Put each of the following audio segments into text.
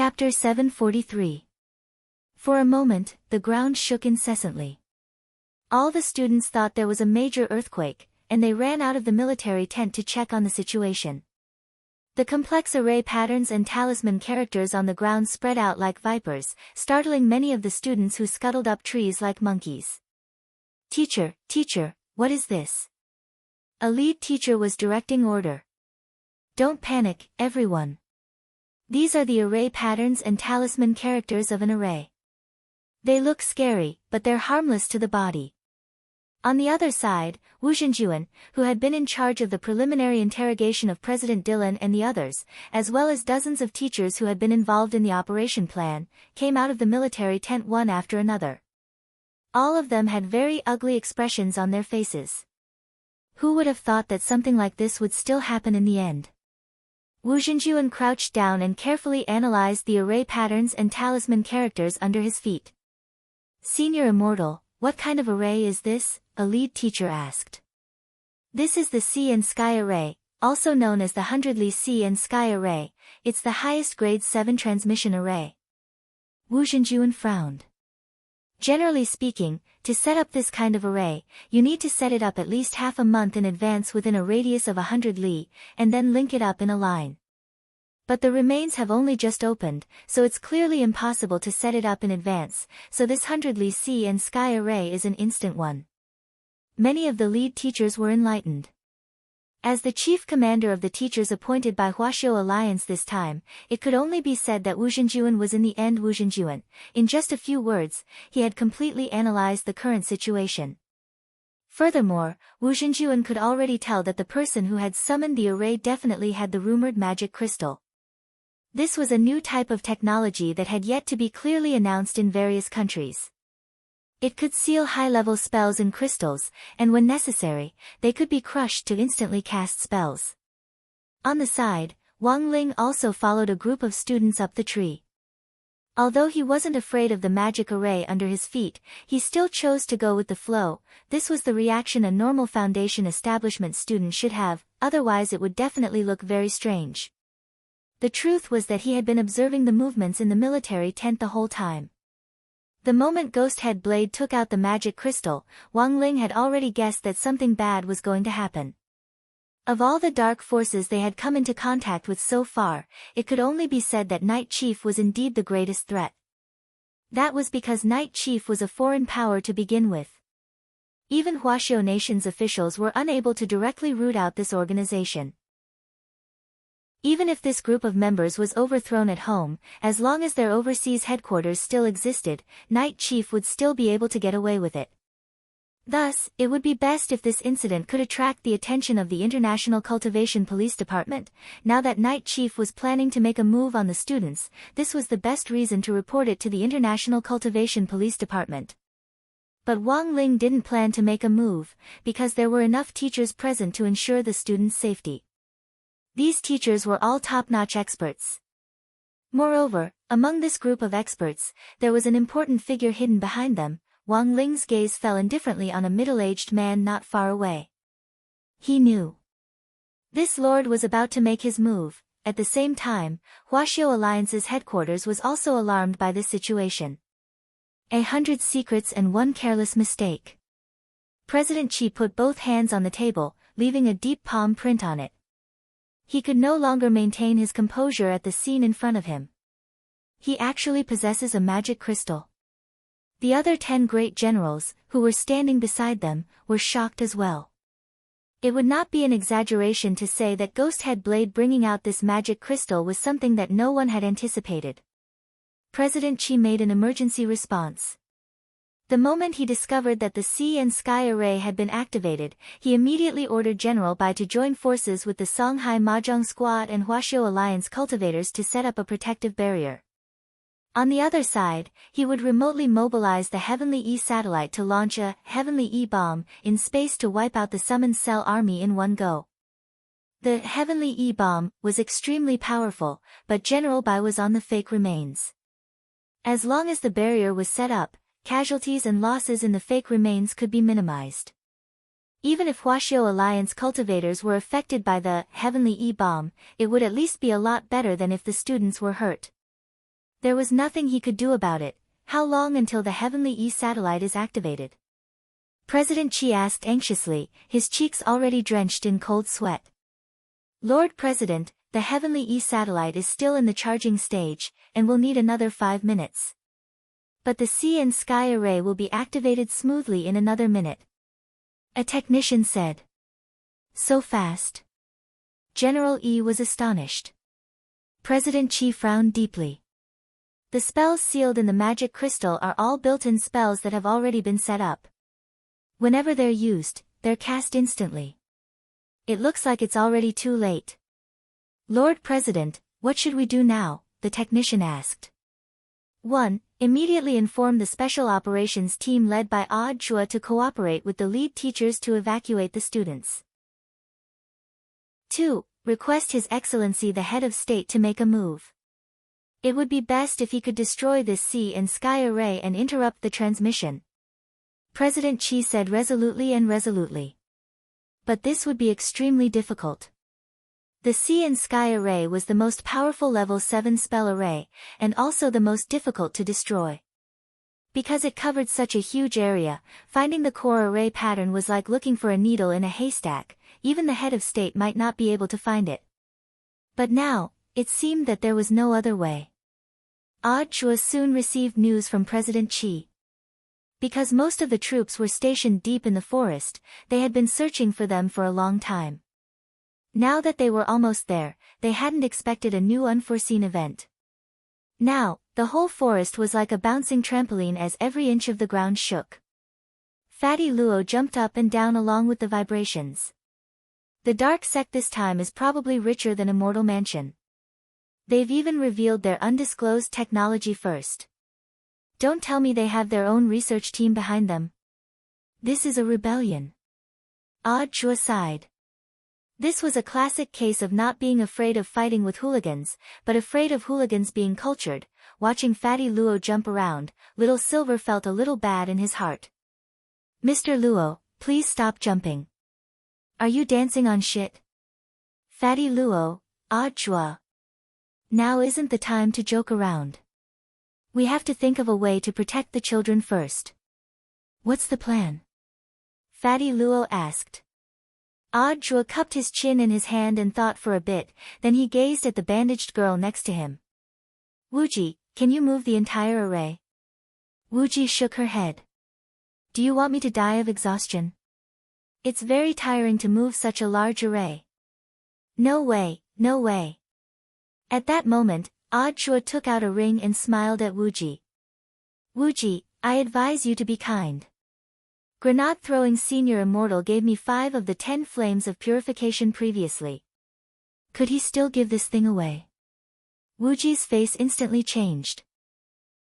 Chapter 743. For a moment, the ground shook incessantly. All the students thought there was a major earthquake, and they ran out of the military tent to check on the situation. The complex array patterns and talisman characters on the ground spread out like vipers, startling many of the students who scuttled up trees like monkeys. Teacher, what is this? A lead teacher was directing order. Don't panic, everyone. These are the array patterns and talisman characters of an array. They look scary, but they're harmless to the body. On the other side, Wu Zhenjuan, who had been in charge of the preliminary interrogation of President Dylan and the others, as well as dozens of teachers who had been involved in the operation plan, came out of the military tent one after another. All of them had very ugly expressions on their faces. Who would have thought that something like this would still happen in the end? Wu Zhenjuan crouched down and carefully analyzed the array patterns and talisman characters under his feet. Senior Immortal, what kind of array is this? A lead teacher asked. This is the Sea and Sky Array, also known as the 100Li Sea and Sky Array. It's the highest grade 7 transmission array. Wu Zhenjuan frowned. Generally speaking, to set up this kind of array, you need to set it up at least half a month in advance within a radius of 100 li, and then link it up in a line. But the remains have only just opened, so it's clearly impossible to set it up in advance, so this 100 li Sea and Sky Array is an instant one. Many of the lead teachers were enlightened. As the chief commander of the teachers appointed by Huaxiu Alliance this time, it could only be said that Wu Zhenjuan was in the end Wu Zhenjuan. In just a few words, he had completely analyzed the current situation. Furthermore, Wu Zhenjuan could already tell that the person who had summoned the array definitely had the rumored magic crystal. This was a new type of technology that had yet to be clearly announced in various countries. It could seal high-level spells in crystals, and when necessary, they could be crushed to instantly cast spells. On the side, Wang Ling also followed a group of students up the tree. Although he wasn't afraid of the magic array under his feet, he still chose to go with the flow. This was the reaction a normal foundation establishment student should have, otherwise it would definitely look very strange. The truth was that he had been observing the movements in the military tent the whole time. The moment Ghost Head Blade took out the magic crystal, Wang Ling had already guessed that something bad was going to happen. Of all the dark forces they had come into contact with so far, it could only be said that Night Chief was indeed the greatest threat. That was because Night Chief was a foreign power to begin with. Even Huaxiu Nation's officials were unable to directly root out this organization. Even if this group of members was overthrown at home, as long as their overseas headquarters still existed, Night Chief would still be able to get away with it. Thus, it would be best if this incident could attract the attention of the International Cultivation Police Department. Now that Night Chief was planning to make a move on the students, this was the best reason to report it to the International Cultivation Police Department. But Wang Ling didn't plan to make a move, because there were enough teachers present to ensure the students' safety. These teachers were all top-notch experts. Moreover, among this group of experts, there was an important figure hidden behind them. Wang Ling's gaze fell indifferently on a middle-aged man not far away. He knew. This lord was about to make his move. At the same time, Huaxiu Alliance's headquarters was also alarmed by this situation. 100 secrets and one careless mistake. President Qi put both hands on the table, leaving a deep palm print on it. He could no longer maintain his composure at the scene in front of him. He actually possesses a magic crystal. The other 10 great generals, who were standing beside them, were shocked as well. It would not be an exaggeration to say that Ghost Head Blade bringing out this magic crystal was something that no one had anticipated. President Qi made an emergency response. The moment he discovered that the Sea and Sky Array had been activated, he immediately ordered General Bai to join forces with the Songhai Mahjong Squad and Huaxiu Alliance cultivators to set up a protective barrier. On the other side, he would remotely mobilize the Heavenly E satellite to launch a Heavenly E bomb in space to wipe out the summoned cell army in one go. The Heavenly E bomb was extremely powerful, but General Bai was on the fake remains. As long as the barrier was set up, casualties and losses in the fake remains could be minimized. Even if Huaxiu Alliance cultivators were affected by the Heavenly E bomb, it would at least be a lot better than if the students were hurt. There was nothing he could do about it. How long until the Heavenly E satellite is activated? President Chi asked anxiously, his cheeks already drenched in cold sweat. Lord President, the Heavenly E satellite is still in the charging stage, and will need another 5 minutes. But the sea and sky array will be activated smoothly in another minute. A technician said. So fast? General E was astonished. President Chi frowned deeply. The spells sealed in the magic crystal are all built-in spells that have already been set up. Whenever they're used, they're cast instantly. It looks like it's already too late. Lord President, what should we do now? The technician asked. 1. Immediately inform the special operations team led by Jua to cooperate with the lead teachers to evacuate the students. 2. Request His Excellency the Head of State to make a move. It would be best if he could destroy this sea and sky array and interrupt the transmission. President Chi said resolutely. But this would be extremely difficult. The sea and sky array was the most powerful level 7 spell array, and also the most difficult to destroy. Because it covered such a huge area, finding the core array pattern was like looking for a needle in a haystack. Even the head of state might not be able to find it. But now, it seemed that there was no other way. Jua soon received news from President Chi. Because most of the troops were stationed deep in the forest, they had been searching for them for a long time. Now that they were almost there, they hadn't expected a new unforeseen event. Now, the whole forest was like a bouncing trampoline as every inch of the ground shook. Fatty Luo jumped up and down along with the vibrations. The dark sect this time is probably richer than Immortal Mansion. They've even revealed their undisclosed technology first. Don't tell me they have their own research team behind them. This is a rebellion. Jua sighed. This was a classic case of not being afraid of fighting with hooligans, but afraid of hooligans being cultured. Watching Fatty Luo jump around, Little Silver felt a little bad in his heart. Mr. Luo, please stop jumping. Are you dancing on shit? Fatty Luo, Jua. Now isn't the time to joke around. We have to think of a way to protect the children first. What's the plan? Fatty Luo asked. Jua cupped his chin in his hand and thought for a bit, then he gazed at the bandaged girl next to him. Wuji, can you move the entire array? Wuji shook her head. Do you want me to die of exhaustion? It's very tiring to move such a large array. No way, no way. At that moment, Jua took out a ring and smiled at Wuji. Wuji, I advise you to be kind. Grenade-throwing Senior Immortal gave me 5 of the 10 flames of purification previously. Could he still give this thing away? Wuji's face instantly changed.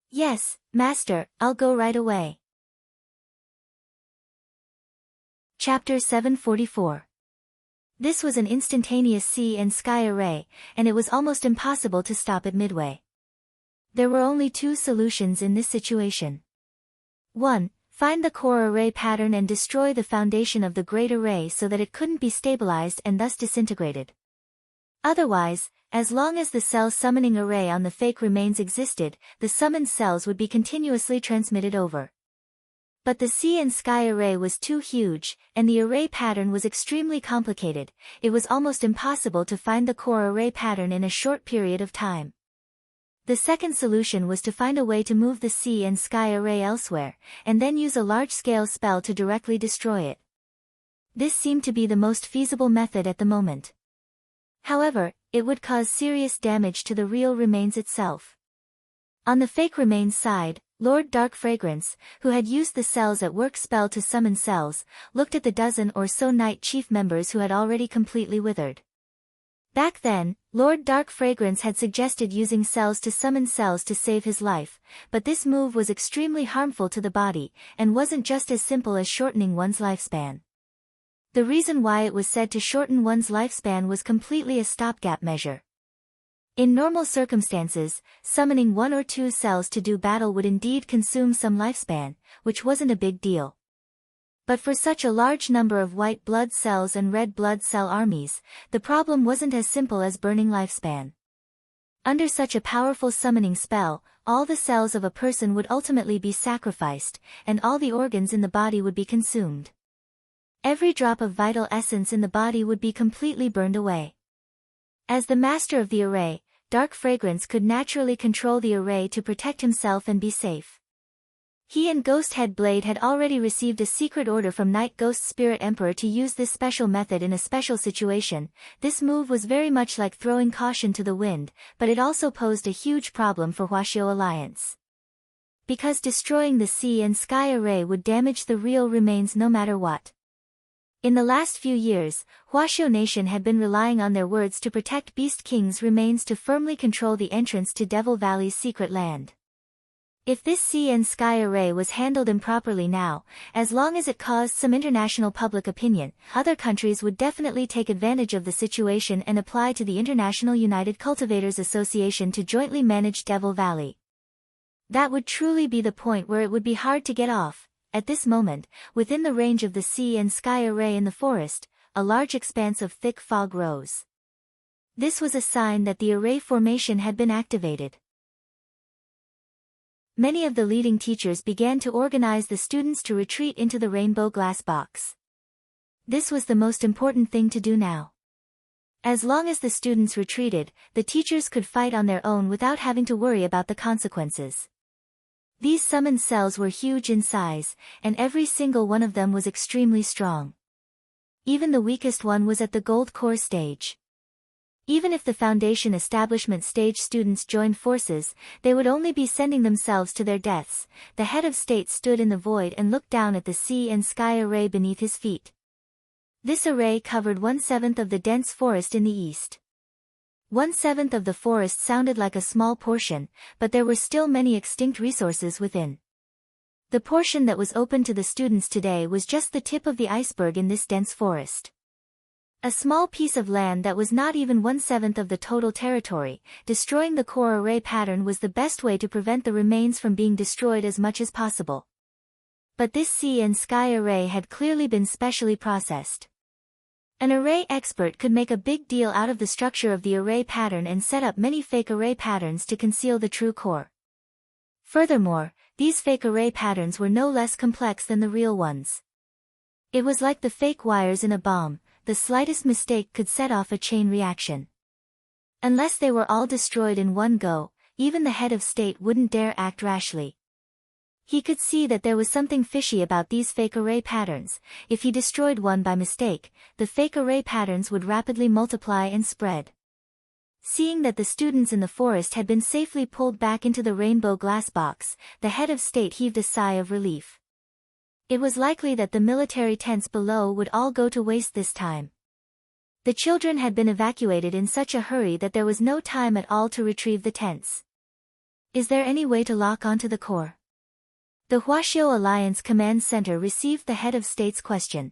Yes, Master, I'll go right away. Chapter 744. This was an instantaneous sea and sky array, and it was almost impossible to stop it midway. There were only 2 solutions in this situation. 1. Find the core array pattern and destroy the foundation of the great array so that it couldn't be stabilized and thus disintegrated. Otherwise, as long as the cell summoning array on the fake remains existed, the summoned cells would be continuously transmitted over. But the sea and sky array was too huge, and the array pattern was extremely complicated. It was almost impossible to find the core array pattern in a short period of time. The second solution was to find a way to move the sea and sky array elsewhere, and then use a large-scale spell to directly destroy it. This seemed to be the most feasible method at the moment. However, it would cause serious damage to the real remains itself. On the fake remains side, Lord Dark Fragrance, who had used the cells at work spell to summon cells, looked at the dozen or so Night Chief members who had already completely withered. Back then, Lord Dark Fragrance had suggested using cells to summon cells to save his life, but this move was extremely harmful to the body, and wasn't just as simple as shortening one's lifespan. The reason why it was said to shorten one's lifespan was completely a stopgap measure. In normal circumstances, summoning 1 or 2 cells to do battle would indeed consume some lifespan, which wasn't a big deal. But for such a large number of white blood cells and red blood cell armies, the problem wasn't as simple as burning lifespan. Under such a powerful summoning spell, all the cells of a person would ultimately be sacrificed, and all the organs in the body would be consumed. Every drop of vital essence in the body would be completely burned away. As the master of the array, Dark Fragrance could naturally control the array to protect himself and be safe. He and Ghost Head Blade had already received a secret order from Night Ghost Spirit Emperor to use this special method in a special situation. This move was very much like throwing caution to the wind, but it also posed a huge problem for Huaxiao Alliance. Because destroying the sea and sky array would damage the real remains no matter what. In the last few years, Huaxiao Nation had been relying on their words to protect Beast King's remains to firmly control the entrance to Devil Valley's secret land. If this sea and sky array was handled improperly now, as long as it caused some international public opinion, other countries would definitely take advantage of the situation and apply to the International United Cultivators Association to jointly manage Devil Valley. That would truly be the point where it would be hard to get off. At this moment, within the range of the sea and sky array in the forest, a large expanse of thick fog rose. This was a sign that the array formation had been activated. Many of the leading teachers began to organize the students to retreat into the rainbow glass box. This was the most important thing to do now. As long as the students retreated, the teachers could fight on their own without having to worry about the consequences. These summoned cells were huge in size, and every single one of them was extremely strong. Even the weakest one was at the gold core stage. Even if the Foundation Establishment stage students joined forces, they would only be sending themselves to their deaths. The head of state stood in the void and looked down at the sea and sky array beneath his feet. This array covered 1/7 of the dense forest in the east. 1/7 of the forest sounded like a small portion, but there were still many extinct resources within. The portion that was open to the students today was just the tip of the iceberg in this dense forest. A small piece of land that was not even 1/7 of the total territory. Destroying the core array pattern was the best way to prevent the remains from being destroyed as much as possible. But this sea and sky array had clearly been specially processed. An array expert could make a big deal out of the structure of the array pattern and set up many fake array patterns to conceal the true core. Furthermore, these fake array patterns were no less complex than the real ones. It was like the fake wires in a bomb. The slightest mistake could set off a chain reaction. Unless they were all destroyed in one go, even the head of state wouldn't dare act rashly. He could see that there was something fishy about these fake array patterns. If he destroyed one by mistake, the fake array patterns would rapidly multiply and spread. Seeing that the students in the forest had been safely pulled back into the rainbow glass box, the head of state heaved a sigh of relief. It was likely that the military tents below would all go to waste this time. The children had been evacuated in such a hurry that there was no time at all to retrieve the tents. Is there any way to lock onto the core? The Huaxiao Alliance Command Center received the head of state's question.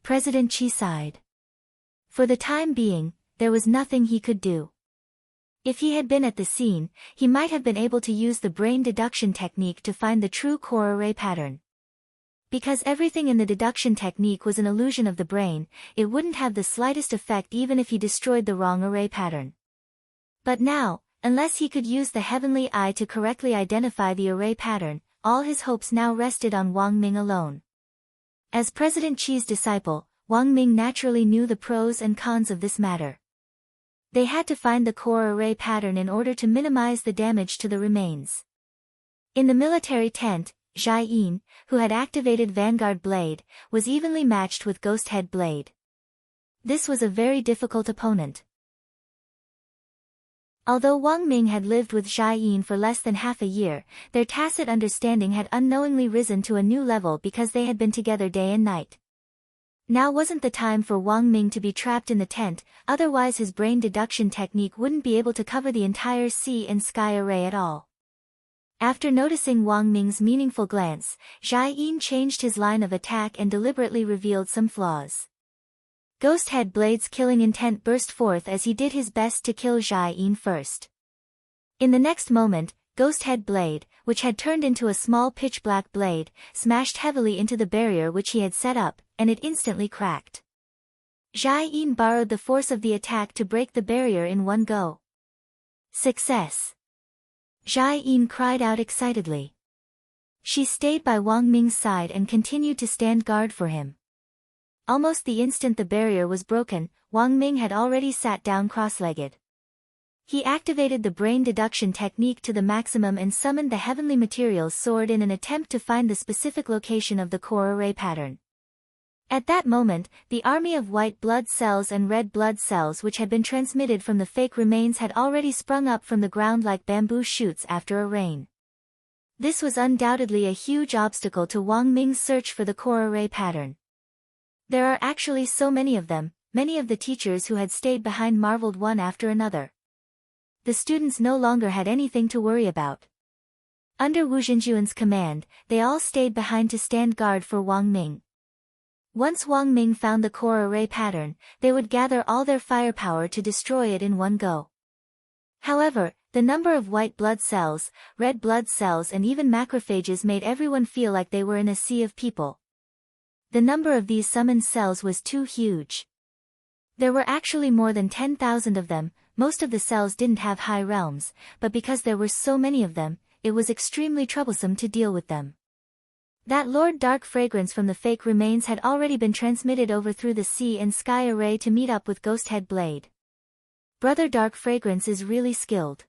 President Qi sighed. For the time being, there was nothing he could do. If he had been at the scene, he might have been able to use the brain deduction technique to find the true core array pattern. Because everything in the deduction technique was an illusion of the brain, it wouldn't have the slightest effect even if he destroyed the wrong array pattern. But now, unless he could use the heavenly eye to correctly identify the array pattern, all his hopes now rested on Wang Ming alone. As President Qi's disciple, Wang Ming naturally knew the pros and cons of this matter. They had to find the core array pattern in order to minimize the damage to the remains. In the military tent, Zhai Yin, who had activated Vanguard Blade, was evenly matched with Ghost Head Blade. This was a very difficult opponent. Although Wang Ming had lived with Zhai Yin for less than half a year, their tacit understanding had unknowingly risen to a new level because they had been together day and night. Now wasn't the time for Wang Ming to be trapped in the tent, otherwise his brain deduction technique wouldn't be able to cover the entire sea and sky array at all. After noticing Wang Ming's meaningful glance, Zhai Yin changed his line of attack and deliberately revealed some flaws. Ghost Head Blade's killing intent burst forth as he did his best to kill Zhai Yin first. In the next moment, Ghost Head Blade, which had turned into a small pitch-black blade, smashed heavily into the barrier which he had set up, and it instantly cracked. Zhai Yin borrowed the force of the attack to break the barrier in one go. Success! Zhai Yin cried out excitedly. She stayed by Wang Ming's side and continued to stand guard for him. Almost the instant the barrier was broken, Wang Ming had already sat down cross-legged. He activated the brain deduction technique to the maximum and summoned the heavenly materials sword in an attempt to find the specific location of the core array pattern. At that moment, the army of white blood cells and red blood cells which had been transmitted from the fake remains had already sprung up from the ground like bamboo shoots after a rain. This was undoubtedly a huge obstacle to Wang Ming's search for the core array pattern. There are actually so many of them, many of the teachers who had stayed behind marveled one after another. The students no longer had anything to worry about. Under Wu Zhenjuan's command, they all stayed behind to stand guard for Wang Ming. Once Wang Ming found the core array pattern, they would gather all their firepower to destroy it in one go. However, the number of white blood cells, red blood cells and even macrophages made everyone feel like they were in a sea of people. The number of these summoned cells was too huge. There were actually more than 10,000 of them. Most of the cells didn't have high realms, but because there were so many of them, it was extremely troublesome to deal with them. That Lord Dark fragrance from the fake remains had already been transmitted over through the sea and sky array to meet up with Ghosthead Blade. Brother Dark Fragrance is really skilled.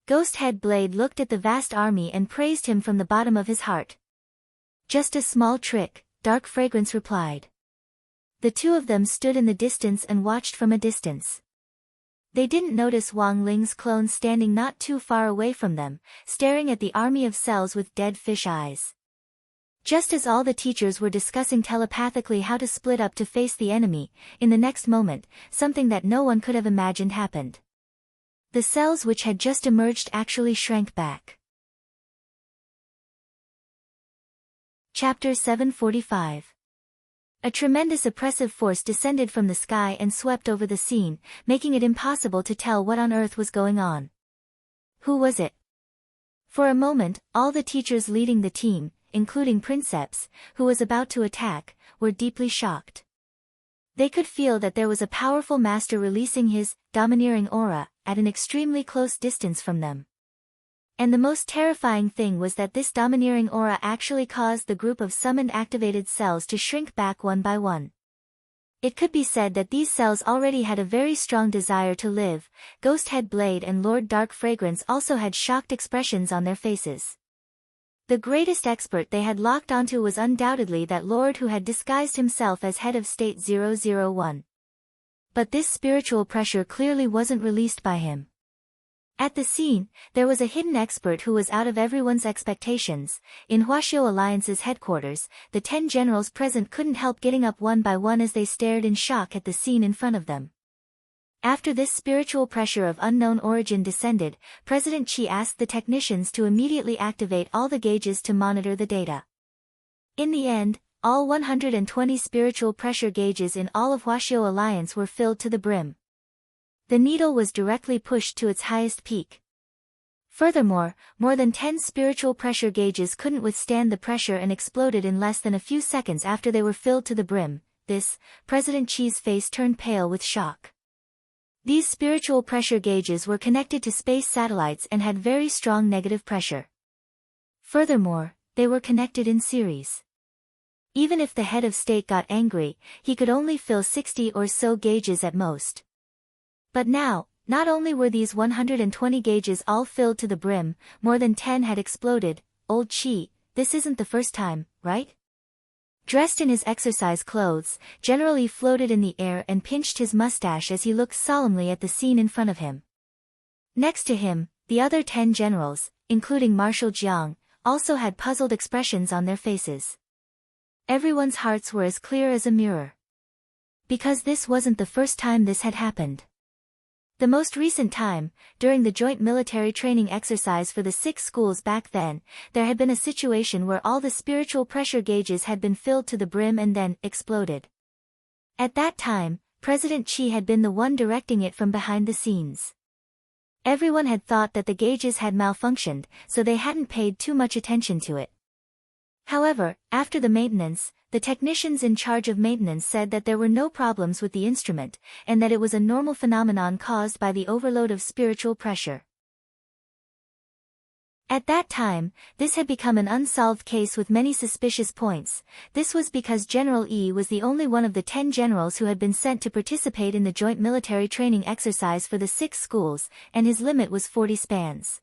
Ghosthead Blade looked at the vast army and praised him from the bottom of his heart. Just a small trick, Dark Fragrance replied. The two of them stood in the distance and watched from a distance. They didn't notice Wang Ling's clone standing not too far away from them, staring at the army of cells with dead fish eyes. Just as all the teachers were discussing telepathically how to split up to face the enemy, in the next moment, something that no one could have imagined happened. The cells which had just emerged actually shrank back. Chapter 745. A tremendous oppressive force descended from the sky and swept over the scene, making it impossible to tell what on earth was going on. Who was it? For a moment, all the teachers leading the team, including Princeps, who was about to attack, were deeply shocked. They could feel that there was a powerful master releasing his domineering aura at an extremely close distance from them. And the most terrifying thing was that this domineering aura actually caused the group of summoned activated cells to shrink back one by one. It could be said that these cells already had a very strong desire to live. Ghosthead Blade and Lord Dark Fragrance also had shocked expressions on their faces. The greatest expert they had locked onto was undoubtedly that lord who had disguised himself as head of State 001. But this spiritual pressure clearly wasn't released by him. At the scene, there was a hidden expert who was out of everyone's expectations. In Huaxiao Alliance's headquarters, the 10 generals present couldn't help getting up one by one as they stared in shock at the scene in front of them. After this spiritual pressure of unknown origin descended, President Qi asked the technicians to immediately activate all the gauges to monitor the data. In the end, all 120 spiritual pressure gauges in all of Huaxiao Alliance were filled to the brim. The needle was directly pushed to its highest peak. Furthermore, more than 10 spiritual pressure gauges couldn't withstand the pressure and exploded in less than a few seconds after they were filled to the brim. President Qi's face turned pale with shock. These spiritual pressure gauges were connected to space satellites and had very strong negative pressure. Furthermore, they were connected in series. Even if the head of state got angry, he could only fill 60 or so gauges at most. But now, not only were these 120 gauges all filled to the brim, more than 10 had exploded. Old Qi, this isn't the first time, right? Dressed in his exercise clothes, General Yi floated in the air and pinched his mustache as he looked solemnly at the scene in front of him. Next to him, the other 10 generals, including Marshal Jiang, also had puzzled expressions on their faces. Everyone's hearts were as clear as a mirror. Because this wasn't the first time this had happened. The most recent time, during the joint military training exercise for the 6 schools back then, there had been a situation where all the spiritual pressure gauges had been filled to the brim and then exploded. At that time, President Qi had been the one directing it from behind the scenes. Everyone had thought that the gauges had malfunctioned, so they hadn't paid too much attention to it. However, after the maintenance, the technicians in charge of maintenance said that there were no problems with the instrument, and that it was a normal phenomenon caused by the overload of spiritual pressure. At that time, this had become an unsolved case with many suspicious points. This was because General E was the only one of the 10 generals who had been sent to participate in the joint military training exercise for the 6 schools, and his limit was 40 spans.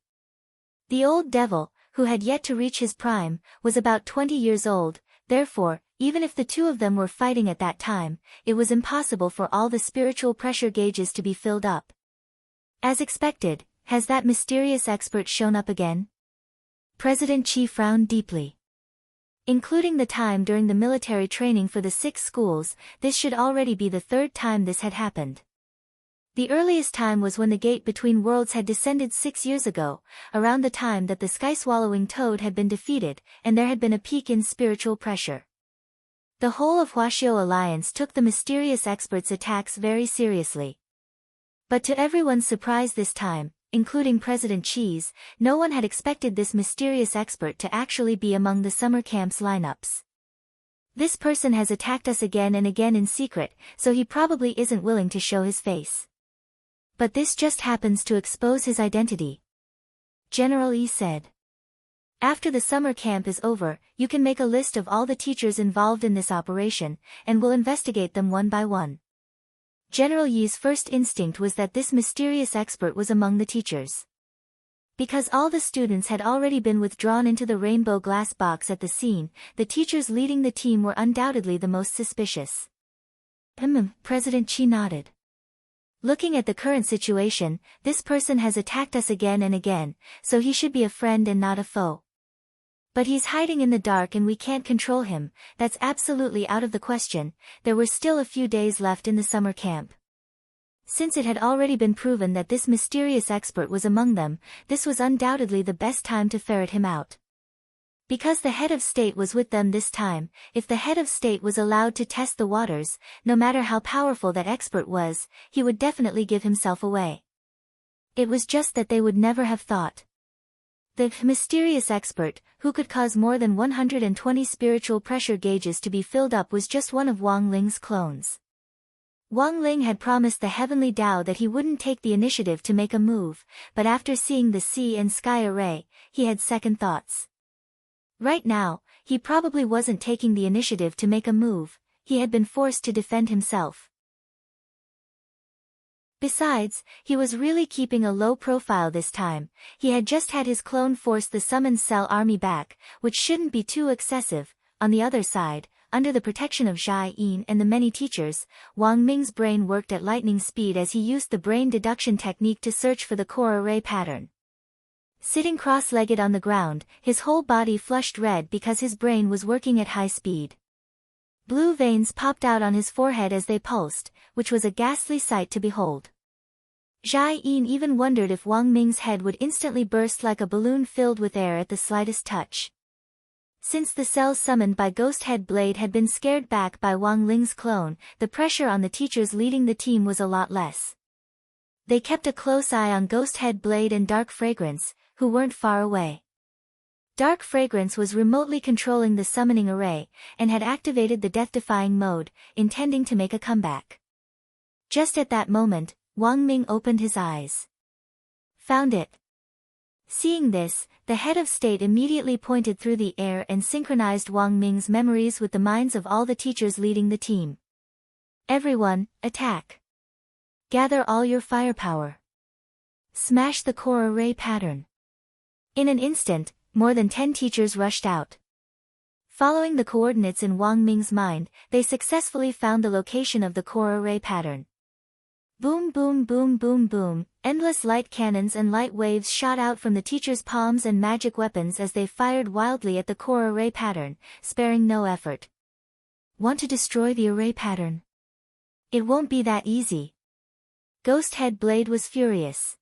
The old devil, who had yet to reach his prime, was about 20 years old. Therefore, even if the two of them were fighting at that time, it was impossible for all the spiritual pressure gauges to be filled up. As expected, has that mysterious expert shown up again? President Xi frowned deeply. Including the time during the military training for the 6 schools, this should already be the 3rd time this had happened. The earliest time was when the gate between worlds had descended 6 years ago, around the time that the sky-swallowing toad had been defeated, and there had been a peak in spiritual pressure. The whole of Huaxiao Alliance took the mysterious expert's attacks very seriously. But to everyone's surprise this time, including President Xi's, no one had expected this mysterious expert to actually be among the summer camp's lineups. This person has attacked us again and again in secret, so he probably isn't willing to show his face. But this just happens to expose his identity. General E said. After the summer camp is over, you can make a list of all the teachers involved in this operation, and we'll investigate them one by one. General Yi's first instinct was that this mysterious expert was among the teachers. Because all the students had already been withdrawn into the rainbow glass box at the scene, the teachers leading the team were undoubtedly the most suspicious. President Xi nodded. Looking at the current situation, this person has attacked us again and again, so he should be a friend and not a foe. But he's hiding in the dark and we can't control him. That's absolutely out of the question. There were still a few days left in the summer camp. Since it had already been proven that this mysterious expert was among them, this was undoubtedly the best time to ferret him out. Because the head of state was with them this time, if the head of state was allowed to test the waters, no matter how powerful that expert was, he would definitely give himself away. It was just that they would never have thought. The mysterious expert, who could cause more than 120 spiritual pressure gauges to be filled up, was just one of Wang Ling's clones. Wang Ling had promised the heavenly Tao that he wouldn't take the initiative to make a move, but after seeing the sea and sky array, he had second thoughts. Right now, he probably wasn't taking the initiative to make a move, he had been forced to defend himself. Besides, he was really keeping a low profile this time. He had just had his clone force the summoned cell army back, which shouldn't be too excessive. On the other side, under the protection of Zhai Yin and the many teachers, Wang Ming's brain worked at lightning speed as he used the brain deduction technique to search for the core array pattern. Sitting cross-legged on the ground, his whole body flushed red because his brain was working at high speed. Blue veins popped out on his forehead as they pulsed, which was a ghastly sight to behold. Zhai Yin even wondered if Wang Ming's head would instantly burst like a balloon filled with air at the slightest touch. Since the cells summoned by Ghost Head Blade had been scared back by Wang Ling's clone, the pressure on the teachers leading the team was a lot less. They kept a close eye on Ghost Head Blade and Dark Fragrance, who weren't far away. Dark Fragrance was remotely controlling the summoning array, and had activated the death-defying mode, intending to make a comeback. Just at that moment, Wang Ming opened his eyes. Found it. Seeing this, the head of state immediately pointed through the air and synchronized Wang Ming's memories with the minds of all the teachers leading the team. Everyone, attack. Gather all your firepower. Smash the core array pattern. In an instant, more than 10 teachers rushed out. Following the coordinates in Wang Ming's mind, they successfully found the location of the core array pattern. Boom boom boom boom boom, endless light cannons and light waves shot out from the teachers' palms and magic weapons as they fired wildly at the core array pattern, sparing no effort. Want to destroy the array pattern? It won't be that easy. Ghost Head Blade was furious.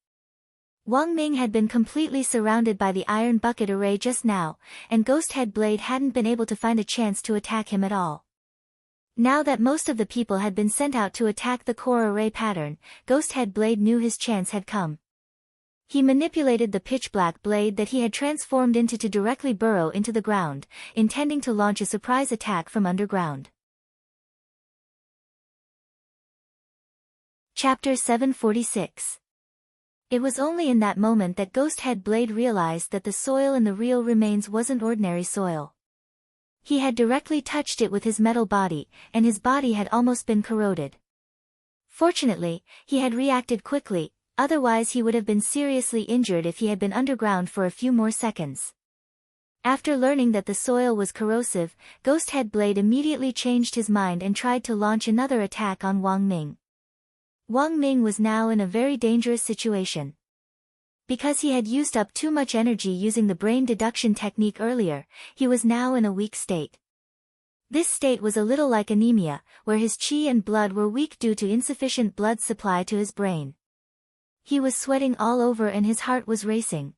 Wang Ming had been completely surrounded by the iron bucket array just now, and Ghost Head Blade hadn't been able to find a chance to attack him at all. Now that most of the people had been sent out to attack the core array pattern, Ghost Head Blade knew his chance had come. He manipulated the pitch-black blade that he had transformed into to directly burrow into the ground, intending to launch a surprise attack from underground. Chapter 746. It was only in that moment that Ghosthead Blade realized that the soil in the real remains wasn't ordinary soil. He had directly touched it with his metal body, and his body had almost been corroded. Fortunately, he had reacted quickly, otherwise he would have been seriously injured if he had been underground for a few more seconds. After learning that the soil was corrosive, Ghosthead Blade immediately changed his mind and tried to launch another attack on Wang Ming. Wang Ming was now in a very dangerous situation. Because he had used up too much energy using the brain deduction technique earlier, he was now in a weak state. This state was a little like anemia, where his qi and blood were weak due to insufficient blood supply to his brain. He was sweating all over and his heart was racing.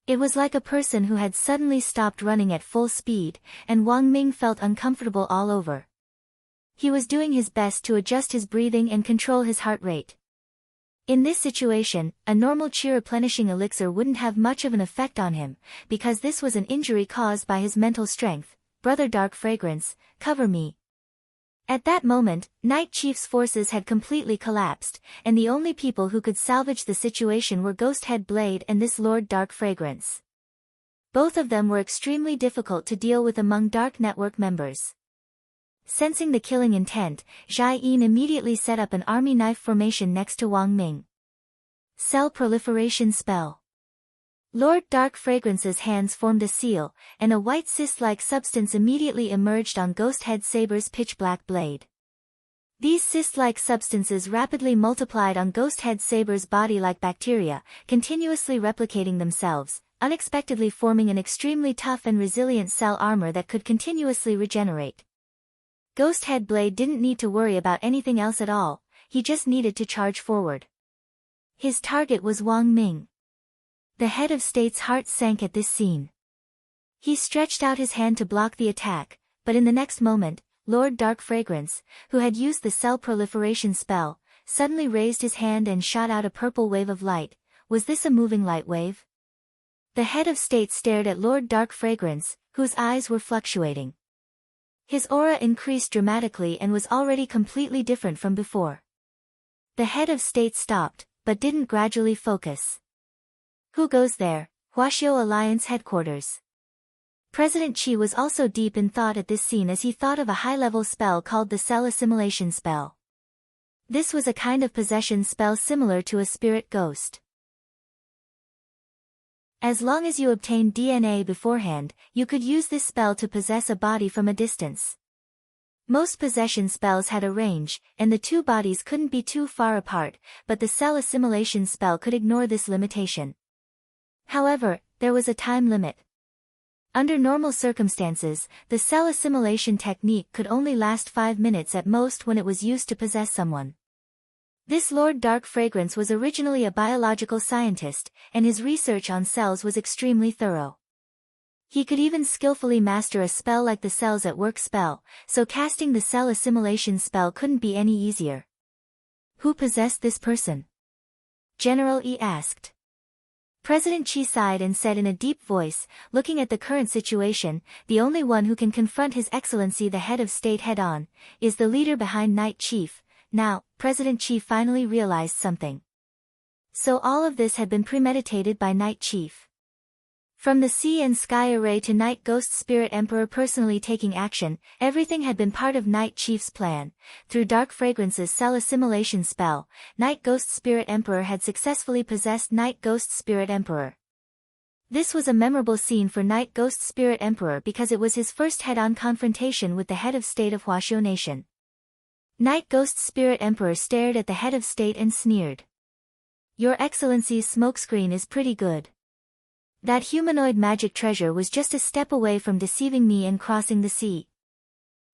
It was like a person who had suddenly stopped running at full speed, and Wang Ming felt uncomfortable all over. He was doing his best to adjust his breathing and control his heart rate. In this situation, a normal qi replenishing elixir wouldn't have much of an effect on him, because this was an injury caused by his mental strength. Brother Dark Fragrance, cover me. At that moment, Night Chief's forces had completely collapsed, and the only people who could salvage the situation were Ghosthead Blade and this Lord Dark Fragrance. Both of them were extremely difficult to deal with among Dark Network members. Sensing the killing intent, Zhai Yin immediately set up an army knife formation next to Wang Ming. Cell Proliferation Spell. Lord Dark Fragrance's hands formed a seal, and a white cyst-like substance immediately emerged on Ghosthead Saber's pitch-black blade. These cyst-like substances rapidly multiplied on Ghosthead Saber's body like bacteria, continuously replicating themselves, unexpectedly forming an extremely tough and resilient cell armor that could continuously regenerate. Ghosthead Blade didn't need to worry about anything else at all, he just needed to charge forward. His target was Wang Ming. The head of state's heart sank at this scene. He stretched out his hand to block the attack, but in the next moment, Lord Dark Fragrance, who had used the cell proliferation spell, suddenly raised his hand and shot out a purple wave of light. Was this a moving light wave? The head of state stared at Lord Dark Fragrance, whose eyes were fluctuating. His aura increased dramatically and was already completely different from before. The head of state stopped, but didn't gradually focus. Who goes there? Huaxiao Alliance headquarters. President Qi was also deep in thought at this scene as he thought of a high-level spell called the Cell Assimilation Spell. This was a kind of possession spell similar to a spirit ghost. As long as you obtained DNA beforehand, you could use this spell to possess a body from a distance. Most possession spells had a range, and the two bodies couldn't be too far apart, but the Cell Assimilation Spell could ignore this limitation. However, there was a time limit. Under normal circumstances, the cell assimilation technique could only last 5 minutes at most when it was used to possess someone. This Lord Dark Fragrance was originally a biological scientist, and his research on cells was extremely thorough. He could even skillfully master a spell like the Cells at Work spell, so casting the cell assimilation spell couldn't be any easier. Who possessed this person? General Yi asked. President Qi sighed and said in a deep voice, looking at the current situation, the only one who can confront His Excellency the head of state head-on, is the leader behind Night Chief. Now, President Qi finally realized something. So all of this had been premeditated by Night Chief. From the sea and sky array to Night Ghost Spirit Emperor personally taking action, everything had been part of Night Chief's plan. Through Dark Fragrance's cell assimilation spell, Night Ghost Spirit Emperor had successfully possessed Night Ghost Spirit Emperor. This was a memorable scene for Night Ghost Spirit Emperor because it was his first head-on confrontation with the head of state of Huaxiao Nation. Night Ghost Spirit Emperor stared at the head of state and sneered. Your Excellency's smokescreen is pretty good. That humanoid magic treasure was just a step away from deceiving me and crossing the sea.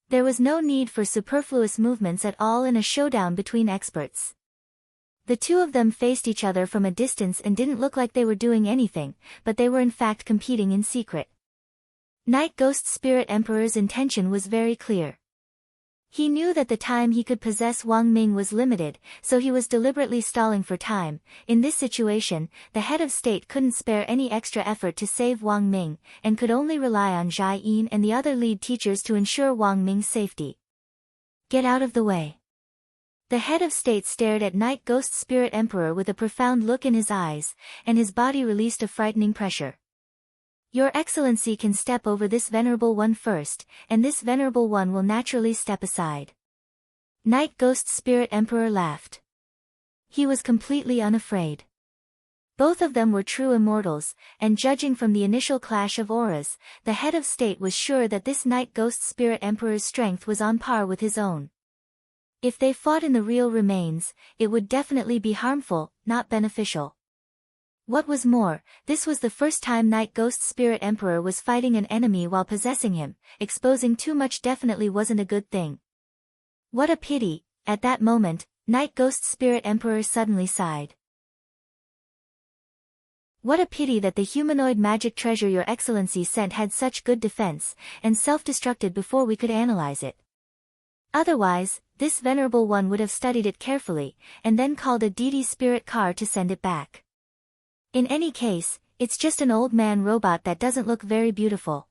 There was no need for superfluous movements at all in a showdown between experts. The two of them faced each other from a distance and didn't look like they were doing anything, but they were in fact competing in secret. Night Ghost Spirit Emperor's intention was very clear. He knew that the time he could possess Wang Ming was limited, so he was deliberately stalling for time. In this situation, the head of state couldn't spare any extra effort to save Wang Ming, and could only rely on Zhai Yin and the other lead teachers to ensure Wang Ming's safety. Get out of the way. The head of state stared at Night Ghost Spirit Emperor with a profound look in his eyes, and his body released a frightening pressure. Your Excellency can step over this venerable one first, and this venerable one will naturally step aside. Night Ghost Spirit Emperor laughed. He was completely unafraid. Both of them were true immortals, and judging from the initial clash of auras, the head of state was sure that this Night Ghost Spirit Emperor's strength was on par with his own. If they fought in the real remains, it would definitely be harmful, not beneficial. What was more, this was the first time Night Ghost Spirit Emperor was fighting an enemy while possessing him. Exposing too much definitely wasn't a good thing. What a pity. At that moment, Night Ghost Spirit Emperor suddenly sighed. What a pity that the humanoid magic treasure Your Excellency sent had such good defense, and self-destructed before we could analyze it. Otherwise, this venerable one would have studied it carefully, and then called a deity spirit car to send it back. In any case, it's just an old man robot that doesn't look very beautiful.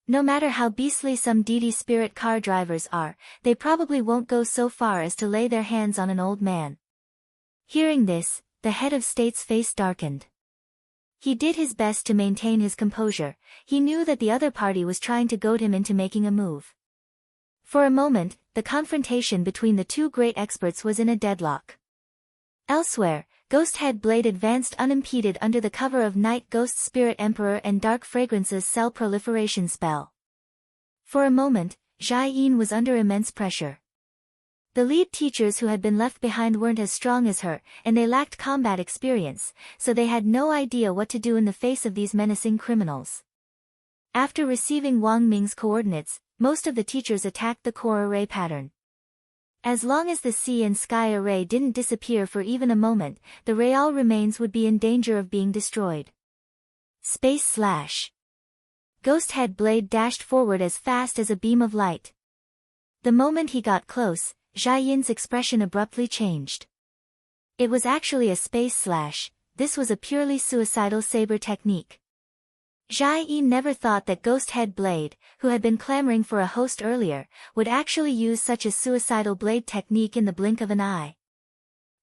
No matter how beastly some deity spirit car drivers are, they probably won't go so far as to lay their hands on an old man. Hearing this, the head of state's face darkened. He did his best to maintain his composure. He knew that the other party was trying to goad him into making a move. For a moment, the confrontation between the two great experts was in a deadlock. Elsewhere, Ghost Head Blade advanced unimpeded under the cover of Night Ghost Spirit Emperor and Dark Fragrance's cell proliferation spell. For a moment, Zhai Yin was under immense pressure. The lead teachers who had been left behind weren't as strong as her, and they lacked combat experience, so they had no idea what to do in the face of these menacing criminals. After receiving Wang Ming's coordinates, most of the teachers attacked the core array pattern. As long as the sea and sky array didn't disappear for even a moment, the real remains would be in danger of being destroyed. Space Slash. Ghost Head Blade dashed forward as fast as a beam of light. The moment he got close, Zhai Yin's expression abruptly changed. It was actually a space slash. This was a purely suicidal saber technique. Zhai Yin never thought that Ghost Head Blade, who had been clamoring for a host earlier, would actually use such a suicidal blade technique in the blink of an eye.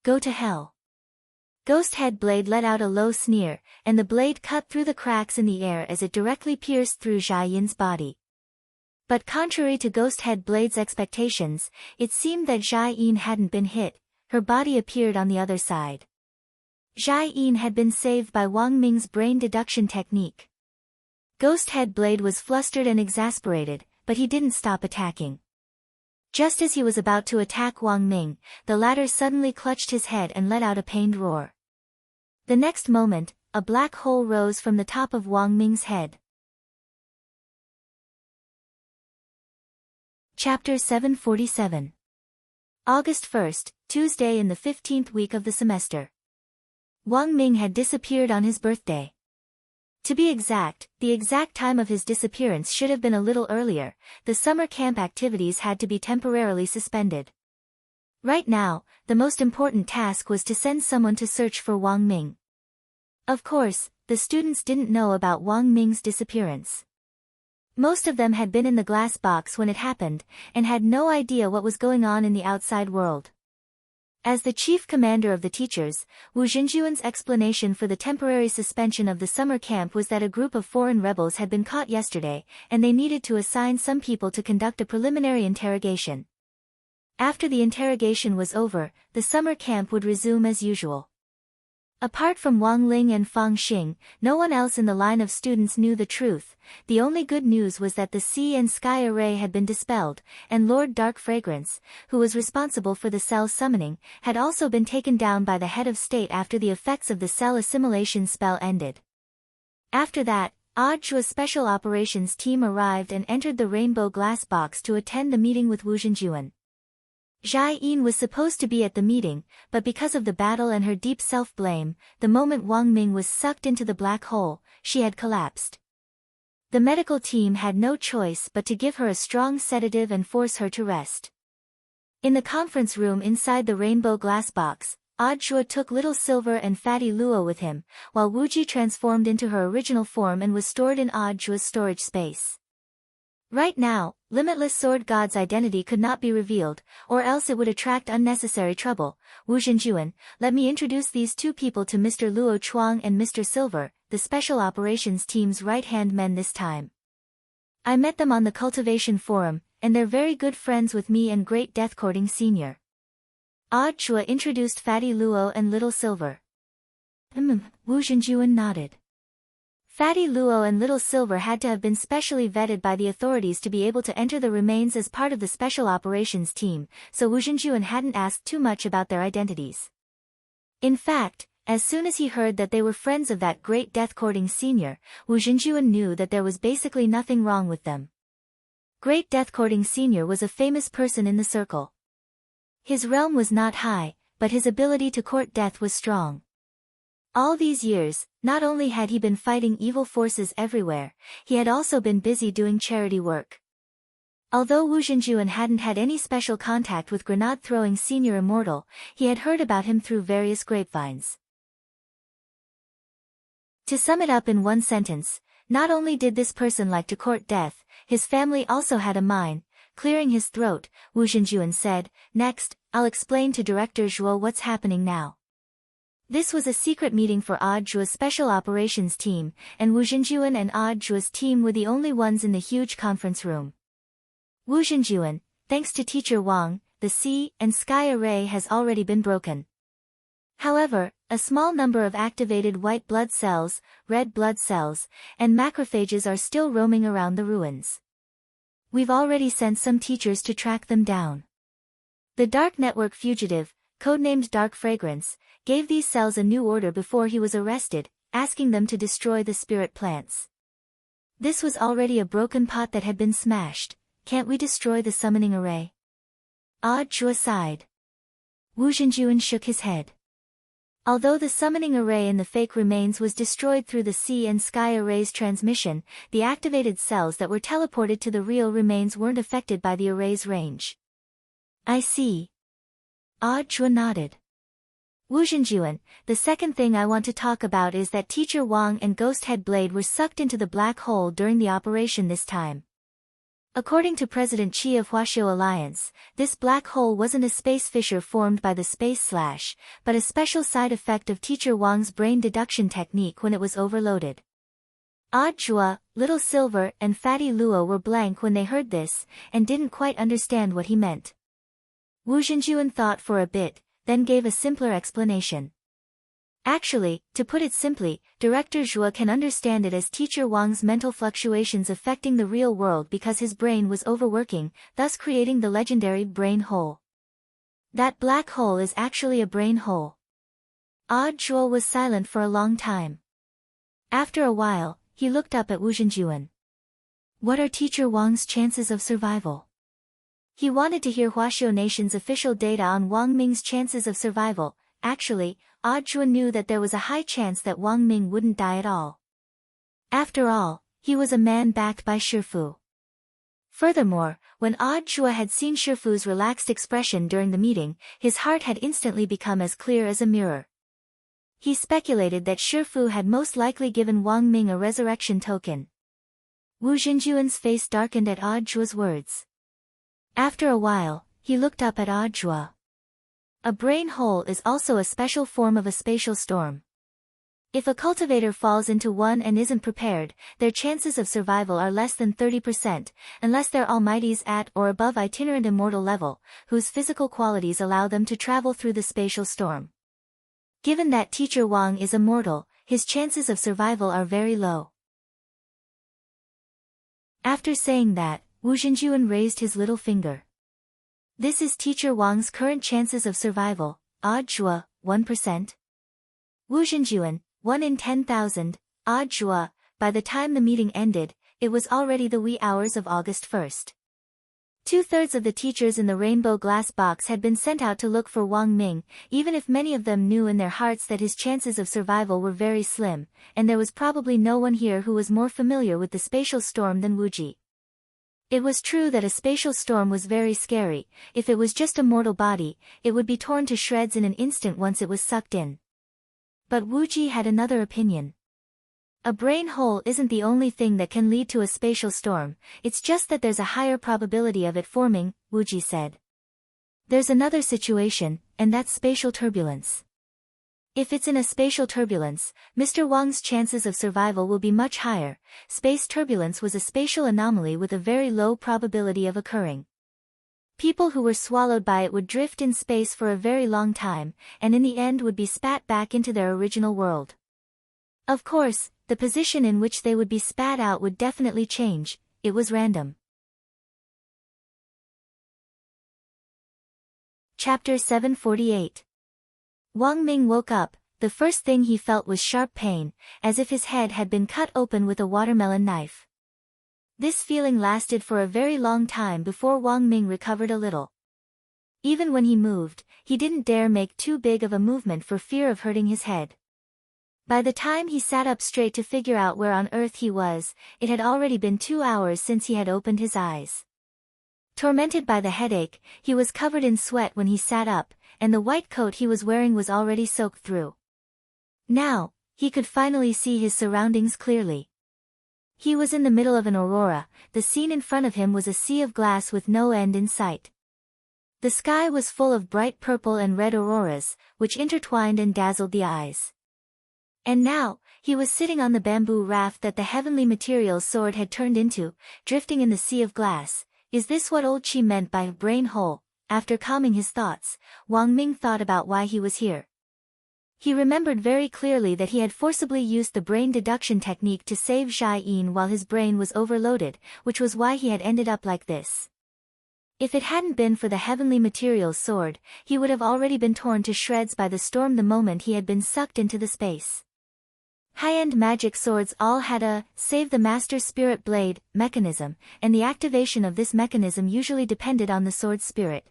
Go to hell. Ghost Head Blade let out a low sneer, and the blade cut through the cracks in the air as it directly pierced through Zhai Yin's body. But contrary to Ghost Head Blade's expectations, it seemed that Zhai Yin hadn't been hit. Her body appeared on the other side. Zhai Yin had been saved by Wang Ming's brain deduction technique. Ghost Head Blade was flustered and exasperated, but he didn't stop attacking. Just as he was about to attack Wang Ming, the latter suddenly clutched his head and let out a pained roar. The next moment, a black hole rose from the top of Wang Ming's head. Chapter 747. August 1st, Tuesday in the 15th week of the semester. Wang Ming had disappeared on his birthday. To be exact, the exact time of his disappearance should have been a little earlier. The summer camp activities had to be temporarily suspended. Right now, the most important task was to send someone to search for Wang Ming. Of course, the students didn't know about Wang Ming's disappearance. Most of them had been in the glass box when it happened, and had no idea what was going on in the outside world. As the chief commander of the teachers, Wu Xinjuan's explanation for the temporary suspension of the summer camp was that a group of foreign rebels had been caught yesterday, and they needed to assign some people to conduct a preliminary interrogation. After the interrogation was over, the summer camp would resume as usual. Apart from Wang Ling and Fang Xing, no one else in the line of students knew the truth. The only good news was that the sea and sky array had been dispelled, and Lord Dark Fragrance, who was responsible for the cell summoning, had also been taken down by the head of state after the effects of the cell assimilation spell ended. After that, Audiobook's special operations team arrived and entered the rainbow glass box to attend the meeting with Wu Xinjuan. Zhai Yin was supposed to be at the meeting, but because of the battle and her deep self-blame, the moment Wang Ming was sucked into the black hole, she had collapsed. The medical team had no choice but to give her a strong sedative and force her to rest. In the conference room inside the rainbow glass box, Audjua took Little Silver and Fatty Luo with him, while Wuji transformed into her original form and was stored in Audjua's storage space. Right now, Limitless Sword God's identity could not be revealed, or else it would attract unnecessary trouble. Wu Zhenjuan, let me introduce these two people to Mr. Luo Chuang and Mr. Silver, the Special Operations Team's right-hand men this time. I met them on the Cultivation Forum, and they're very good friends with me and Great Death Courting Senior. Audjua introduced Fatty Luo and Little Silver. Wu Zhenjuan nodded. Fatty Luo and Little Silver had to have been specially vetted by the authorities to be able to enter the remains as part of the Special Operations Team, so Wu Zhenjuan hadn't asked too much about their identities. In fact, as soon as he heard that they were friends of that Great Death Courting Senior, Wu Zhenjuan knew that there was basically nothing wrong with them. Great Death Courting Senior was a famous person in the circle. His realm was not high, but his ability to court death was strong. All these years, not only had he been fighting evil forces everywhere, he had also been busy doing charity work. Although Wu Zhenjuan hadn't had any special contact with grenade-throwing Senior Immortal, he had heard about him through various grapevines. To sum it up in one sentence, not only did this person like to court death, his family also had a mine. Clearing his throat, Wu Zhenjuan said, "Next, I'll explain to Director Zhuo what's happening now." This was a secret meeting for Audjua's Special Operations Team, and Wu Zhenjuan and Audjua's team were the only ones in the huge conference room. Wu Zhenjuan, thanks to Teacher Wang, the sea and sky array has already been broken. However, a small number of activated white blood cells, red blood cells, and macrophages are still roaming around the ruins. We've already sent some teachers to track them down. The Dark Network fugitive, codenamed Dark Fragrance, gave these cells a new order before he was arrested, asking them to destroy the spirit plants. This was already a broken pot that had been smashed. Can't we destroy the summoning array? Audjua sighed. Wu Zhenjuan shook his head. Although the summoning array in the fake remains was destroyed through the sea and sky array's transmission, the activated cells that were teleported to the real remains weren't affected by the array's range. I see. Audjua nodded. Wu Zhenjuan, the second thing I want to talk about is that Teacher Wang and Ghost Head Blade were sucked into the black hole during the operation this time. According to President Qi of Huaxiu Alliance, this black hole wasn't a space fissure formed by the space slash, but a special side effect of Teacher Wang's brain deduction technique when it was overloaded. Audjua, Little Silver and Fatty Luo were blank when they heard this, and didn't quite understand what he meant. Wu Zhenjuan thought for a bit, then gave a simpler explanation. Actually, to put it simply, Director Zhuo can understand it as Teacher Wang's mental fluctuations affecting the real world because his brain was overworking, thus creating the legendary brain hole. That black hole is actually a brain hole. Audjua was silent for a long time. After a while, he looked up at Wu Zhenjuan. What are Teacher Wang's chances of survival? He wanted to hear Huaxiu Nation's official data on Wang Ming's chances of survival. Actually, Audjua knew that there was a high chance that Wang Ming wouldn't die at all. After all, he was a man backed by Shifu. Furthermore, when Audjua had seen Shifu's relaxed expression during the meeting, his heart had instantly become as clear as a mirror. He speculated that Shifu had most likely given Wang Ming a resurrection token. Wu Zhenjuan's face darkened at Audjua's words. After a while, he looked up at Audjua. A brain hole is also a special form of a spatial storm. If a cultivator falls into one and isn't prepared, their chances of survival are less than 30%, unless they're almighties at or above itinerant immortal level, whose physical qualities allow them to travel through the spatial storm. Given that Teacher Wang is immortal, his chances of survival are very low. After saying that, Wu Zhenjuan raised his little finger. This is Teacher Wang's current chances of survival, Audjua, 1%. Wu Zhenjuan, 1 in 10,000, Audjua. By the time the meeting ended, it was already the wee hours of August 1st. 2/3 of the teachers in the rainbow glass box had been sent out to look for Wang Ming, even if many of them knew in their hearts that his chances of survival were very slim, and there was probably no one here who was more familiar with the spatial storm than Wu Ji. It was true that a spatial storm was very scary. If it was just a mortal body, it would be torn to shreds in an instant once it was sucked in. But Wu Ji had another opinion. A brain hole isn't the only thing that can lead to a spatial storm, it's just that there's a higher probability of it forming, Wu Ji said. There's another situation, and that's spatial turbulence. If it's in a spatial turbulence, Mr. Wang's chances of survival will be much higher. Space turbulence was a spatial anomaly with a very low probability of occurring. People who were swallowed by it would drift in space for a very long time, and in the end would be spat back into their original world. Of course, the position in which they would be spat out would definitely change. It was random. Chapter 748. Wang Ming woke up. The first thing he felt was sharp pain, as if his head had been cut open with a watermelon knife. This feeling lasted for a very long time before Wang Ming recovered a little. Even when he moved, he didn't dare make too big of a movement for fear of hurting his head. By the time he sat up straight to figure out where on earth he was, it had already been 2 hours since he had opened his eyes. Tormented by the headache, he was covered in sweat when he sat up, and the white coat he was wearing was already soaked through. Now, he could finally see his surroundings clearly. He was in the middle of an aurora. The scene in front of him was a sea of glass with no end in sight. The sky was full of bright purple and red auroras, which intertwined and dazzled the eyes. And now, he was sitting on the bamboo raft that the heavenly materials sword had turned into, drifting in the sea of glass. Is this what old Qi meant by brain hole? After calming his thoughts, Wang Ming thought about why he was here. He remembered very clearly that he had forcibly used the brain deduction technique to save Zhai Yin while his brain was overloaded, which was why he had ended up like this. If it hadn't been for the heavenly materials sword, he would have already been torn to shreds by the storm the moment he had been sucked into the space. High-end magic swords all had a save the master spirit blade mechanism, and the activation of this mechanism usually depended on the sword's spirit.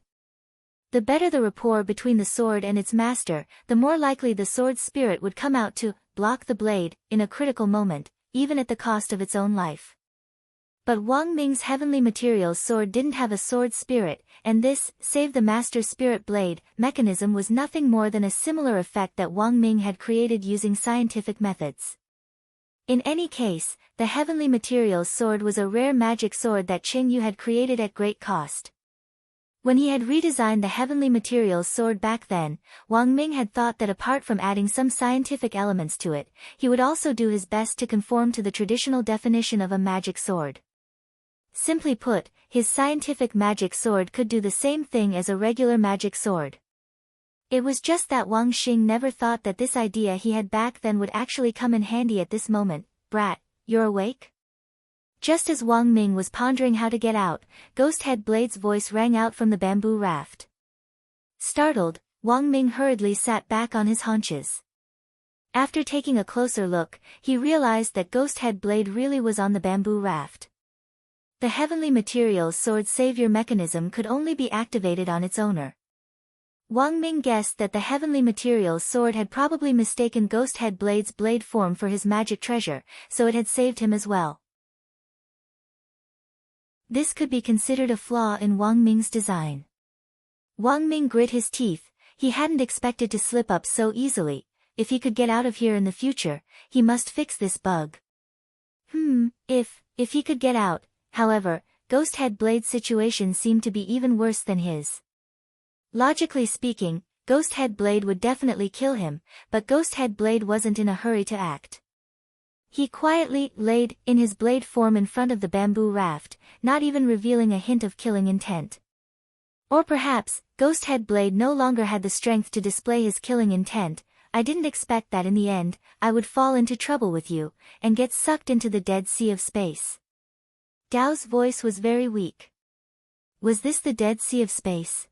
The better the rapport between the sword and its master, the more likely the sword's spirit would come out to block the blade in a critical moment, even at the cost of its own life. But Wang Ming's heavenly materials sword didn't have a sword spirit, and this save the master spirit blade mechanism was nothing more than a similar effect that Wang Ming had created using scientific methods. In any case, the heavenly materials sword was a rare magic sword that Qing Yu had created at great cost. When he had redesigned the heavenly materials sword back then, Wang Ming had thought that apart from adding some scientific elements to it, he would also do his best to conform to the traditional definition of a magic sword. Simply put, his scientific magic sword could do the same thing as a regular magic sword. It was just that Wang Xing never thought that this idea he had back then would actually come in handy at this moment. Brat, you're awake? Just as Wang Ming was pondering how to get out, Ghost Head Blade's voice rang out from the bamboo raft. Startled, Wang Ming hurriedly sat back on his haunches. After taking a closer look, he realized that Ghost Head Blade really was on the bamboo raft. The heavenly materials sword savior mechanism could only be activated on its owner. Wang Ming guessed that the heavenly materials sword had probably mistaken Ghost Head Blade's blade form for his magic treasure, so it had saved him as well. This could be considered a flaw in Wang Ming's design. Wang Ming grit his teeth. He hadn't expected to slip up so easily. If he could get out of here in the future, he must fix this bug. If he could get out. However, Ghost Head Blade's situation seemed to be even worse than his. Logically speaking, Ghost Head Blade would definitely kill him, but Ghost Head Blade wasn't in a hurry to act. He quietly laid in his blade form in front of the bamboo raft, not even revealing a hint of killing intent. Or perhaps, Ghost Head Blade no longer had the strength to display his killing intent. I didn't expect that in the end, I would fall into trouble with you, and get sucked into the dead sea of space. Dao's voice was very weak. Was this the dead sea of space?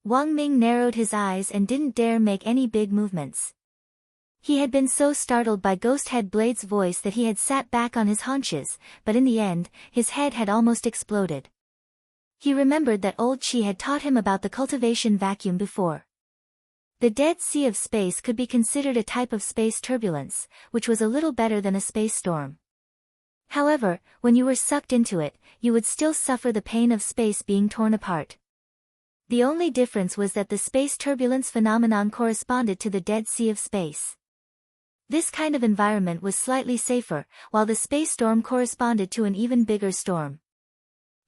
Wang Ming narrowed his eyes and didn't dare make any big movements. He had been so startled by Ghost Head Blade's voice that he had sat back on his haunches, but in the end, his head had almost exploded. He remembered that old Chi had taught him about the cultivation vacuum before. The Dead Sea of Space could be considered a type of space turbulence, which was a little better than a space storm. However, when you were sucked into it, you would still suffer the pain of space being torn apart. The only difference was that the space turbulence phenomenon corresponded to the Dead Sea of Space. This kind of environment was slightly safer, while the space storm corresponded to an even bigger storm.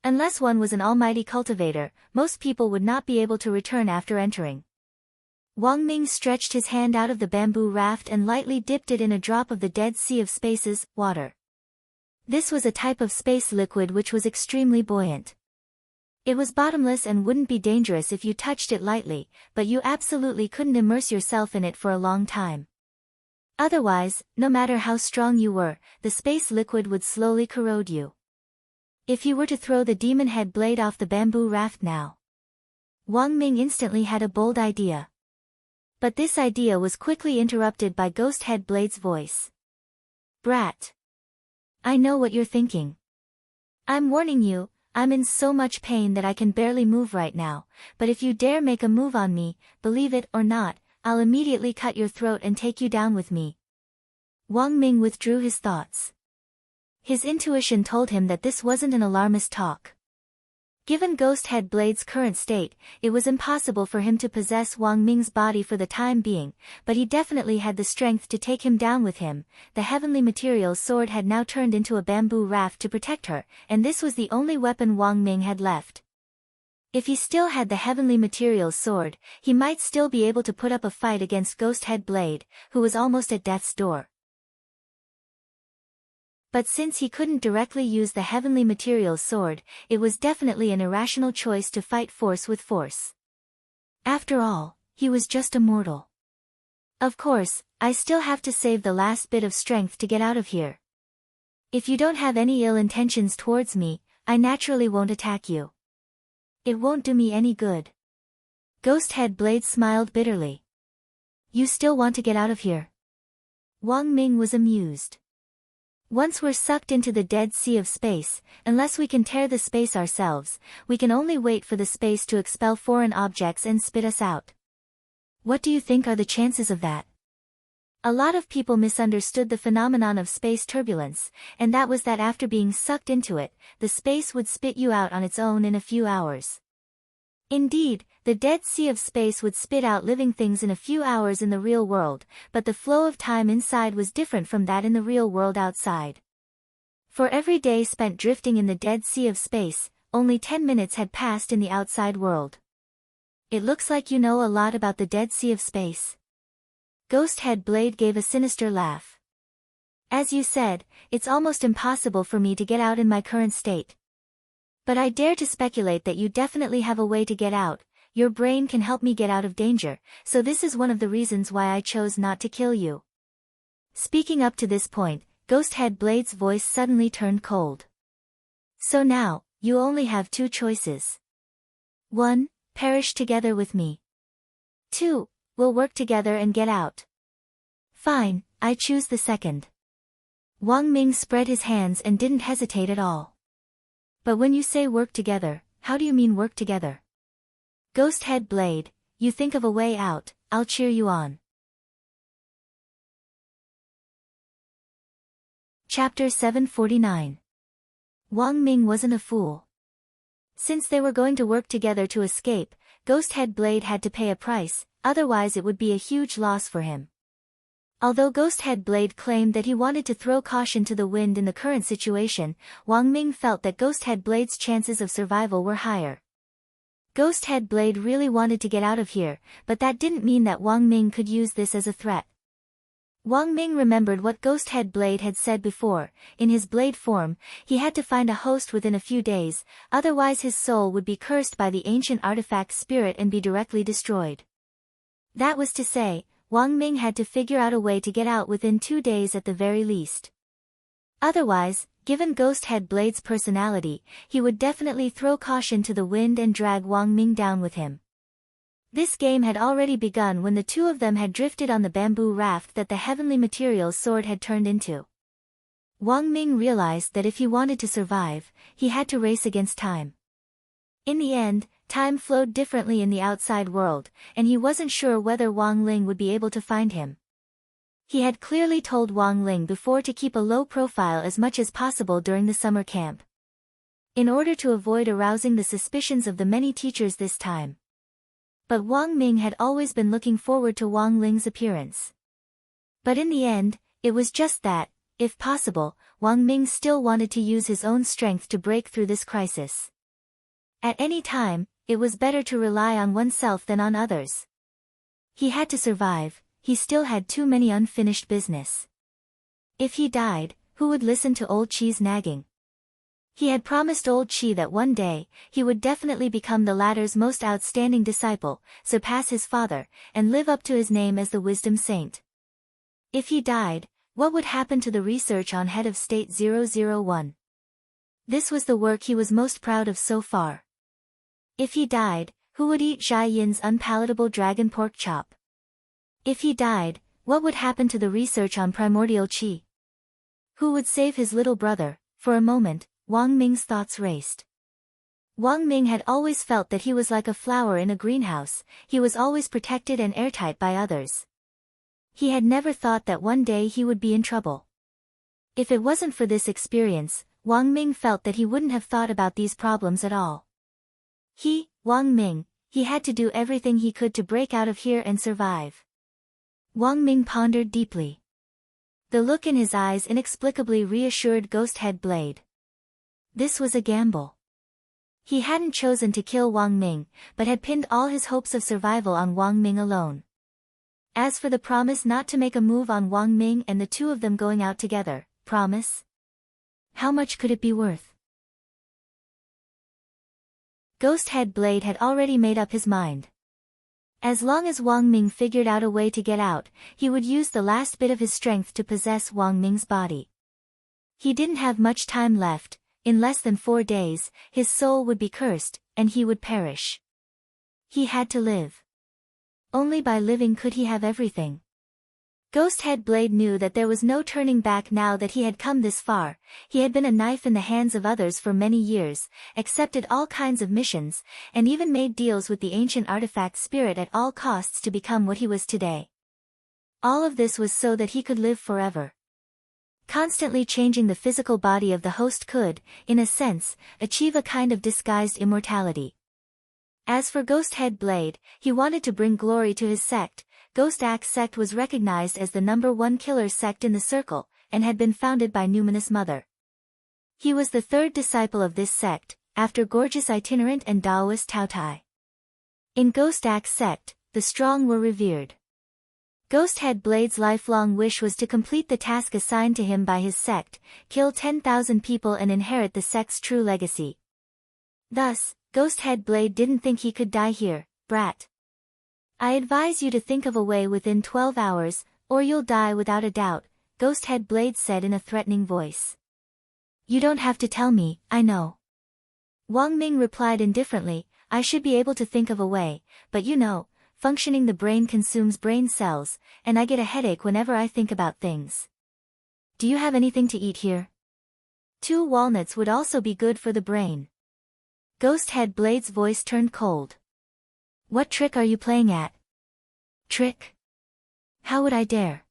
Unless one was an almighty cultivator, most people would not be able to return after entering. Wang Ming stretched his hand out of the bamboo raft and lightly dipped it in a drop of the Dead Sea of Space's water. This was a type of space liquid which was extremely buoyant. It was bottomless and wouldn't be dangerous if you touched it lightly, but you absolutely couldn't immerse yourself in it for a long time. Otherwise, no matter how strong you were, the space liquid would slowly corrode you. If you were to throw the demon head blade off the bamboo raft now. Wang Ming instantly had a bold idea. But this idea was quickly interrupted by Ghost Head Blade's voice. Brat. I know what you're thinking. I'm warning you, I'm in so much pain that I can barely move right now, but if you dare make a move on me, believe it or not, I'll immediately cut your throat and take you down with me. Wang Ming withdrew his thoughts. His intuition told him that this wasn't an alarmist talk. Given Ghost Head Blade's current state, it was impossible for him to possess Wang Ming's body for the time being, but he definitely had the strength to take him down with him. The heavenly materials sword had now turned into a bamboo raft to protect her, and this was the only weapon Wang Ming had left. If he still had the heavenly materials sword, he might still be able to put up a fight against Ghost Head Blade, who was almost at death's door. But since he couldn't directly use the heavenly materials sword, it was definitely an irrational choice to fight force with force. After all, he was just a mortal. Of course, I still have to save the last bit of strength to get out of here. If you don't have any ill intentions towards me, I naturally won't attack you. It won't do me any good. Ghost Head Blade smiled bitterly. You still want to get out of here? Wang Ming was amused. Once we're sucked into the Dead Sea of Space, unless we can tear the space ourselves, we can only wait for the space to expel foreign objects and spit us out. What do you think are the chances of that? A lot of people misunderstood the phenomenon of space turbulence, and that was that after being sucked into it, the space would spit you out on its own in a few hours. Indeed, the Dead Sea of Space would spit out living things in a few hours in the real world, but the flow of time inside was different from that in the real world outside. For every day spent drifting in the Dead Sea of Space, only 10 minutes had passed in the outside world. It looks like you know a lot about the Dead Sea of Space. Ghost Head Blade gave a sinister laugh. As you said, it's almost impossible for me to get out in my current state. But I dare to speculate that you definitely have a way to get out. Your brain can help me get out of danger, so this is one of the reasons why I chose not to kill you. Speaking up to this point, Ghost Head Blade's voice suddenly turned cold. So now, you only have two choices. 1. Perish together with me. 2. We'll work together and get out. Fine, I choose the second. Wang Ming spread his hands and didn't hesitate at all. But when you say work together, how do you mean work together? Ghost Head Blade, you think of a way out, I'll cheer you on. Chapter 749. Wang Ming wasn't a fool. Since they were going to work together to escape, Ghost Head Blade had to pay a price, otherwise it would be a huge loss for him. Although Ghost Head Blade claimed that he wanted to throw caution to the wind in the current situation, Wang Ming felt that Ghost Head Blade's chances of survival were higher. Ghost Head Blade really wanted to get out of here, but that didn't mean that Wang Ming could use this as a threat. Wang Ming remembered what Ghost Head Blade had said before. In his blade form, he had to find a host within a few days, otherwise his soul would be cursed by the ancient artifact spirit and be directly destroyed. That was to say, Wang Ming had to figure out a way to get out within 2 days at the very least. Otherwise, given Ghost Head Blade's personality, he would definitely throw caution to the wind and drag Wang Ming down with him. This game had already begun when the two of them had drifted on the bamboo raft that the heavenly materials sword had turned into. Wang Ming realized that if he wanted to survive, he had to race against time. In the end, time flowed differently in the outside world, and he wasn't sure whether Wang Ling would be able to find him. He had clearly told Wang Ling before to keep a low profile as much as possible during the summer camp, in order to avoid arousing the suspicions of the many teachers this time. But Wang Ming had always been looking forward to Wang Ling's appearance. But in the end, it was just that, if possible, Wang Ming still wanted to use his own strength to break through this crisis. At any time, it was better to rely on oneself than on others. He had to survive, he still had too many unfinished business. If he died, who would listen to old Chi's nagging? He had promised old Chi that one day, he would definitely become the latter's most outstanding disciple, surpass his father, and live up to his name as the wisdom saint. If he died, what would happen to the research on Head of State 001? This was the work he was most proud of so far. If he died, who would eat Zhai Yin's unpalatable dragon pork chop? If he died, what would happen to the research on primordial Qi? Who would save his little brother? For a moment, Wang Ming's thoughts raced. Wang Ming had always felt that he was like a flower in a greenhouse, he was always protected and airtight by others. He had never thought that one day he would be in trouble. If it wasn't for this experience, Wang Ming felt that he wouldn't have thought about these problems at all. Wang Ming, he had to do everything he could to break out of here and survive. Wang Ming pondered deeply. The look in his eyes inexplicably reassured Ghost Head Blade. This was a gamble. He hadn't chosen to kill Wang Ming, but had pinned all his hopes of survival on Wang Ming alone. As for the promise not to make a move on Wang Ming and the two of them going out together, promise? How much could it be worth? Ghost Head Blade had already made up his mind. As long as Wang Ming figured out a way to get out, he would use the last bit of his strength to possess Wang Ming's body. He didn't have much time left, in less than 4 days, his soul would be cursed, and he would perish. He had to live. Only by living could he have everything. Ghost Head Blade knew that there was no turning back now that he had come this far. He had been a knife in the hands of others for many years, accepted all kinds of missions, and even made deals with the ancient artifact spirit at all costs to become what he was today. All of this was so that he could live forever. Constantly changing the physical body of the host could, in a sense, achieve a kind of disguised immortality. As for Ghost Head Blade, he wanted to bring glory to his sect. Ghost Axe sect was recognized as the #1 killer sect in the circle, and had been founded by Numinous Mother. He was the third disciple of this sect, after gorgeous itinerant and Taoist Tao Tai. In Ghost Axe sect, the strong were revered. Ghost Head Blade's lifelong wish was to complete the task assigned to him by his sect, kill 10,000 people and inherit the sect's true legacy. Thus, Ghost Head Blade didn't think he could die here, brat. I advise you to think of a way within 12 hours, or you'll die without a doubt, Ghost Head Blade said in a threatening voice. You don't have to tell me, I know. Wang Ming replied indifferently, I should be able to think of a way, but you know, functioning the brain consumes brain cells, and I get a headache whenever I think about things. Do you have anything to eat here? 2 walnuts would also be good for the brain. Ghost Head Blade's voice turned cold. What trick are you playing at? Trick? How would I dare?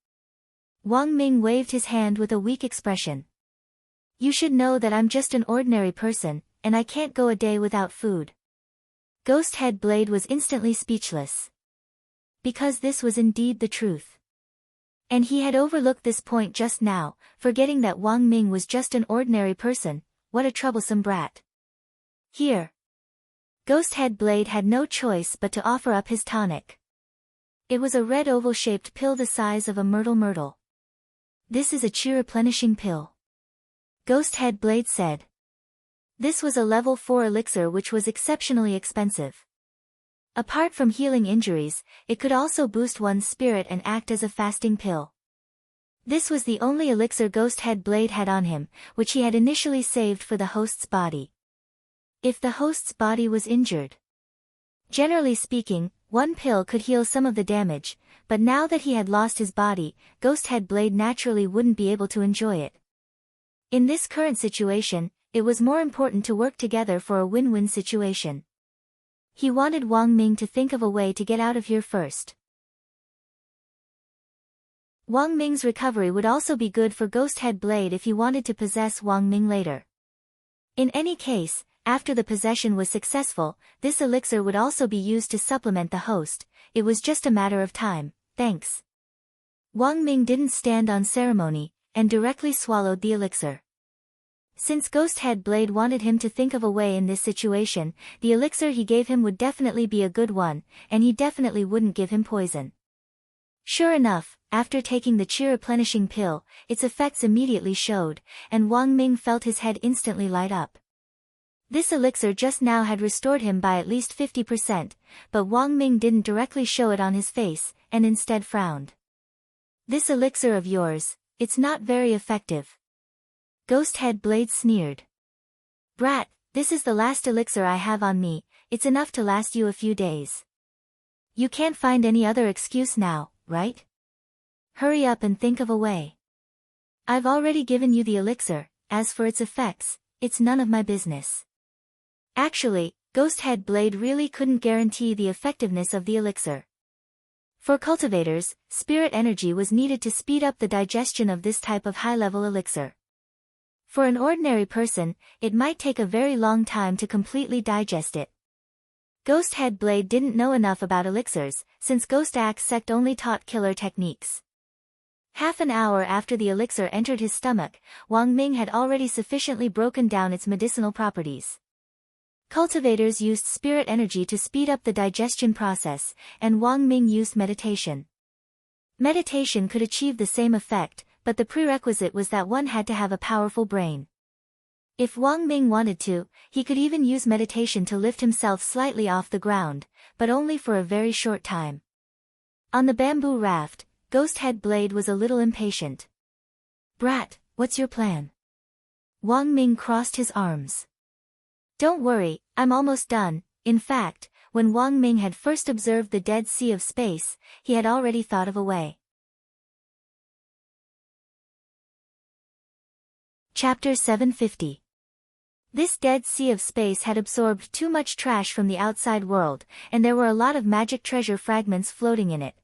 Wang Ming waved his hand with a weak expression. You should know that I'm just an ordinary person, and I can't go a day without food. Ghost Head Blade was instantly speechless. Because this was indeed the truth. And he had overlooked this point just now, forgetting that Wang Ming was just an ordinary person. What a troublesome brat. Here. Ghost Head Blade had no choice but to offer up his tonic. It was a red oval-shaped pill the size of a myrtle. This is a chi-replenishing pill. Ghost Head Blade said. This was a level 4 elixir which was exceptionally expensive. Apart from healing injuries, it could also boost one's spirit and act as a fasting pill. This was the only elixir Ghost Head Blade had on him, which he had initially saved for the host's body. If the host's body was injured. Generally speaking, one pill could heal some of the damage, but now that he had lost his body, Ghost Head Blade naturally wouldn't be able to enjoy it. In this current situation, it was more important to work together for a win-win situation. He wanted Wang Ming to think of a way to get out of here first. Wang Ming's recovery would also be good for Ghost Head Blade if he wanted to possess Wang Ming later. In any case, after the possession was successful, this elixir would also be used to supplement the host. It was just a matter of time. Thanks. Wang Ming didn't stand on ceremony, and directly swallowed the elixir. Since Ghost Head Blade wanted him to think of a way in this situation, the elixir he gave him would definitely be a good one, and he definitely wouldn't give him poison. Sure enough, after taking the chi replenishing pill, its effects immediately showed, and Wang Ming felt his head instantly light up. This elixir just now had restored him by at least 50%, but Wang Ming didn't directly show it on his face, and instead frowned. This elixir of yours, it's not very effective. Ghost Head Blade sneered. Brat, this is the last elixir I have on me, it's enough to last you a few days. You can't find any other excuse now, right? Hurry up and think of a way. I've already given you the elixir, as for its effects, it's none of my business. Actually, Ghost Head Blade really couldn't guarantee the effectiveness of the elixir. For cultivators, spirit energy was needed to speed up the digestion of this type of high-level elixir. For an ordinary person, it might take a very long time to completely digest it. Ghost Head Blade didn't know enough about elixirs, since Ghost Axe sect only taught killer techniques. Half an hour after the elixir entered his stomach, Wang Ming had already sufficiently broken down its medicinal properties. Cultivators used spirit energy to speed up the digestion process, and Wang Ming used meditation. Meditation could achieve the same effect, but the prerequisite was that one had to have a powerful brain. If Wang Ming wanted to, he could even use meditation to lift himself slightly off the ground, but only for a very short time. On the bamboo raft, Ghost Head Blade was a little impatient. Brat, what's your plan? Wang Ming crossed his arms. Don't worry, I'm almost done. In fact, when Wang Ming had first observed the Dead Sea of Space, he had already thought of a way. Chapter 750. This Dead Sea of Space had absorbed too much trash from the outside world, and there were a lot of magic treasure fragments floating in it.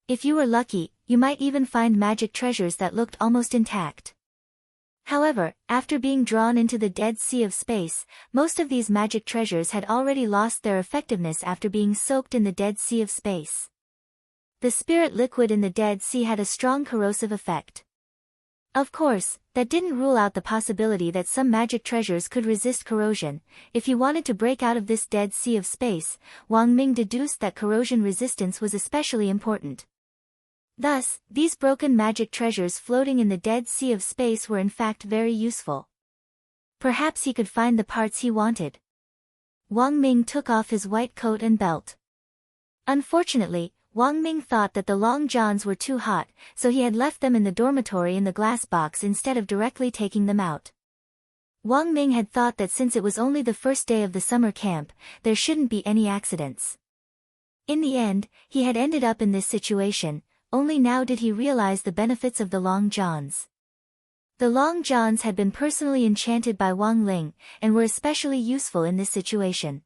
If you were lucky, you might even find magic treasures that looked almost intact. However, after being drawn into the Dead Sea of Space, most of these magic treasures had already lost their effectiveness after being soaked in the Dead Sea of Space. The spirit liquid in the Dead Sea had a strong corrosive effect. Of course, that didn't rule out the possibility that some magic treasures could resist corrosion. If he wanted to break out of this Dead Sea of Space, Wang Ming deduced that corrosion resistance was especially important. Thus, these broken magic treasures floating in the Dead Sea of Space were in fact very useful. Perhaps he could find the parts he wanted. Wang Ming took off his white coat and belt. Unfortunately, Wang Ming thought that the long johns were too hot, so he had left them in the dormitory in the glass box instead of directly taking them out. Wang Ming had thought that since it was only the first day of the summer camp, there shouldn't be any accidents. In the end, he had ended up in this situation. Only now did he realize the benefits of the long johns. The long johns had been personally enchanted by Wang Ling, and were especially useful in this situation.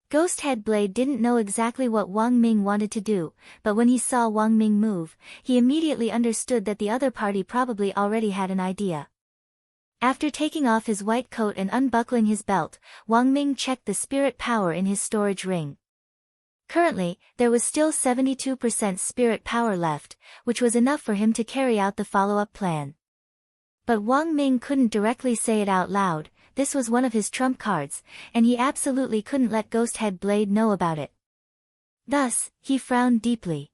Ghost Head Blade didn't know exactly what Wang Ming wanted to do, but when he saw Wang Ming move, he immediately understood that the other party probably already had an idea. After taking off his white coat and unbuckling his belt, Wang Ming checked the spirit power in his storage ring. Currently, there was still 72% spirit power left, which was enough for him to carry out the follow-up plan. But Wang Ming couldn't directly say it out loud. This was one of his trump cards, and he absolutely couldn't let Ghost Head Blade know about it. Thus, he frowned deeply.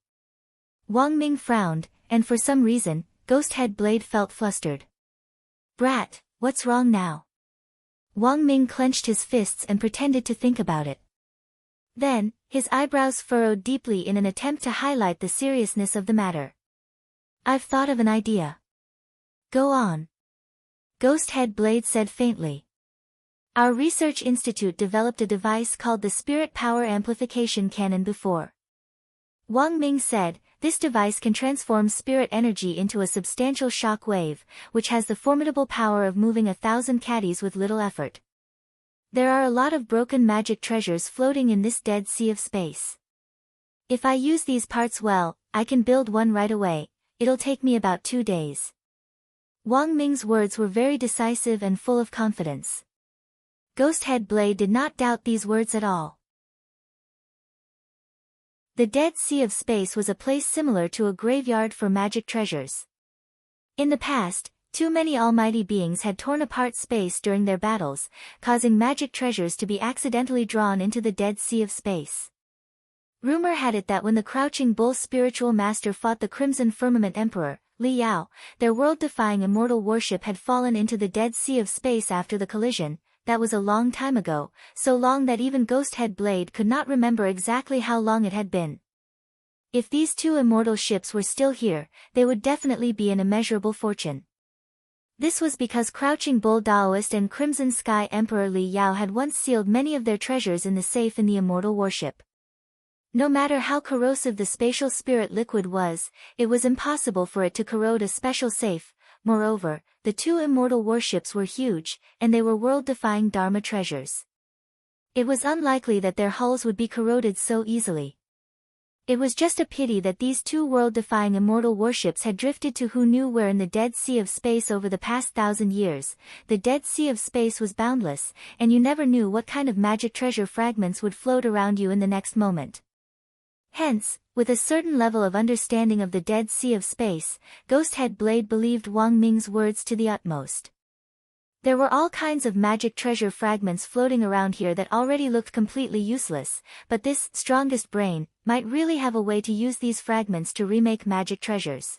Wang Ming frowned, and for some reason, Ghost Head Blade felt flustered. Brat, what's wrong now? Wang Ming clenched his fists and pretended to think about it. Then, his eyebrows furrowed deeply in an attempt to highlight the seriousness of the matter. I've thought of an idea. Go on. Ghost Head Blade said faintly. Our research institute developed a device called the Spirit Power Amplification Cannon before. Wang Ming said, this device can transform spirit energy into a substantial shock wave, which has the formidable power of moving 1,000 caddies with little effort. There are a lot of broken magic treasures floating in this dead sea of space. If I use these parts well, I can build one right away. It'll take me about 2 days. Wang Ming's words were very decisive and full of confidence. Ghost Head Blade did not doubt these words at all. The Dead Sea of Space was a place similar to a graveyard for magic treasures. In the past, too many almighty beings had torn apart space during their battles, causing magic treasures to be accidentally drawn into the Dead Sea of Space. Rumor had it that when the Crouching Bull's spiritual master fought the Crimson Firmament Emperor, Li Yao, their world-defying immortal warship had fallen into the Dead Sea of Space after the collision. That was a long time ago, so long that even Ghost Head Blade could not remember exactly how long it had been. If these two immortal ships were still here, they would definitely be an immeasurable fortune. This was because Crouching Bull Daoist and Crimson Sky Emperor Li Yao had once sealed many of their treasures in the safe in the immortal warship. No matter how corrosive the spatial spirit liquid was, it was impossible for it to corrode a special safe. Moreover, the two immortal warships were huge, and they were world-defying Dharma treasures. It was unlikely that their hulls would be corroded so easily. It was just a pity that these two world-defying immortal warships had drifted to who knew where in the Dead Sea of Space over the past 1,000 years. The Dead Sea of Space was boundless, and you never knew what kind of magic treasure fragments would float around you in the next moment. Hence, with a certain level of understanding of the Dead Sea of Space, Ghost Head Blade believed Wang Ming's words to the utmost. There were all kinds of magic treasure fragments floating around here that already looked completely useless, but this strongest brain might really have a way to use these fragments to remake magic treasures.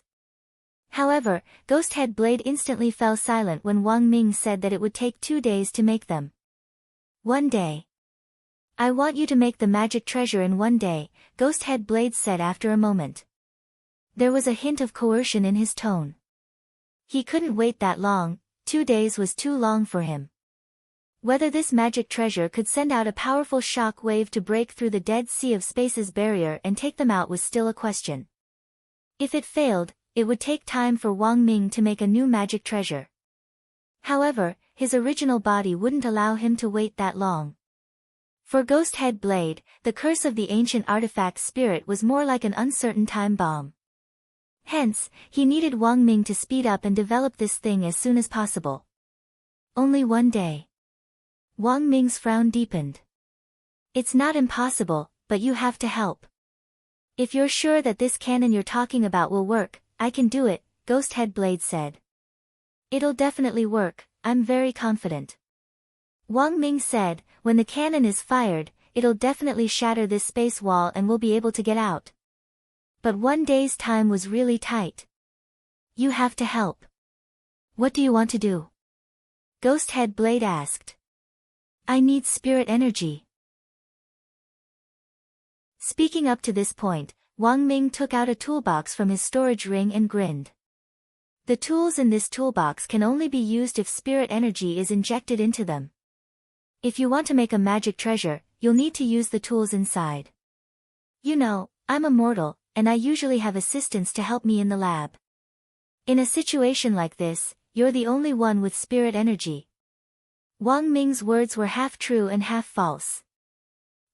However, Ghost Head Blade instantly fell silent when Wang Ming said that it would take 2 days to make them. 1 day. I want you to make the magic treasure in 1 day, Ghost Head Blade said after a moment. There was a hint of coercion in his tone. He couldn't wait that long. 2 days was too long for him. Whether this magic treasure could send out a powerful shock wave to break through the Dead Sea of Space's barrier and take them out was still a question. If it failed, it would take time for Wang Ming to make a new magic treasure. However, his original body wouldn't allow him to wait that long. For Ghost Head Blade, the curse of the ancient artifact spirit was more like an uncertain time bomb. Hence, he needed Wang Ming to speed up and develop this thing as soon as possible. Only 1 day. Wang Ming's frown deepened. It's not impossible, but you have to help. If you're sure that this cannon you're talking about will work, I can do it, Ghost Head Blade said. It'll definitely work, I'm very confident. Wang Ming said, when the cannon is fired, it'll definitely shatter this space wall and we'll be able to get out. But 1 day's time was really tight. You have to help. What do you want to do? Ghost Head Blade asked. I need spirit energy. Speaking up to this point, Wang Ming took out a toolbox from his storage ring and grinned. The tools in this toolbox can only be used if spirit energy is injected into them. If you want to make a magic treasure, you'll need to use the tools inside. You know, I'm a mortal, and I usually have assistants to help me in the lab. In a situation like this, you're the only one with spirit energy. Wang Ming's words were half true and half false.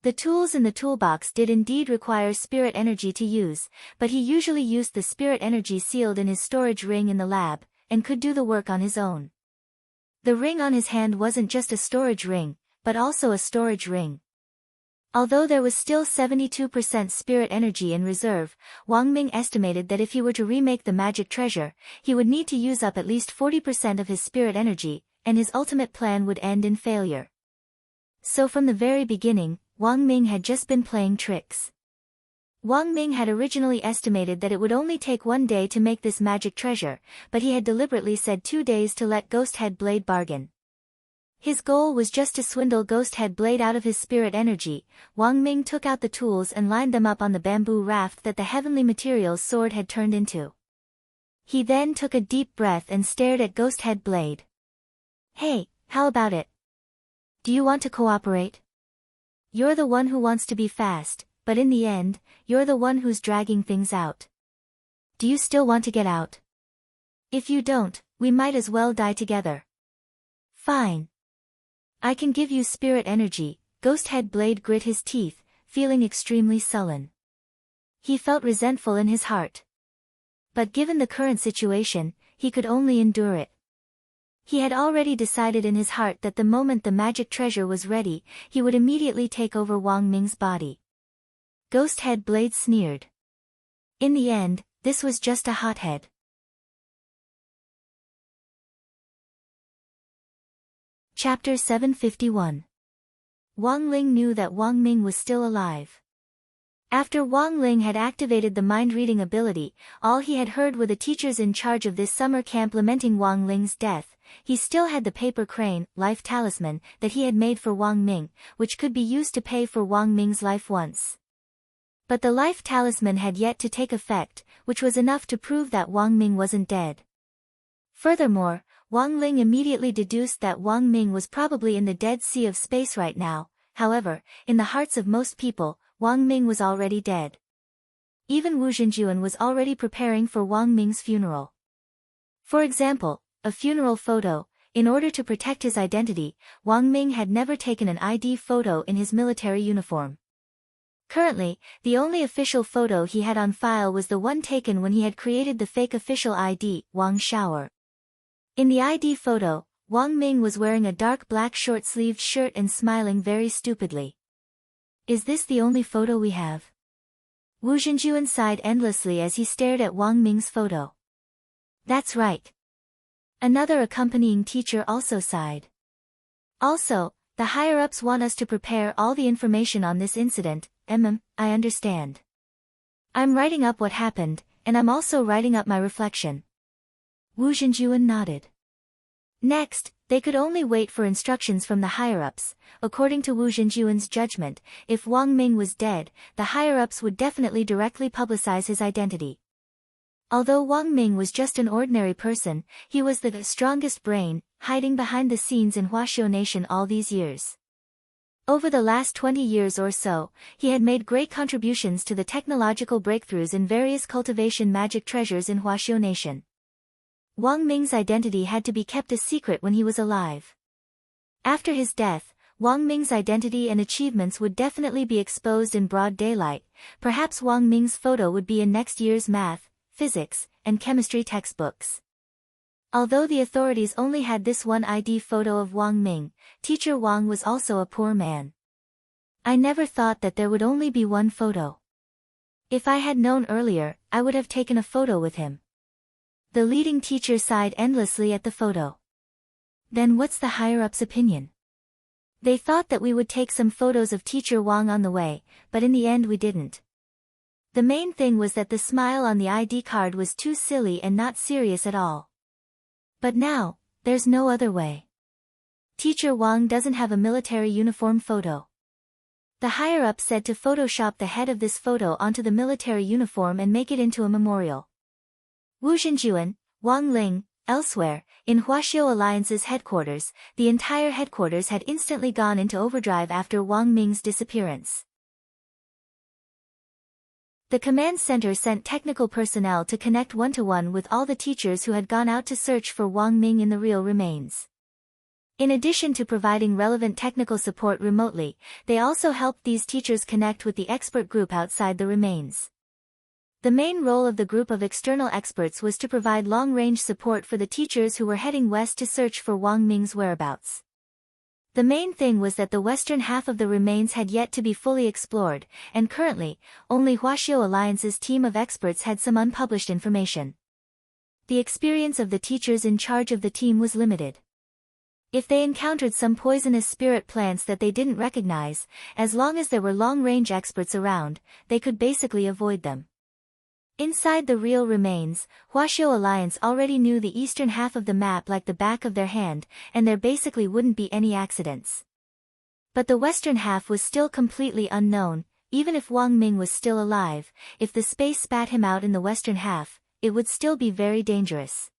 The tools in the toolbox did indeed require spirit energy to use, but he usually used the spirit energy sealed in his storage ring in the lab, and could do the work on his own. The ring on his hand wasn't just a storage ring, but also a storage ring. Although there was still 72% spirit energy in reserve, Wang Ming estimated that if he were to remake the magic treasure, he would need to use up at least 40% of his spirit energy, and his ultimate plan would end in failure. So from the very beginning, Wang Ming had just been playing tricks. Wang Ming had originally estimated that it would only take 1 day to make this magic treasure, but he had deliberately said 2 days to let Ghost Head Blade bargain. His goal was just to swindle Ghost Head Blade out of his spirit energy. Wang Ming took out the tools and lined them up on the bamboo raft that the heavenly materials sword had turned into. He then took a deep breath and stared at Ghost Head Blade. Hey, how about it? Do you want to cooperate? You're the one who wants to be fast, but in the end, you're the one who's dragging things out. do you still want to get out? If you don't, we might as well die together. Fine. I can give you spirit energy. Ghosthead Blade grit his teeth, feeling extremely sullen. He felt resentful in his heart. But given the current situation, he could only endure it. He had already decided in his heart that the moment the magic treasure was ready, he would immediately take over Wang Ming's body. Ghosthead Blade sneered. In the end, this was just a hothead. Chapter 751. Wang Ling knew that Wang Ming was still alive. After Wang Ling had activated the mind-reading ability, all he had heard were the teachers in charge of this summer camp lamenting Wang Ling's death. He still had the paper crane, life talisman, that he had made for Wang Ming, which could be used to pay for Wang Ming's life once. But the life talisman had yet to take effect, which was enough to prove that Wang Ming wasn't dead. Furthermore, Wang Ling immediately deduced that Wang Ming was probably in the Dead Sea of space right now. However, in the hearts of most people, Wang Ming was already dead. Even Wu Zhenjuan was already preparing for Wang Ming's funeral. For example, a funeral photo. In order to protect his identity, Wang Ming had never taken an ID photo in his military uniform. Currently, the only official photo he had on file was the one taken when he had created the fake official ID, Wang Shower. In the ID photo, Wang Ming was wearing a dark black short-sleeved shirt and smiling very stupidly. Is this the only photo we have? Wu Zhenjuan sighed endlessly as he stared at Wang Ming's photo. That's right. Another accompanying teacher also sighed. Also, the higher-ups want us to prepare all the information on this incident. I understand. I'm writing up what happened, and I'm also writing up my reflection. Wu Zhenjuan nodded. Next, they could only wait for instructions from the higher-ups. According to Wu Zhenjuan's judgment, if Wang Ming was dead, the higher-ups would definitely directly publicize his identity. Although Wang Ming was just an ordinary person, he was the strongest brain, hiding behind the scenes in Huaxiao Nation all these years. Over the last 20 years or so, he had made great contributions to the technological breakthroughs in various cultivation magic treasures in Huaxiao Nation. Wang Ming's identity had to be kept a secret when he was alive. After his death, Wang Ming's identity and achievements would definitely be exposed in broad daylight. Perhaps Wang Ming's photo would be in next year's math, physics, and chemistry textbooks. Although the authorities only had this one ID photo of Wang Ming, Teacher Wang was also a poor man. I never thought that there would only be one photo. If I had known earlier, I would have taken a photo with him. The leading teacher sighed endlessly at the photo. Then what's the higher-ups' opinion? They thought that we would take some photos of Teacher Wang on the way, but in the end we didn't. The main thing was that the smile on the ID card was too silly and not serious at all. But now, there's no other way. Teacher Wang doesn't have a military uniform photo. The higher-up said to Photoshop the head of this photo onto the military uniform and make it into a memorial. Wu Zhenjuan, Wang Ling, elsewhere, in Huaxiao Alliance's headquarters, the entire headquarters had instantly gone into overdrive after Wang Ming's disappearance. The command center sent technical personnel to connect one-to-one with all the teachers who had gone out to search for Wang Ming in the real remains. In addition to providing relevant technical support remotely, they also helped these teachers connect with the expert group outside the remains. The main role of the group of external experts was to provide long-range support for the teachers who were heading west to search for Wang Ming's whereabouts. The main thing was that the western half of the remains had yet to be fully explored, and currently, only Huaxiao Alliance's team of experts had some unpublished information. The experience of the teachers in charge of the team was limited. If they encountered some poisonous spirit plants that they didn't recognize, as long as there were long-range experts around, they could basically avoid them. Inside the real remains, Huaxiao Alliance already knew the eastern half of the map like the back of their hand, and there basically wouldn't be any accidents. But the western half was still completely unknown. Even if Wang Ming was still alive, if the space spat him out in the western half, it would still be very dangerous.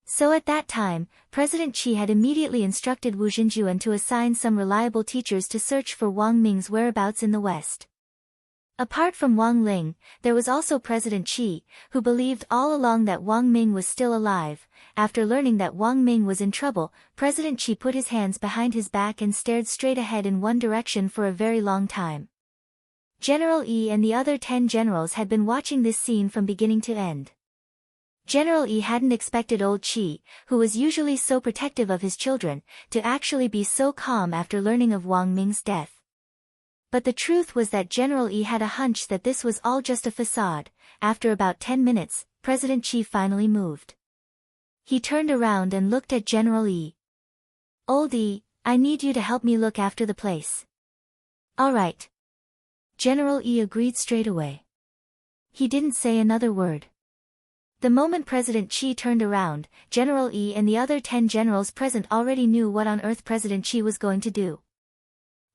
So at that time, President Qi had immediately instructed Wu Zhenjuan to assign some reliable teachers to search for Wang Ming's whereabouts in the west. Apart from Wang Ling, there was also President Qi, who believed all along that Wang Ming was still alive. After learning that Wang Ming was in trouble, President Qi put his hands behind his back and stared straight ahead in one direction for a very long time. General Yi and the other 10 generals had been watching this scene from beginning to end. General Yi hadn't expected old Qi, who was usually so protective of his children, to actually be so calm after learning of Wang Ming's death. But the truth was that General Yi had a hunch that this was all just a facade. After about 10 minutes, President Qi finally moved. He turned around and looked at General Yi. "Old Yi, I need you to help me look after the place." "All right." General Yi agreed straight away. He didn't say another word. The moment President Qi turned around, General Yi and the other 10 generals present already knew what on earth President Qi was going to do.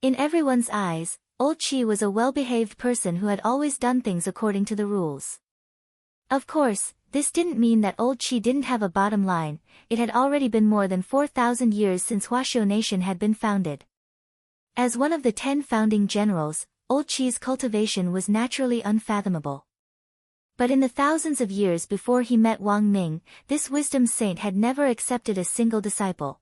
In everyone's eyes, old Qi was a well-behaved person who had always done things according to the rules. Of course, this didn't mean that old Qi didn't have a bottom line. It had already been more than 4,000 years since Huaxiao Nation had been founded. As one of the 10 founding generals, old Qi's cultivation was naturally unfathomable. But in the thousands of years before he met Wang Ming, this wisdom saint had never accepted a single disciple.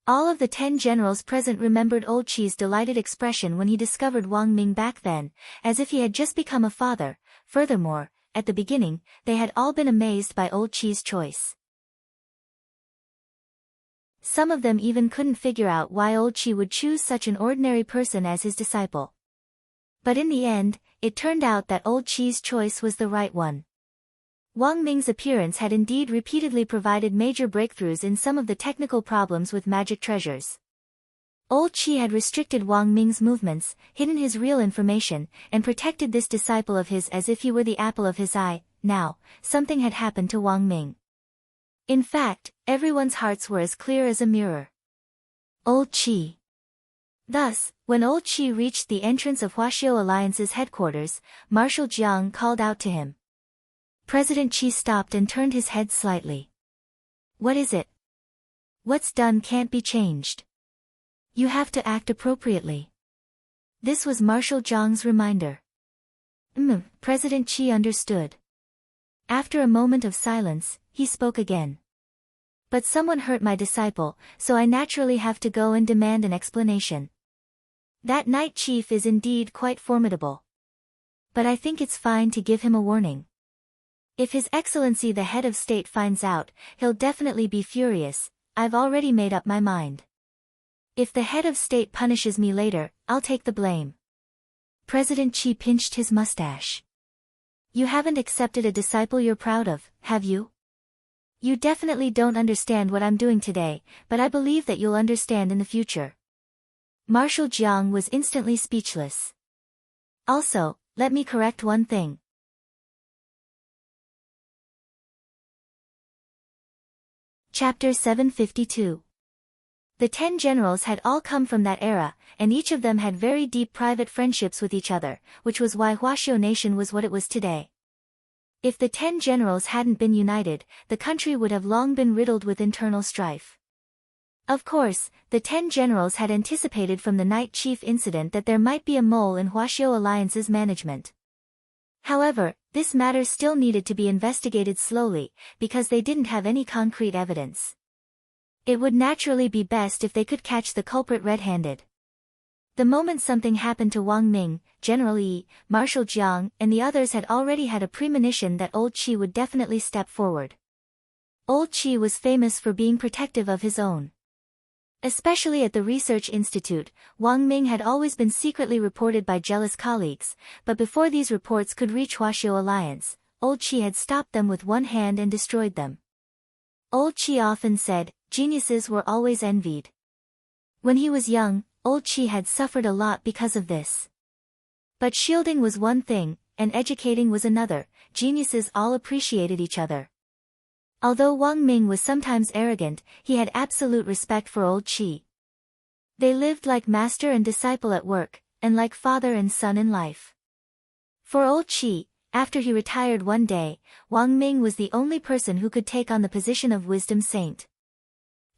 All of the 10 generals present remembered old Qi's delighted expression when he discovered Wang Ming back then, as if he had just become a father. Furthermore, at the beginning, they had all been amazed by old Qi's choice. Some of them even couldn't figure out why old Qi would choose such an ordinary person as his disciple. But in the end, it turned out that old Qi's choice was the right one. Wang Ming's appearance had indeed repeatedly provided major breakthroughs in some of the technical problems with magic treasures. Old Qi had restricted Wang Ming's movements, hidden his real information, and protected this disciple of his as if he were the apple of his eye. Now, something had happened to Wang Ming. In fact, everyone's hearts were as clear as a mirror. Old Qi. Thus, when old Qi reached the entrance of Huaxiao Alliance's headquarters, Marshal Jiang called out to him. President Qi stopped and turned his head slightly. "What is it? What's done can't be changed. You have to act appropriately." This was Marshal Jiang's reminder. President Qi understood. After a moment of silence, he spoke again. "But someone hurt my disciple, so I naturally have to go and demand an explanation. That Night Chief is indeed quite formidable. But I think it's fine to give him a warning. If His Excellency the head of state finds out, he'll definitely be furious. I've already made up my mind. If the head of state punishes me later, I'll take the blame." President Qi pinched his mustache. "You haven't accepted a disciple you're proud of, have you? You definitely don't understand what I'm doing today, but I believe that you'll understand in the future." Marshal Jiang was instantly speechless. "Also, let me correct one thing. Chapter 752. The 10 generals had all come from that era, and each of them had very deep private friendships with each other, which was why Huaxiao Nation was what it was today. If the 10 generals hadn't been united, the country would have long been riddled with internal strife. Of course, the 10 generals had anticipated from the Night Chief incident that there might be a mole in Huaxiao Alliance's management. However, this matter still needed to be investigated slowly, because they didn't have any concrete evidence. It would naturally be best if they could catch the culprit red-handed. The moment something happened to Wang Ming, General Yi, Marshal Jiang, and the others had already had a premonition that old Qi would definitely step forward. Old Qi was famous for being protective of his own. Especially at the Research Institute, Wang Ming had always been secretly reported by jealous colleagues, but before these reports could reach Huaxiao Alliance, old Qi had stopped them with one hand and destroyed them. Old Qi often said, geniuses were always envied. When he was young, old Qi had suffered a lot because of this. But shielding was one thing, and educating was another. Geniuses all appreciated each other. Although Wang Ming was sometimes arrogant, he had absolute respect for old Qi. They lived like master and disciple at work, and like father and son in life. For old Qi, after he retired one day, Wang Ming was the only person who could take on the position of wisdom saint.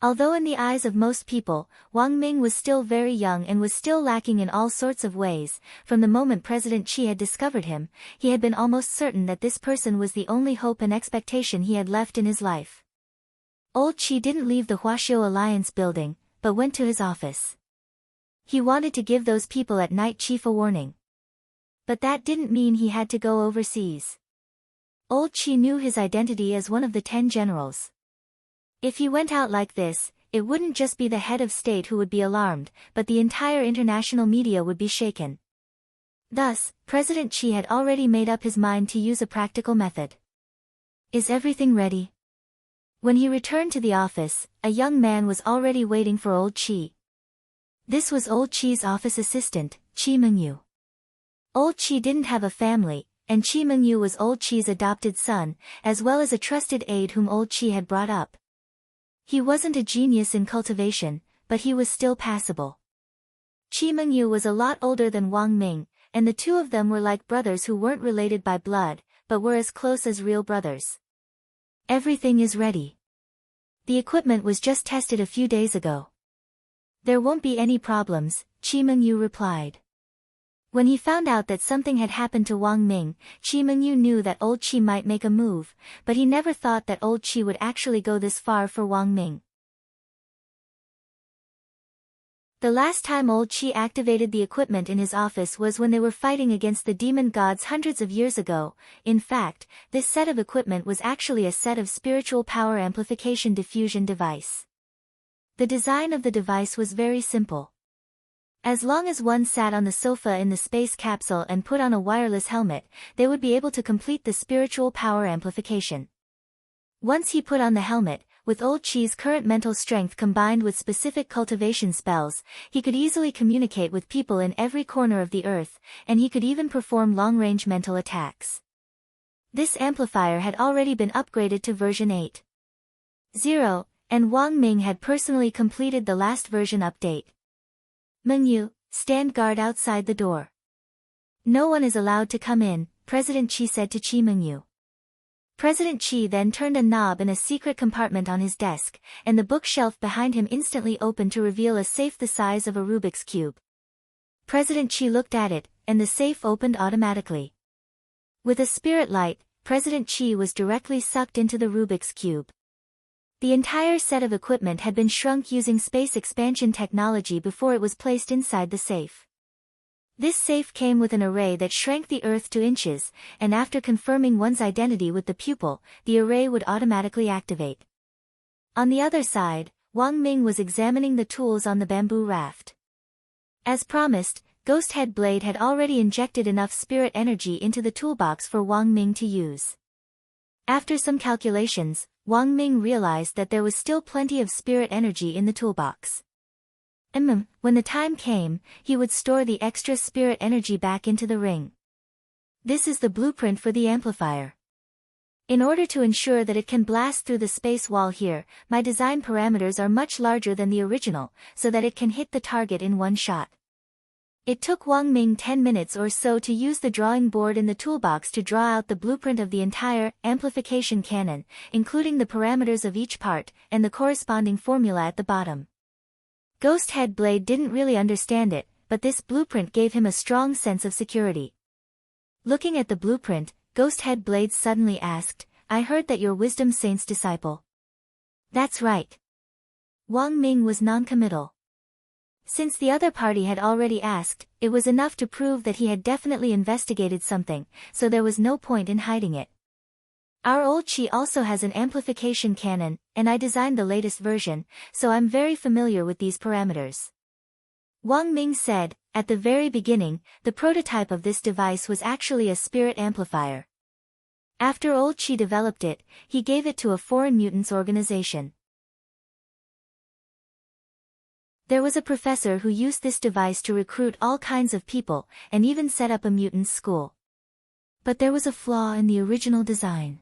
Although in the eyes of most people, Wang Ming was still very young and was still lacking in all sorts of ways, from the moment President Qi had discovered him, he had been almost certain that this person was the only hope and expectation he had left in his life. Old Qi didn't leave the Huaxiu Alliance building, but went to his office. He wanted to give those people at night chief a warning. But that didn't mean he had to go overseas. Old Qi knew his identity as one of the 10 generals. If he went out like this, it wouldn't just be the head of state who would be alarmed, but the entire international media would be shaken. Thus, President Qi had already made up his mind to use a practical method. Is everything ready? When he returned to the office, a young man was already waiting for Old Qi. This was Old Qi's office assistant, Qi Mengyu. Old Qi didn't have a family, and Qi Mengyu was Old Qi's adopted son, as well as a trusted aide whom Old Qi had brought up. He wasn't a genius in cultivation, but he was still passable. Qi Mengyu was a lot older than Wang Ming, and the two of them were like brothers who weren't related by blood, but were as close as real brothers. Everything is ready. The equipment was just tested a few days ago. There won't be any problems, Qi Mengyu replied. When he found out that something had happened to Wang Ming, Qi Mengyu knew that Old Qi might make a move, but he never thought that Old Qi would actually go this far for Wang Ming. The last time Old Qi activated the equipment in his office was when they were fighting against the demon gods hundreds of years ago. In fact, this set of equipment was actually a set of spiritual power amplification diffusion device. The design of the device was very simple. As long as one sat on the sofa in the space capsule and put on a wireless helmet, they would be able to complete the spiritual power amplification. Once he put on the helmet, with Old Qi's current mental strength combined with specific cultivation spells, he could easily communicate with people in every corner of the earth, and he could even perform long-range mental attacks. This amplifier had already been upgraded to version 8.0, and Wang Ming had personally completed the last version update. Mengyu, stand guard outside the door. No one is allowed to come in, President Qi said to Qi Mengyu. President Qi then turned a knob in a secret compartment on his desk, and the bookshelf behind him instantly opened to reveal a safe the size of a Rubik's Cube. President Qi looked at it, and the safe opened automatically. With a spirit light, President Qi was directly sucked into the Rubik's Cube. The entire set of equipment had been shrunk using space expansion technology before it was placed inside the safe. This safe came with an array that shrank the Earth to inches, and after confirming one's identity with the pupil, the array would automatically activate. On the other side, Wang Ming was examining the tools on the bamboo raft. As promised, Ghost Head Blade had already injected enough spirit energy into the toolbox for Wang Ming to use. After some calculations, Wang Ming realized that there was still plenty of spirit energy in the toolbox. When the time came, he would store the extra spirit energy back into the ring. This is the blueprint for the amplifier. In order to ensure that it can blast through the space wall here, my design parameters are much larger than the original, so that it can hit the target in one shot. It took Wang Ming 10 minutes or so to use the drawing board in the toolbox to draw out the blueprint of the entire amplification cannon, including the parameters of each part, and the corresponding formula at the bottom. Ghost Head Blade didn't really understand it, but this blueprint gave him a strong sense of security. Looking at the blueprint, Ghost Head Blade suddenly asked, "I heard that you're Wisdom Saint's disciple." "That's right." Wang Ming was non-committal. Since the other party had already asked, it was enough to prove that he had definitely investigated something, so there was no point in hiding it. Our Old Qi also has an amplification cannon, and I designed the latest version, so I'm very familiar with these parameters. Wang Ming said, at the very beginning, the prototype of this device was actually a spirit amplifier. After Old Qi developed it, he gave it to a foreign mutants organization. There was a professor who used this device to recruit all kinds of people, and even set up a mutant school. But there was a flaw in the original design.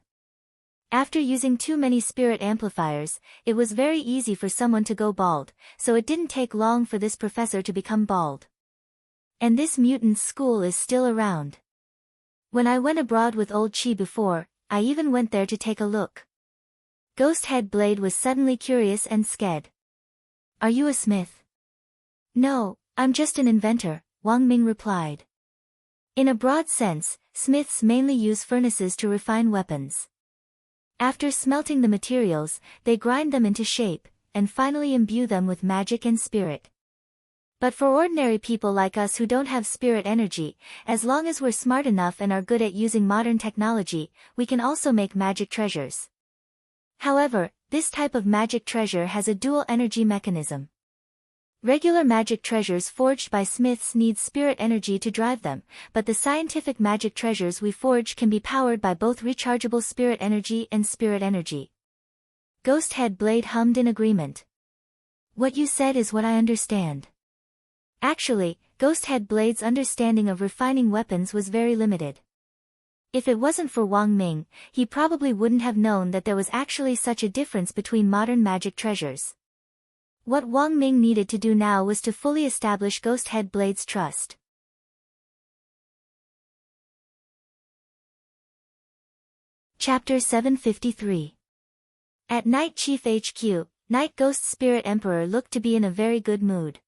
After using too many spirit amplifiers, it was very easy for someone to go bald, so it didn't take long for this professor to become bald. And this mutant school is still around. When I went abroad with Old Qi before, I even went there to take a look. Ghost Head Blade was suddenly curious and scared. Are you a smith? No, I'm just an inventor, Wang Ming replied. In a broad sense, smiths mainly use furnaces to refine weapons. After smelting the materials, they grind them into shape, and finally imbue them with magic and spirit. But for ordinary people like us who don't have spirit energy, as long as we're smart enough and are good at using modern technology, we can also make magic treasures. However, this type of magic treasure has a dual energy mechanism. Regular magic treasures forged by smiths need spirit energy to drive them, but the scientific magic treasures we forge can be powered by both rechargeable spirit energy and spirit energy. Ghost Head Blade hummed in agreement. What you said is what I understand. Actually, Ghost Head Blade's understanding of refining weapons was very limited. If it wasn't for Wang Ming, he probably wouldn't have known that there was actually such a difference between modern magic treasures. What Wang Ming needed to do now was to fully establish Ghost Head Blade's trust. Chapter 753. At Night Chief HQ, Night Ghost Spirit Emperor looked to be in a very good mood.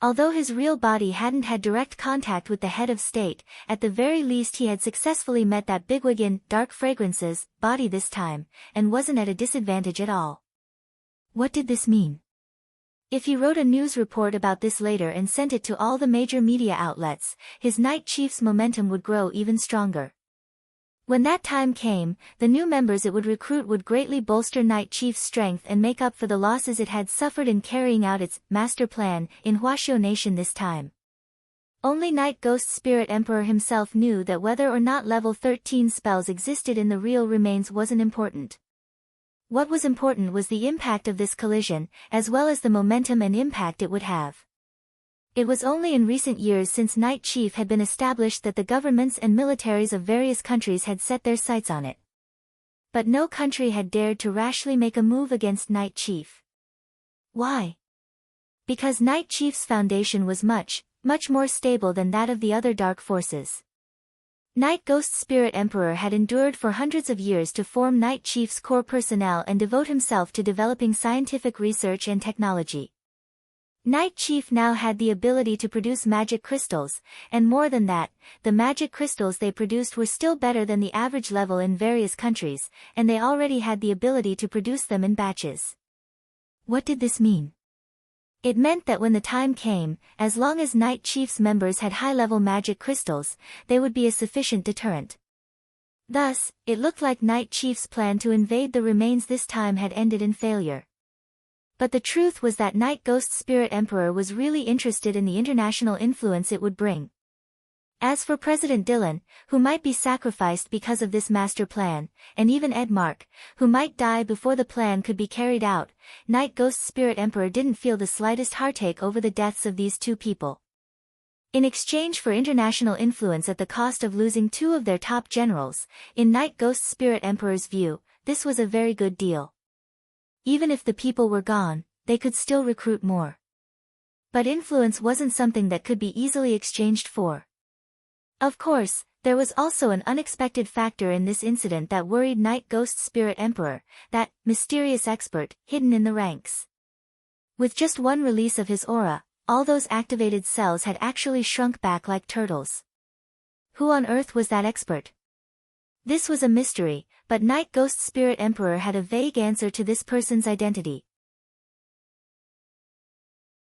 Although his real body hadn't had direct contact with the head of state, at the very least he had successfully met that bigwig in Dark Fragrances body this time, and wasn't at a disadvantage at all. What did this mean? If he wrote a news report about this later and sent it to all the major media outlets, his Night Chief's momentum would grow even stronger. When that time came, the new members it would recruit would greatly bolster Night Chief's strength and make up for the losses it had suffered in carrying out its master plan in Huaxiao Nation this time. Only Night Ghost Spirit Emperor himself knew that whether or not level 13 spells existed in the real remains wasn't important. What was important was the impact of this collision, as well as the momentum and impact it would have. It was only in recent years since Night Chief had been established that the governments and militaries of various countries had set their sights on it. But no country had dared to rashly make a move against Night Chief. Why? Because Night Chief's foundation was much more stable than that of the other dark forces. Night Ghost Spirit Emperor had endured for hundreds of years to form Night Chief's core personnel and devote himself to developing scientific research and technology. Night Chief now had the ability to produce magic crystals, and more than that, the magic crystals they produced were still better than the average level in various countries, and they already had the ability to produce them in batches. What did this mean? It meant that when the time came, as long as Night Chief's members had high-level magic crystals, they would be a sufficient deterrent. Thus, it looked like Night Chief's plan to invade the remains this time had ended in failure. But the truth was that Night Ghost Spirit Emperor was really interested in the international influence it would bring. As for President Dylan, who might be sacrificed because of this master plan, and even Embark, who might die before the plan could be carried out, Night Ghost Spirit Emperor didn't feel the slightest heartache over the deaths of these two people. In exchange for international influence at the cost of losing two of their top generals, in Night Ghost Spirit Emperor's view, this was a very good deal. Even if the people were gone, they could still recruit more. But influence wasn't something that could be easily exchanged for. Of course, there was also an unexpected factor in this incident that worried Night Ghost Spirit Emperor, that mysterious expert hidden in the ranks. With just one release of his aura, all those activated cells had actually shrunk back like turtles. Who on earth was that expert? This was a mystery, but Night Ghost Spirit Emperor had a vague answer to this person's identity.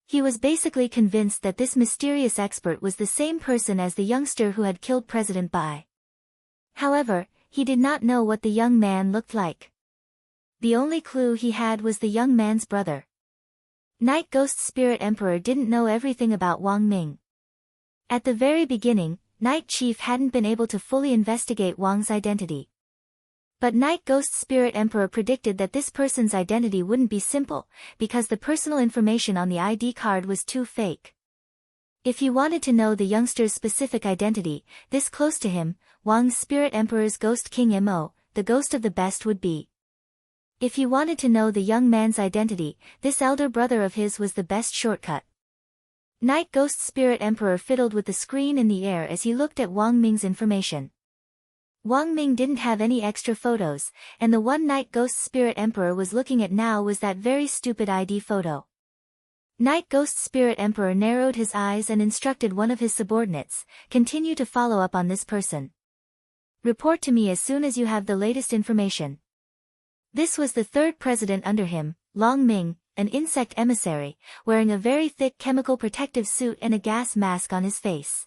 He was basically convinced that this mysterious expert was the same person as the youngster who had killed President Bai. However, he did not know what the young man looked like. The only clue he had was the young man's brother. Night Ghost Spirit Emperor didn't know everything about Wang Ming. At the very beginning, Night Chief hadn't been able to fully investigate Wang's identity. But Night Ghost Spirit Emperor predicted that this person's identity wouldn't be simple, because the personal information on the ID card was too fake. If he wanted to know the youngster's specific identity, this close to him, Wang's Spirit Emperor's Ghost King Mo, the ghost of the best would be. If he wanted to know the young man's identity, this elder brother of his was the best shortcut. Night Ghost Spirit Emperor fiddled with the screen in the air as he looked at Wang Ming's information. Wang Ming didn't have any extra photos, and the one Night Ghost Spirit Emperor was looking at now was that very stupid ID photo. Night Ghost Spirit Emperor narrowed his eyes and instructed one of his subordinates, "Continue to follow up on this person. Report to me as soon as you have the latest information." This was the third president under him, Long Ming, an insect emissary, wearing a very thick chemical protective suit and a gas mask on his face.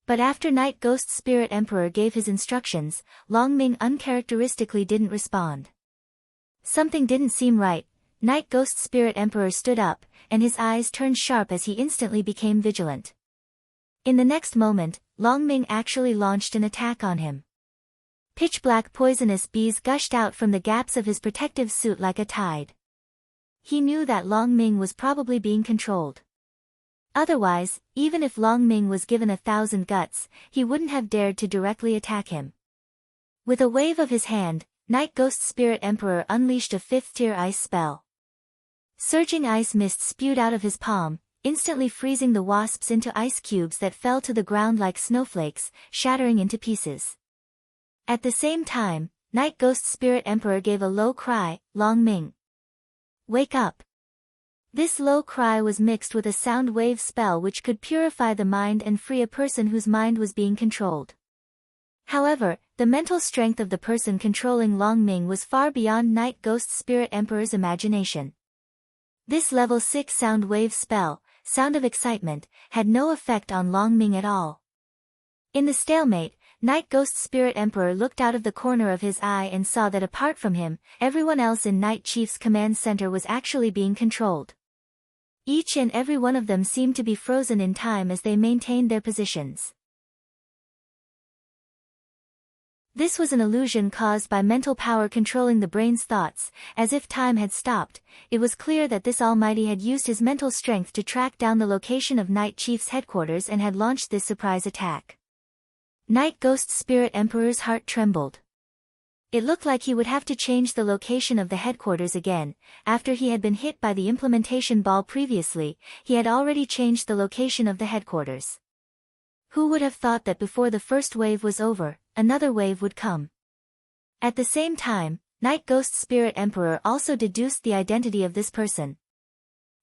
But after Night Ghost Spirit Emperor gave his instructions, Long Ming uncharacteristically didn't respond. Something didn't seem right. Night Ghost Spirit Emperor stood up, and his eyes turned sharp as he instantly became vigilant. In the next moment, Long Ming actually launched an attack on him. Pitch-black poisonous bees gushed out from the gaps of his protective suit like a tide. He knew that Long Ming was probably being controlled. Otherwise, even if Long Ming was given 1,000 guts, he wouldn't have dared to directly attack him. With a wave of his hand, Night Ghost Spirit Emperor unleashed a 5th-tier ice spell. Surging ice mist spewed out of his palm, instantly freezing the wasps into ice cubes that fell to the ground like snowflakes, shattering into pieces. At the same time, Night Ghost Spirit Emperor gave a low cry, "Long Ming, wake up!" This low cry was mixed with a sound wave spell which could purify the mind and free a person whose mind was being controlled. However, the mental strength of the person controlling Long Ming was far beyond Night Ghost Spirit Emperor's imagination. This level 6 sound wave spell, Sound of Excitement, had no effect on Long Ming at all. In the stalemate, Night Ghost Spirit Emperor looked out of the corner of his eye and saw that apart from him, everyone else in Night Chief's command center was actually being controlled. Each and every one of them seemed to be frozen in time as they maintained their positions. This was an illusion caused by mental power controlling the brain's thoughts, as if time had stopped. It was clear that this Almighty had used his mental strength to track down the location of Night Chief's headquarters and had launched this surprise attack. Night Ghost Spirit Emperor's heart trembled. It looked like he would have to change the location of the headquarters again. After he had been hit by the implementation ball previously, he had already changed the location of the headquarters. Who would have thought that before the first wave was over, another wave would come? At the same time, Night Ghost Spirit Emperor also deduced the identity of this person.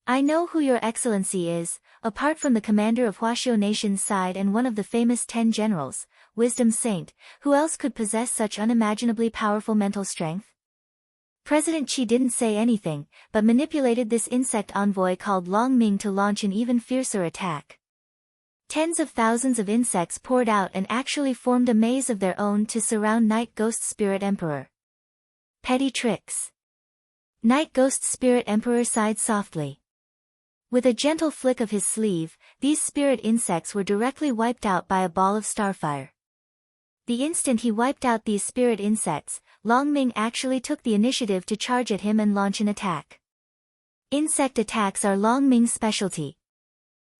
"I know who your excellency is, apart from the commander of Huaxiao Nation's side and one of the famous 10 generals, Wisdom Saint, who else could possess such unimaginably powerful mental strength?" President Qi didn't say anything, but manipulated this insect envoy called Long Ming to launch an even fiercer attack. Tens of thousands of insects poured out and actually formed a maze of their own to surround Night Ghost Spirit Emperor. Petty tricks. Night Ghost Spirit Emperor sighed softly. With a gentle flick of his sleeve, these spirit insects were directly wiped out by a ball of starfire. The instant he wiped out these spirit insects, Long Ming actually took the initiative to charge at him and launch an attack. Insect attacks are Long Ming's specialty.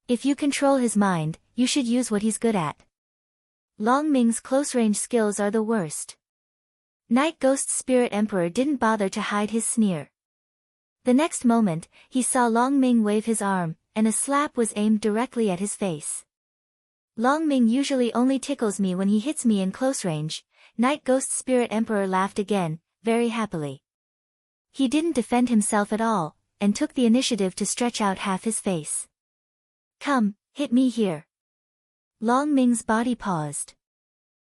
If you control his mind, you should use what he's good at. Long Ming's close-range skills are the worst. Night Ghost Spirit Emperor didn't bother to hide his sneer. The next moment, he saw Long Ming wave his arm, and a slap was aimed directly at his face. "Long Ming usually only tickles me when he hits me in close range." Night Ghost Spirit Emperor laughed again, very happily. He didn't defend himself at all, and took the initiative to stretch out half his face. "Come, hit me here." Long Ming's body paused.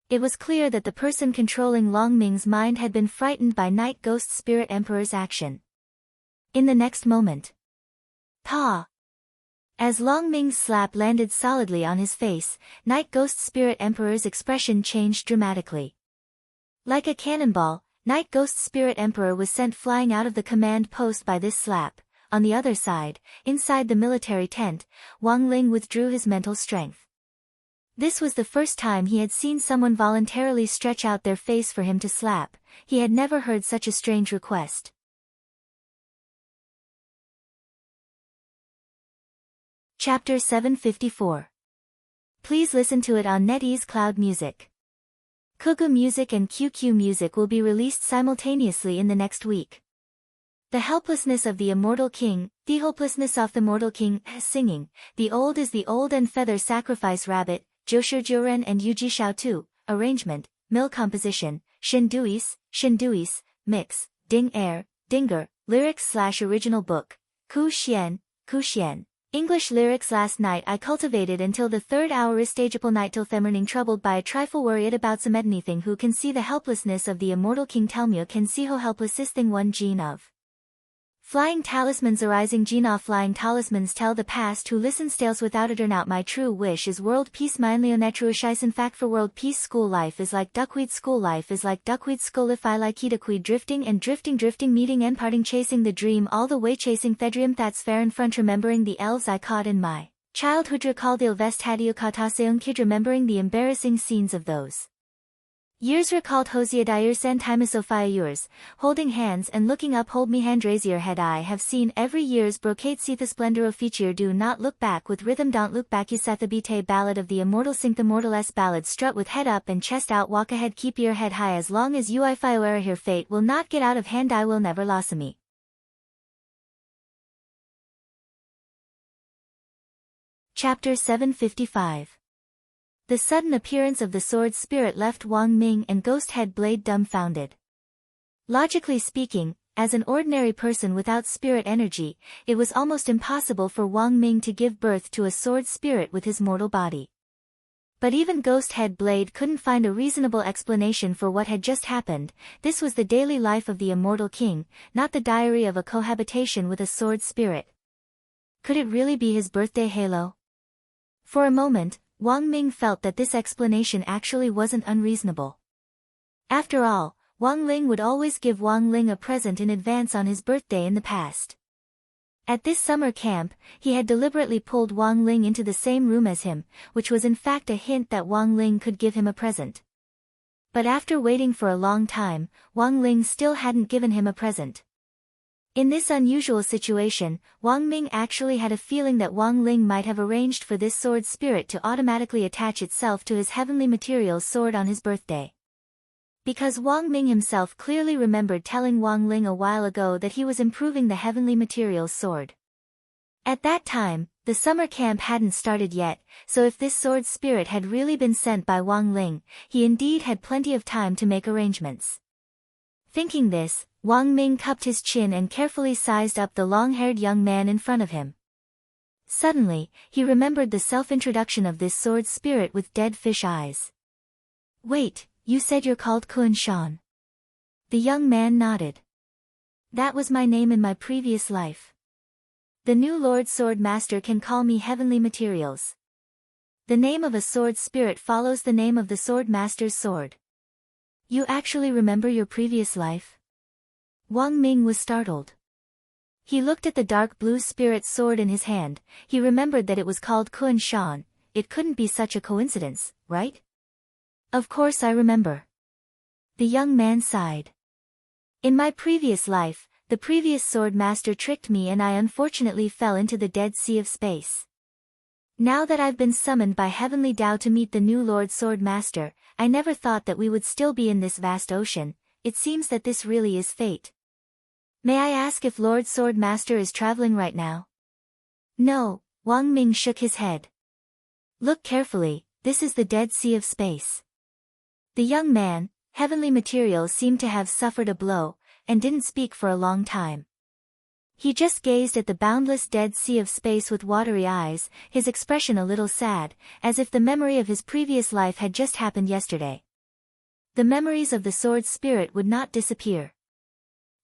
It was clear that the person controlling Long Ming's mind had been frightened by Night Ghost Spirit Emperor's action. In the next moment, "Pa!" As Long Ming's slap landed solidly on his face, Night Ghost Spirit Emperor's expression changed dramatically. Like a cannonball, Night Ghost Spirit Emperor was sent flying out of the command post by this slap. On the other side, inside the military tent, Wang Ling withdrew his mental strength. This was the first time he had seen someone voluntarily stretch out their face for him to slap. He had never heard such a strange request. Chapter 754. Please listen to it on NetEase Cloud Music. Kugu Music and QQ Music will be released simultaneously in the next week. The Helplessness of the Immortal King, The Hopelessness of the Mortal King, singing, The Old is the Old and Feather Sacrifice Rabbit, Joshir Juren and Yuji Xiao Tu, arrangement, mill composition, Shinduis, mix, ding air, dinger, lyrics/original book, Ku Xian. English lyrics. Last night I cultivated until the third hour stageable night till themorning troubled by a trifle worried about some anything who can see the helplessness of the immortal king tell me can see how helpless this thing one gene of. Flying talismans arising gene of flying talismans tell the past who listens tales without it. Out my true wish is world peace mine leonetruish in fact for world peace school life is like duckweed school if I like edaqueed drifting meeting and parting chasing the dream all the way chasing thedrium that's fair in front remembering the elves I caught in my childhood recall the ilvest hadiokataseung kid remembering the embarrassing scenes of those years recalled Hosiadair and Timasophia yours, holding hands and looking up hold me hand raise your head I have seen every year's brocade see the splendor of feature do not look back with rhythm don't look back Yusathabite ballad of the immortal sing the mortal s ballad strut with head up and chest out walk ahead keep your head high as long as you I fire here fate will not get out of hand I will never loss me. Chapter 755. The sudden appearance of the sword spirit left Wang Ming and Ghost Head Blade dumbfounded. Logically speaking, as an ordinary person without spirit energy, it was almost impossible for Wang Ming to give birth to a sword spirit with his mortal body. But even Ghost Head Blade couldn't find a reasonable explanation for what had just happened. This was the daily life of the immortal king, not the diary of a cohabitation with a sword spirit. Could it really be his birthday halo? For a moment, Wang Ming felt that this explanation actually wasn't unreasonable. After all, Wang Ling would always give Wang Ling a present in advance on his birthday in the past. At this summer camp, he had deliberately pulled Wang Ling into the same room as him, which was in fact a hint that Wang Ling could give him a present. But after waiting for a long time, Wang Ling still hadn't given him a present. In this unusual situation, Wang Ming actually had a feeling that Wang Ling might have arranged for this sword spirit to automatically attach itself to his heavenly materials sword on his birthday. Because Wang Ming himself clearly remembered telling Wang Ling a while ago that he was improving the heavenly materials sword. At that time, the summer camp hadn't started yet, so if this sword spirit had really been sent by Wang Ling, he indeed had plenty of time to make arrangements. Thinking this, Wang Ming cupped his chin and carefully sized up the long-haired young man in front of him. Suddenly, he remembered the self-introduction of this sword spirit with dead fish eyes. Wait, you said you're called Kun Shan. The young man nodded. That was my name in my previous life. The new Lord Sword Master can call me Heavenly Materials. The name of a sword spirit follows the name of the Sword Master's sword. You actually remember your previous life? Wang Ming was startled. He looked at the dark blue spirit sword in his hand. He remembered that it was called Kun Shan. It couldn't be such a coincidence, right? Of course I remember. The young man sighed. In my previous life, the previous sword master tricked me and I unfortunately fell into the dead sea of space. Now that I've been summoned by Heavenly Tao to meet the new Lord Sword Master, I never thought that we would still be in this vast ocean. It seems that this really is fate. May I ask if Lord Sword Master is traveling right now? No, Wang Ming shook his head. Look carefully, this is the Dead Sea of Space. The young man, Heavenly Materials seemed to have suffered a blow, and didn't speak for a long time. He just gazed at the boundless Dead Sea of Space with watery eyes, his expression a little sad, as if the memory of his previous life had just happened yesterday. The memories of the sword spirit would not disappear.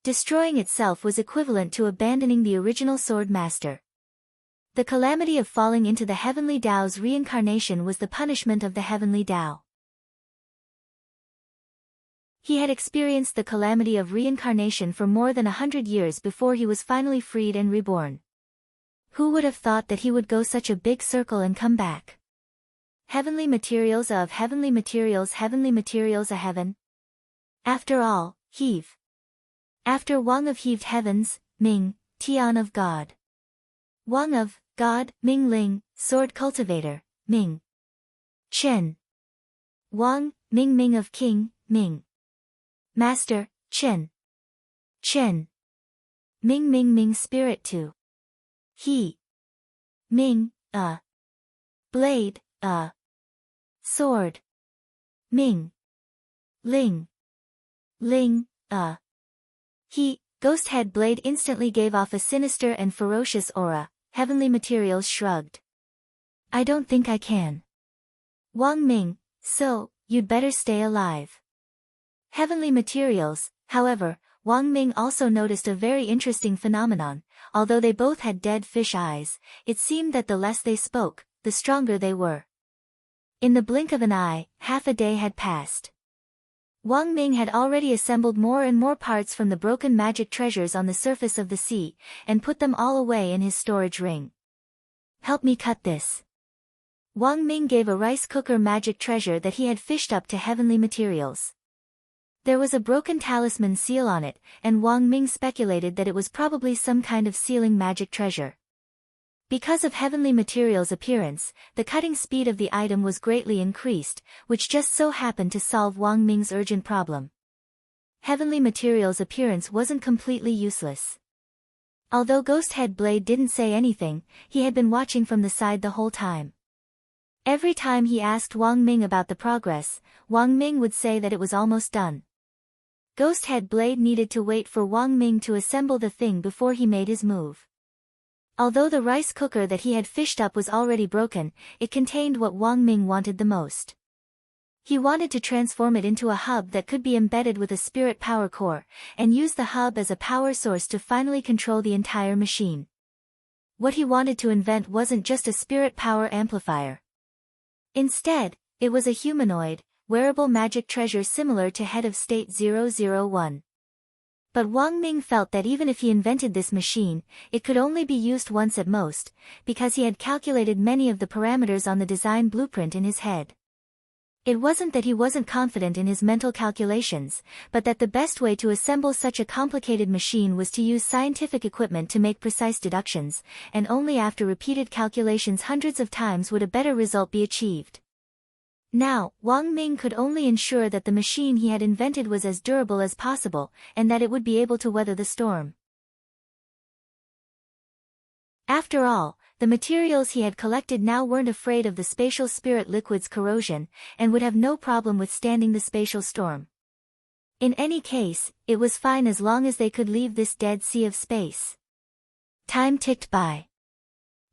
Destroying itself was equivalent to abandoning the original sword master. The calamity of falling into the Heavenly Tao's reincarnation was the punishment of the Heavenly Tao. He had experienced the calamity of reincarnation for more than 100 years before he was finally freed and reborn. Who would have thought that he would go such a big circle and come back? Heavenly materials of heavenly materials a heaven. After all, heave. After Wang of heaved heavens, Ming, Tian of God. Wang of God, Ming Ling, sword cultivator, Ming. Chen. Wang, Ming Ming of king, Ming. Master, Chen. Chen. Ming Ming Ming spirit to. He. Ming, blade, sword. Ming. Ling. Ling, Ghost Head Blade instantly gave off a sinister and ferocious aura. Heavenly Materials shrugged. I don't think I can. Wang Ming, so, you'd better stay alive. Heavenly Materials, however, Wang Ming also noticed a very interesting phenomenon. Although they both had dead fish eyes, it seemed that the less they spoke, the stronger they were. In the blink of an eye, half a day had passed. Wang Ming had already assembled more and more parts from the broken magic treasures on the surface of the sea, and put them all away in his storage ring. Help me cut this. Wang Ming gave a rice cooker magic treasure that he had fished up to Heavenly Materials. There was a broken talisman seal on it, and Wang Ming speculated that it was probably some kind of sealing magic treasure. Because of Heavenly Materials' appearance, the cutting speed of the item was greatly increased, which just so happened to solve Wang Ming's urgent problem. Heavenly Materials' appearance wasn't completely useless. Although Ghost Head Blade didn't say anything, he had been watching from the side the whole time. Every time he asked Wang Ming about the progress, Wang Ming would say that it was almost done. Ghost Head Blade needed to wait for Wang Ming to assemble the thing before he made his move. Although the rice cooker that he had fished up was already broken, it contained what Wang Ming wanted the most. He wanted to transform it into a hub that could be embedded with a spirit power core, and use the hub as a power source to finally control the entire machine. What he wanted to invent wasn't just a spirit power amplifier. Instead, it was a humanoid, wearable magic treasure similar to Head of State 001. But Wang Ming felt that even if he invented this machine, it could only be used once at most, because he had calculated many of the parameters on the design blueprint in his head. It wasn't that he wasn't confident in his mental calculations, but that the best way to assemble such a complicated machine was to use scientific equipment to make precise deductions, and only after repeated calculations hundreds of times would a better result be achieved. Now, Wang Ming could only ensure that the machine he had invented was as durable as possible, and that it would be able to weather the storm. After all, the materials he had collected now weren't afraid of the spatial spirit liquid's corrosion, and would have no problem withstanding the spatial storm. In any case, it was fine as long as they could leave this dead sea of space. Time ticked by.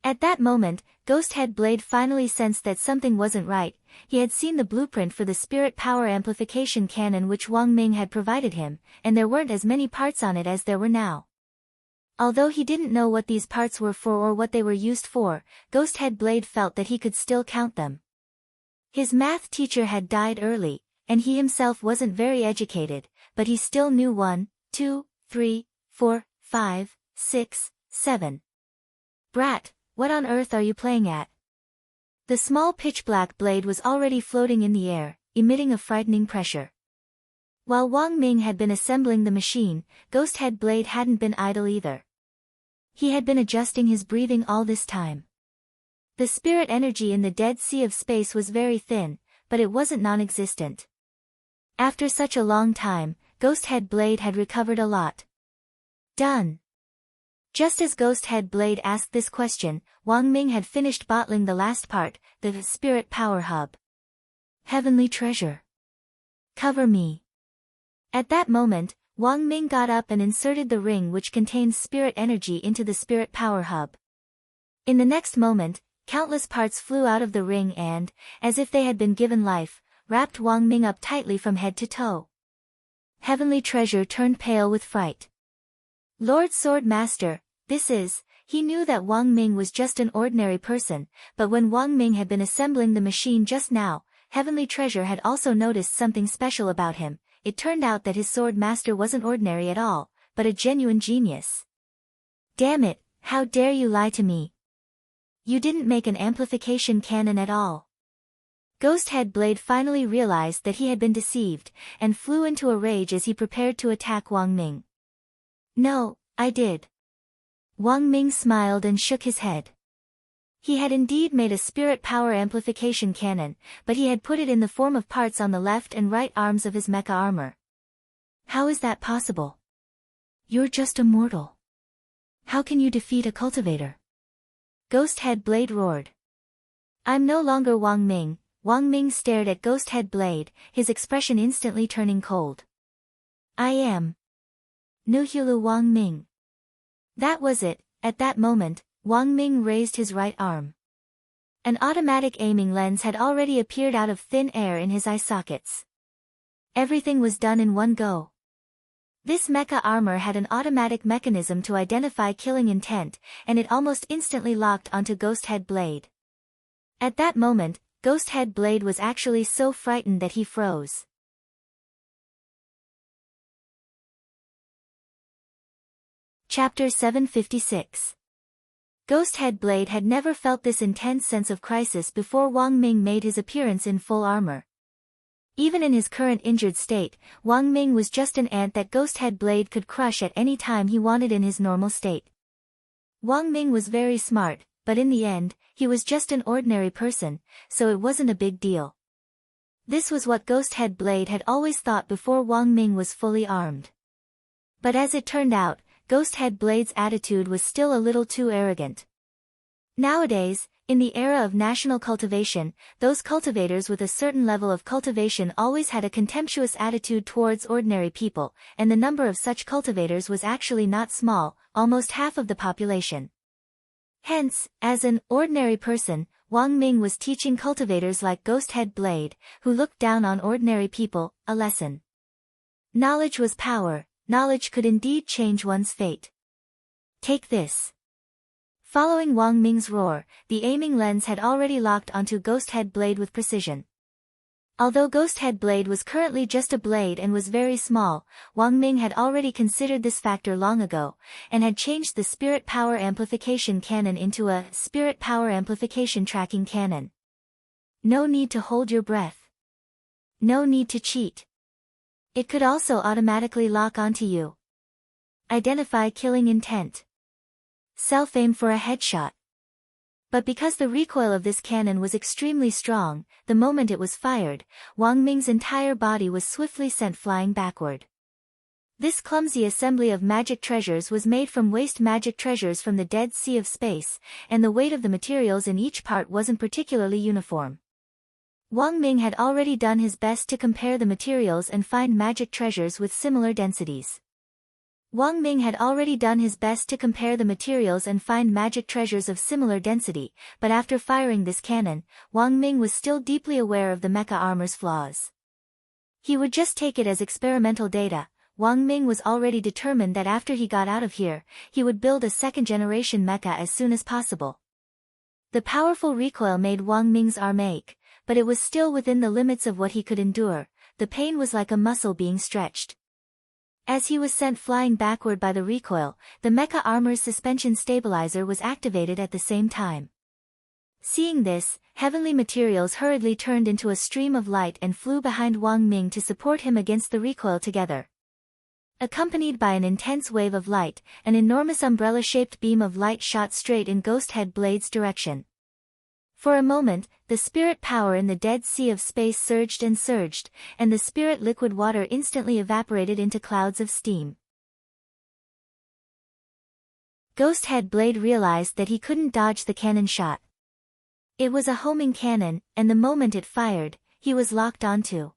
At that moment, Ghost Head Blade finally sensed that something wasn't right. He had seen the blueprint for the spirit power amplification cannon which Wang Ming had provided him, and there weren't as many parts on it as there were now. Although he didn't know what these parts were for or what they were used for, Ghost Head Blade felt that he could still count them. His math teacher had died early, and he himself wasn't very educated, but he still knew 1, 2, 3, 4, 5, 6, 7. Brat, what on earth are you playing at? The small pitch-black blade was already floating in the air, emitting a frightening pressure. While Wang Ming had been assembling the machine, Ghost Head Blade hadn't been idle either. He had been adjusting his breathing all this time. The spirit energy in the dead sea of space was very thin, but it wasn't non-existent. After such a long time, Ghost Head Blade had recovered a lot. Done. Just as Ghost Head Blade asked this question, Wang Ming had finished bottling the last part, the spirit power hub. Heavenly treasure. Cover me. At that moment, Wang Ming got up and inserted the ring which contains spirit energy into the spirit power hub. In the next moment, countless parts flew out of the ring and, as if they had been given life, wrapped Wang Ming up tightly from head to toe. Heavenly treasure turned pale with fright. Lord Sword Master, he knew that Wang Ming was just an ordinary person, but when Wang Ming had been assembling the machine just now, Heavenly Treasure had also noticed something special about him. It turned out that his sword master wasn't ordinary at all, but a genuine genius. Damn it, how dare you lie to me? You didn't make an amplification cannon at all. Ghost Head Blade finally realized that he had been deceived, and flew into a rage as he prepared to attack Wang Ming. No, I did. Wang Ming smiled and shook his head. He had indeed made a spirit power amplification cannon, but he had put it in the form of parts on the left and right arms of his mecha armor. How is that possible? You're just a mortal. How can you defeat a cultivator? Ghost Head Blade roared. I'm no longer Wang Ming, Wang Ming stared at Ghost Head Blade, his expression instantly turning cold. I am Nuhulu Wang Ming. That was it. At that moment, Wang Ming raised his right arm. An automatic aiming lens had already appeared out of thin air in his eye sockets. Everything was done in one go. This mecha armor had an automatic mechanism to identify killing intent, and it almost instantly locked onto Ghost Head Blade. At that moment, Ghost Head Blade was actually so frightened that he froze. Chapter 756. Ghost Head Blade had never felt this intense sense of crisis before Wang Ming made his appearance in full armor. Even in his current injured state, Wang Ming was just an ant that Ghost Head Blade could crush at any time he wanted in his normal state. Wang Ming was very smart, but in the end, he was just an ordinary person, so it wasn't a big deal. This was what Ghost Head Blade had always thought before Wang Ming was fully armed. But as it turned out, Ghost Head Blade's attitude was still a little too arrogant. Nowadays, in the era of national cultivation, those cultivators with a certain level of cultivation always had a contemptuous attitude towards ordinary people, and the number of such cultivators was actually not small, almost half of the population. Hence, as an ordinary person, Wang Ming was teaching cultivators like Ghost Head Blade, who looked down on ordinary people, a lesson. Knowledge was power. Knowledge could indeed change one's fate. Take this. Following Wang Ming's roar, the aiming lens had already locked onto Ghost Head Blade with precision. Although Ghost Head Blade was currently just a blade and was very small, Wang Ming had already considered this factor long ago, and had changed the Spirit Power Amplification Cannon into a Spirit Power Amplification Tracking Cannon. No need to hold your breath. No need to cheat. It could also automatically lock onto you. Identify killing intent. Self-aim for a headshot. But because the recoil of this cannon was extremely strong, the moment it was fired, Wang Ming's entire body was swiftly sent flying backward. This clumsy assembly of magic treasures was made from waste magic treasures from the Dead Sea of Space, and the weight of the materials in each part wasn't particularly uniform. Wang Ming had already done his best to compare the materials and find magic treasures with similar densities. Wang Ming had already done his best to compare the materials and find magic treasures of similar density, but after firing this cannon, Wang Ming was still deeply aware of the mecha armor's flaws. He would just take it as experimental data. Wang Ming was already determined that after he got out of here, he would build a second-generation mecha as soon as possible. The powerful recoil made Wang Ming's arm ache, but it was still within the limits of what he could endure. The pain was like a muscle being stretched. As he was sent flying backward by the recoil, the mecha armor's suspension stabilizer was activated at the same time. Seeing this, heavenly materials hurriedly turned into a stream of light and flew behind Wang Ming to support him against the recoil together. Accompanied by an intense wave of light, an enormous umbrella-shaped beam of light shot straight in Ghost Head Blade's direction. For a moment, the spirit power in the Dead Sea of Space surged, and the spirit liquid water instantly evaporated into clouds of steam. Ghost Head Blade realized that he couldn't dodge the cannon shot. It was a homing cannon, and the moment it fired, he was locked onto.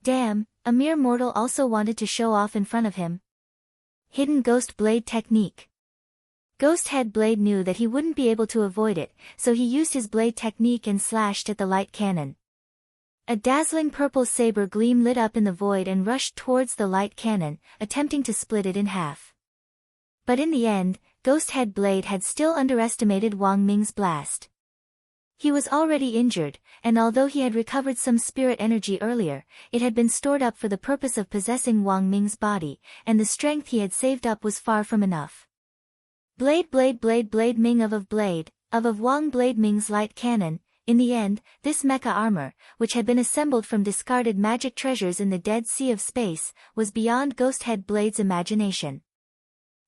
Damn, a mere mortal also wanted to show off in front of him. Hidden Ghost Blade Technique. Ghost Head Blade knew that he wouldn't be able to avoid it, so he used his blade technique and slashed at the light cannon. A dazzling purple saber gleam lit up in the void and rushed towards the light cannon, attempting to split it in half. But in the end, Ghost Head Blade had still underestimated Wang Ming's blast. He was already injured, and although he had recovered some spirit energy earlier, it had been stored up for the purpose of possessing Wang Ming's body, and the strength he had saved up was far from enough. Blade Ming of Wang Blade Ming's light cannon. In the end, this mecha armor, which had been assembled from discarded magic treasures in the Dead Sea of Space, was beyond Ghost Head Blade's imagination.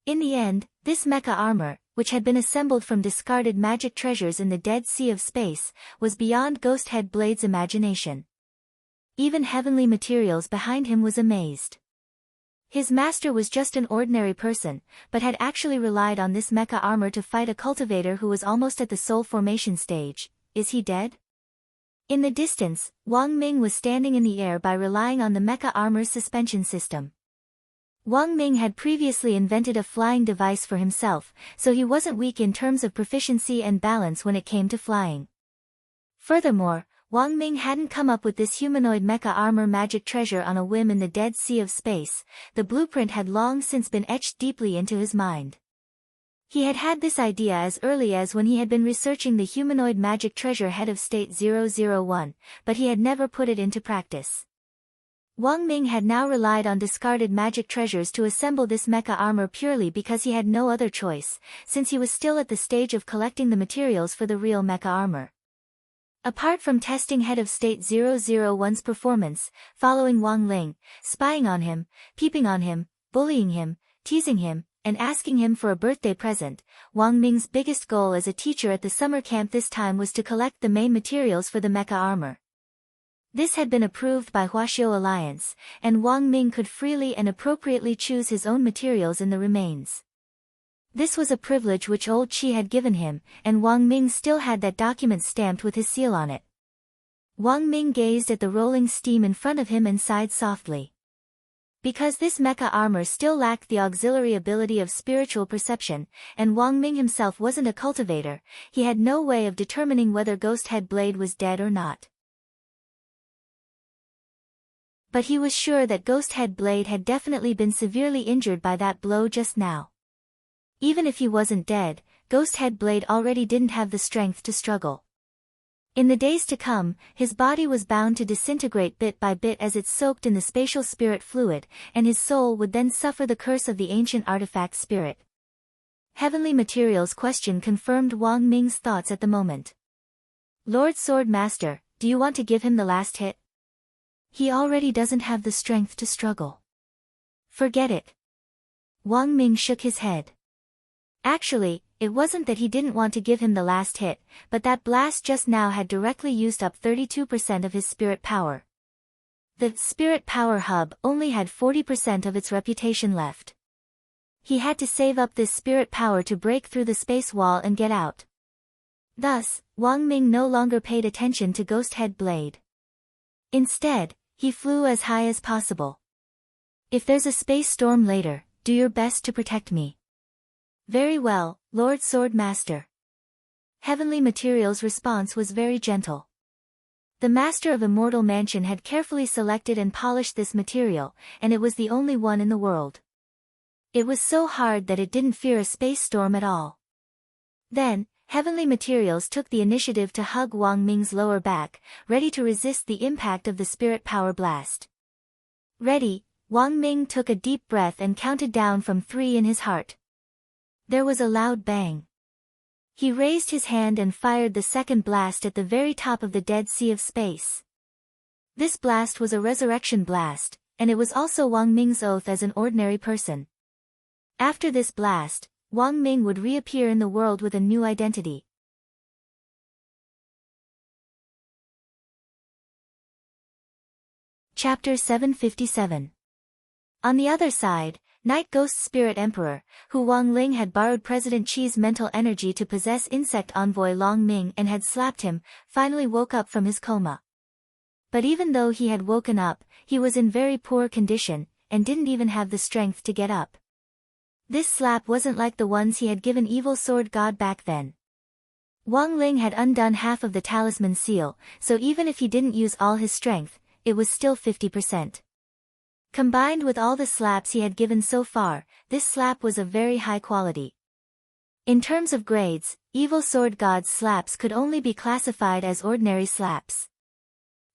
In the end, this mecha armor, which had been assembled from discarded magic treasures in the Dead Sea of Space, was beyond Ghost Head Blade's imagination. Even heavenly materials behind him was amazed. His master was just an ordinary person, but had actually relied on this mecha armor to fight a cultivator who was almost at the soul formation stage. Is he dead? In the distance, Wang Ming was standing in the air by relying on the mecha armor's suspension system. Wang Ming had previously invented a flying device for himself, so he wasn't weak in terms of proficiency and balance when it came to flying. Furthermore, Wang Ming hadn't come up with this humanoid mecha armor magic treasure on a whim in the dead sea of space. The blueprint had long since been etched deeply into his mind. He had had this idea as early as when he had been researching the humanoid magic treasure head of State 001, but he had never put it into practice. Wang Ming had now relied on discarded magic treasures to assemble this mecha armor purely because he had no other choice, since he was still at the stage of collecting the materials for the real mecha armor. Apart from testing Head of State 001's performance, following Wang Ling, spying on him, peeping on him, bullying him, teasing him, and asking him for a birthday present, Wang Ming's biggest goal as a teacher at the summer camp this time was to collect the main materials for the mecha armor. This had been approved by Huaxiao Alliance, and Wang Ming could freely and appropriately choose his own materials in the remains. This was a privilege which old Qi had given him, and Wang Ming still had that document stamped with his seal on it. Wang Ming gazed at the rolling steam in front of him and sighed softly. Because this mecha armor still lacked the auxiliary ability of spiritual perception, and Wang Ming himself wasn't a cultivator, he had no way of determining whether Ghost Head Blade was dead or not. But he was sure that Ghost Head Blade had definitely been severely injured by that blow just now. Even if he wasn't dead, Ghost Head Blade already didn't have the strength to struggle. In the days to come, his body was bound to disintegrate bit by bit as it soaked in the spatial spirit fluid, and his soul would then suffer the curse of the ancient artifact spirit. Heavenly Materials question confirmed Wang Ming's thoughts at the moment. Lord Sword Master, do you want to give him the last hit? He already doesn't have the strength to struggle. Forget it. Wang Ming shook his head. Actually, it wasn't that he didn't want to give him the last hit, but that blast just now had directly used up 32% of his spirit power. The spirit power hub only had 40% of its reputation left. He had to save up this spirit power to break through the space wall and get out. Thus, Wang Ming no longer paid attention to Ghost Head Blade. Instead, he flew as high as possible. If there's a space storm later, do your best to protect me. Very well, Lord Sword Master. Heavenly Materials' response was very gentle. The Master of Immortal Mansion had carefully selected and polished this material, and it was the only one in the world. It was so hard that it didn't fear a space storm at all. Then, Heavenly Materials took the initiative to hug Wang Ming's lower back, ready to resist the impact of the spirit power blast. Ready, Wang Ming took a deep breath and counted down from 3 in his heart. There was a loud bang. He raised his hand and fired the second blast at the very top of the dead sea of space. This blast was a resurrection blast, and it was also Wang Ming's oath as an ordinary person. After this blast, Wang Ming would reappear in the world with a new identity. Chapter 757. On the other side, Night Ghost Spirit Emperor, who Wang Ling had borrowed President Qi's mental energy to possess insect envoy Long Ming and had slapped him, finally woke up from his coma. But even though he had woken up, he was in very poor condition, and didn't even have the strength to get up. This slap wasn't like the ones he had given Evil Sword God back then. Wang Ling had undone half of the talisman seal, so even if he didn't use all his strength, it was still 50%. Combined with all the slaps he had given so far, this slap was of very high quality. In terms of grades, Evil Sword God's slaps could only be classified as ordinary slaps.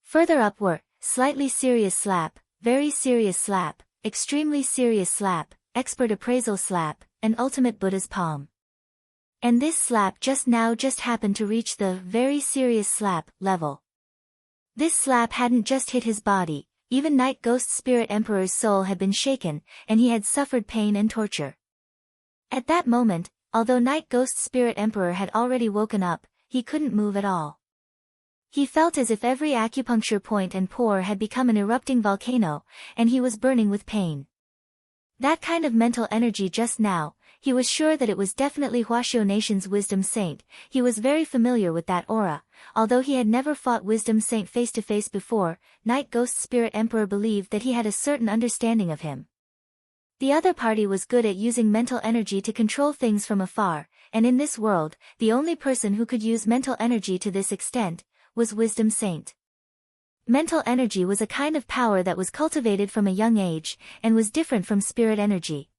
Further up were, slightly serious slap, very serious slap, extremely serious slap, expert appraisal slap, and ultimate Buddha's palm. And this slap just happened to reach the very serious slap level. This slap hadn't just hit his body, even Night Ghost Spirit Emperor's soul had been shaken, and he had suffered pain and torture. At that moment, although Night Ghost Spirit Emperor had already woken up, he couldn't move at all. He felt as if every acupuncture point and pore had become an erupting volcano, and he was burning with pain. That kind of mental energy just now, He was sure that it was definitely Huaxiao Nation's Wisdom Saint. He was very familiar with that aura. Although he had never fought Wisdom Saint face to face before, Night Ghost Spirit Emperor believed that he had a certain understanding of him. The other party was good at using mental energy to control things from afar, and in this world, the only person who could use mental energy to this extent was Wisdom Saint. Mental energy was a kind of power that was cultivated from a young age, and was different from spirit energy.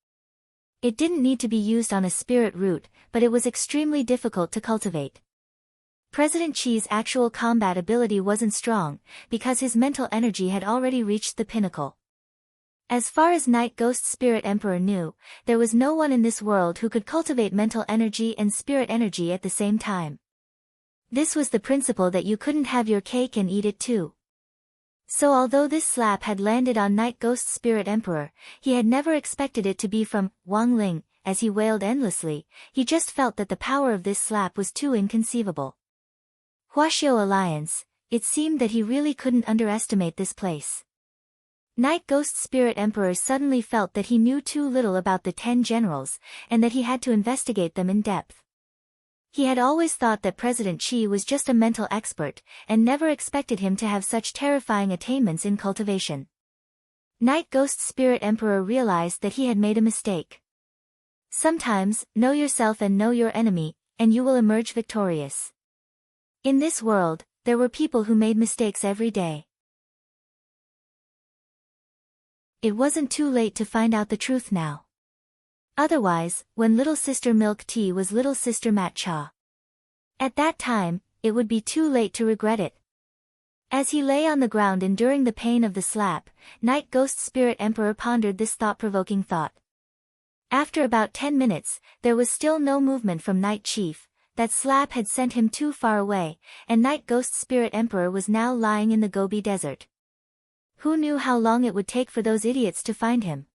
It didn't need to be used on a spirit root, but it was extremely difficult to cultivate. President Qi's actual combat ability wasn't strong, because his mental energy had already reached the pinnacle. As far as Night Ghost Spirit Emperor knew, there was no one in this world who could cultivate mental energy and spirit energy at the same time. This was the principle that you couldn't have your cake and eat it too. So although this slap had landed on Night Ghost Spirit Emperor, he had never expected it to be from Wang Ling. As he wailed endlessly, he just felt that the power of this slap was too inconceivable. Huaxiao Alliance, it seemed that he really couldn't underestimate this place. Night Ghost Spirit Emperor suddenly felt that he knew too little about the 10 generals, and that he had to investigate them in depth. He had always thought that President Qi was just a mental expert, and never expected him to have such terrifying attainments in cultivation. Night Ghost Spirit Emperor realized that he had made a mistake. Sometimes, know yourself and know your enemy, and you will emerge victorious. In this world, there were people who made mistakes every day. It wasn't too late to find out the truth now. Otherwise, when Little Sister Milk Tea was Little Sister Matcha. At that time, it would be too late to regret it. As he lay on the ground enduring the pain of the slap, Night Ghost Spirit Emperor pondered this thought-provoking thought. After about 10 minutes, there was still no movement from Night Chief. That slap had sent him too far away, and Night Ghost Spirit Emperor was now lying in the Gobi Desert. Who knew how long it would take for those idiots to find him?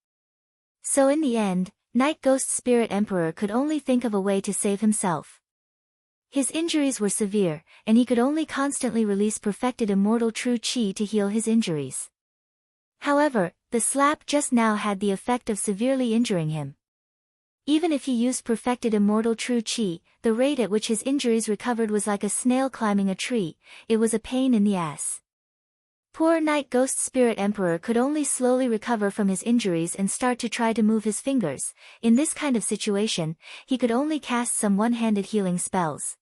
So in the end, Night Ghost Spirit Emperor could only think of a way to save himself. His injuries were severe, and he could only constantly release perfected immortal true Qi to heal his injuries. However, the slap just now had the effect of severely injuring him. Even if he used perfected immortal true Qi, the rate at which his injuries recovered was like a snail climbing a tree. It was a pain in the ass. Poor Night Ghost Spirit Emperor could only slowly recover from his injuries and start to try to move his fingers. In this kind of situation, he could only cast some one-handed healing spells.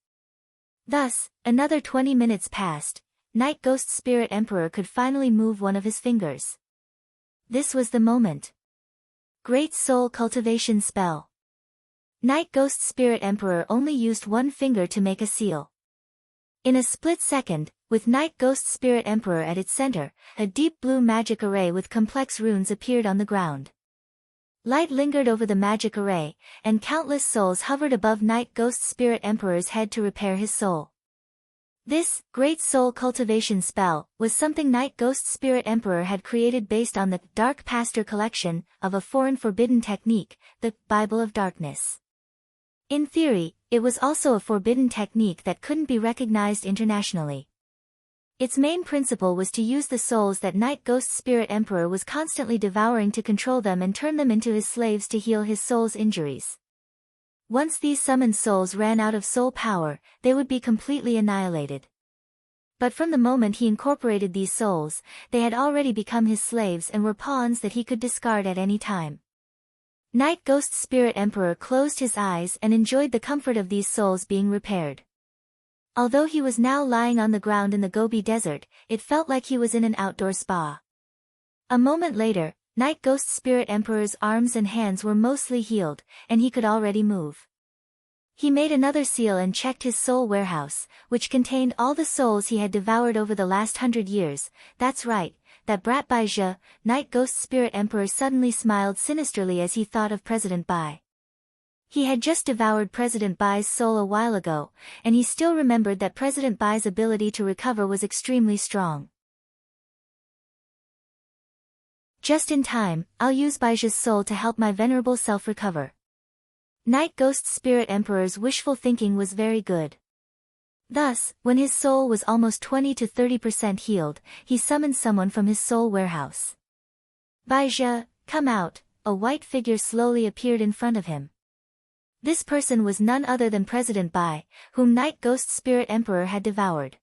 Thus, another 20 minutes passed. Night Ghost Spirit Emperor could finally move one of his fingers. This was the moment. Great Soul Cultivation Spell. Night Ghost Spirit Emperor only used one finger to make a seal. In a split second, with Night Ghost Spirit Emperor at its center, a deep blue magic array with complex runes appeared on the ground. Light lingered over the magic array, and countless souls hovered above Night Ghost Spirit Emperor's head to repair his soul. This Great Soul Cultivation spell was something Night Ghost Spirit Emperor had created based on the Dark Pastor collection of a foreign forbidden technique, the Bible of Darkness. In theory, it was also a forbidden technique that couldn't be recognized internationally. Its main principle was to use the souls that Night Ghost Spirit Emperor was constantly devouring to control them and turn them into his slaves to heal his soul's injuries. Once these summoned souls ran out of soul power, they would be completely annihilated. But from the moment he incorporated these souls, they had already become his slaves and were pawns that he could discard at any time. Night Ghost Spirit Emperor closed his eyes and enjoyed the comfort of these souls being repaired. Although he was now lying on the ground in the Gobi Desert, it felt like he was in an outdoor spa. A moment later, Night Ghost Spirit Emperor's arms and hands were mostly healed, and he could already move. He made another seal and checked his soul warehouse, which contained all the souls he had devoured over the last 100 years. That's right, that brat Bai Zhe. Night Ghost Spirit Emperor suddenly smiled sinisterly as he thought of President Bai. He had just devoured President Bai's soul a while ago, and he still remembered that President Bai's ability to recover was extremely strong. Just in time, I'll use Bai Zhe's soul to help my venerable self recover. Night Ghost Spirit Emperor's wishful thinking was very good. Thus, when his soul was almost 20 to 30% healed, he summoned someone from his soul warehouse. Bai Zhe, come out. A white figure slowly appeared in front of him. This person was none other than President Bai, whom Night Ghost Spirit Emperor had devoured.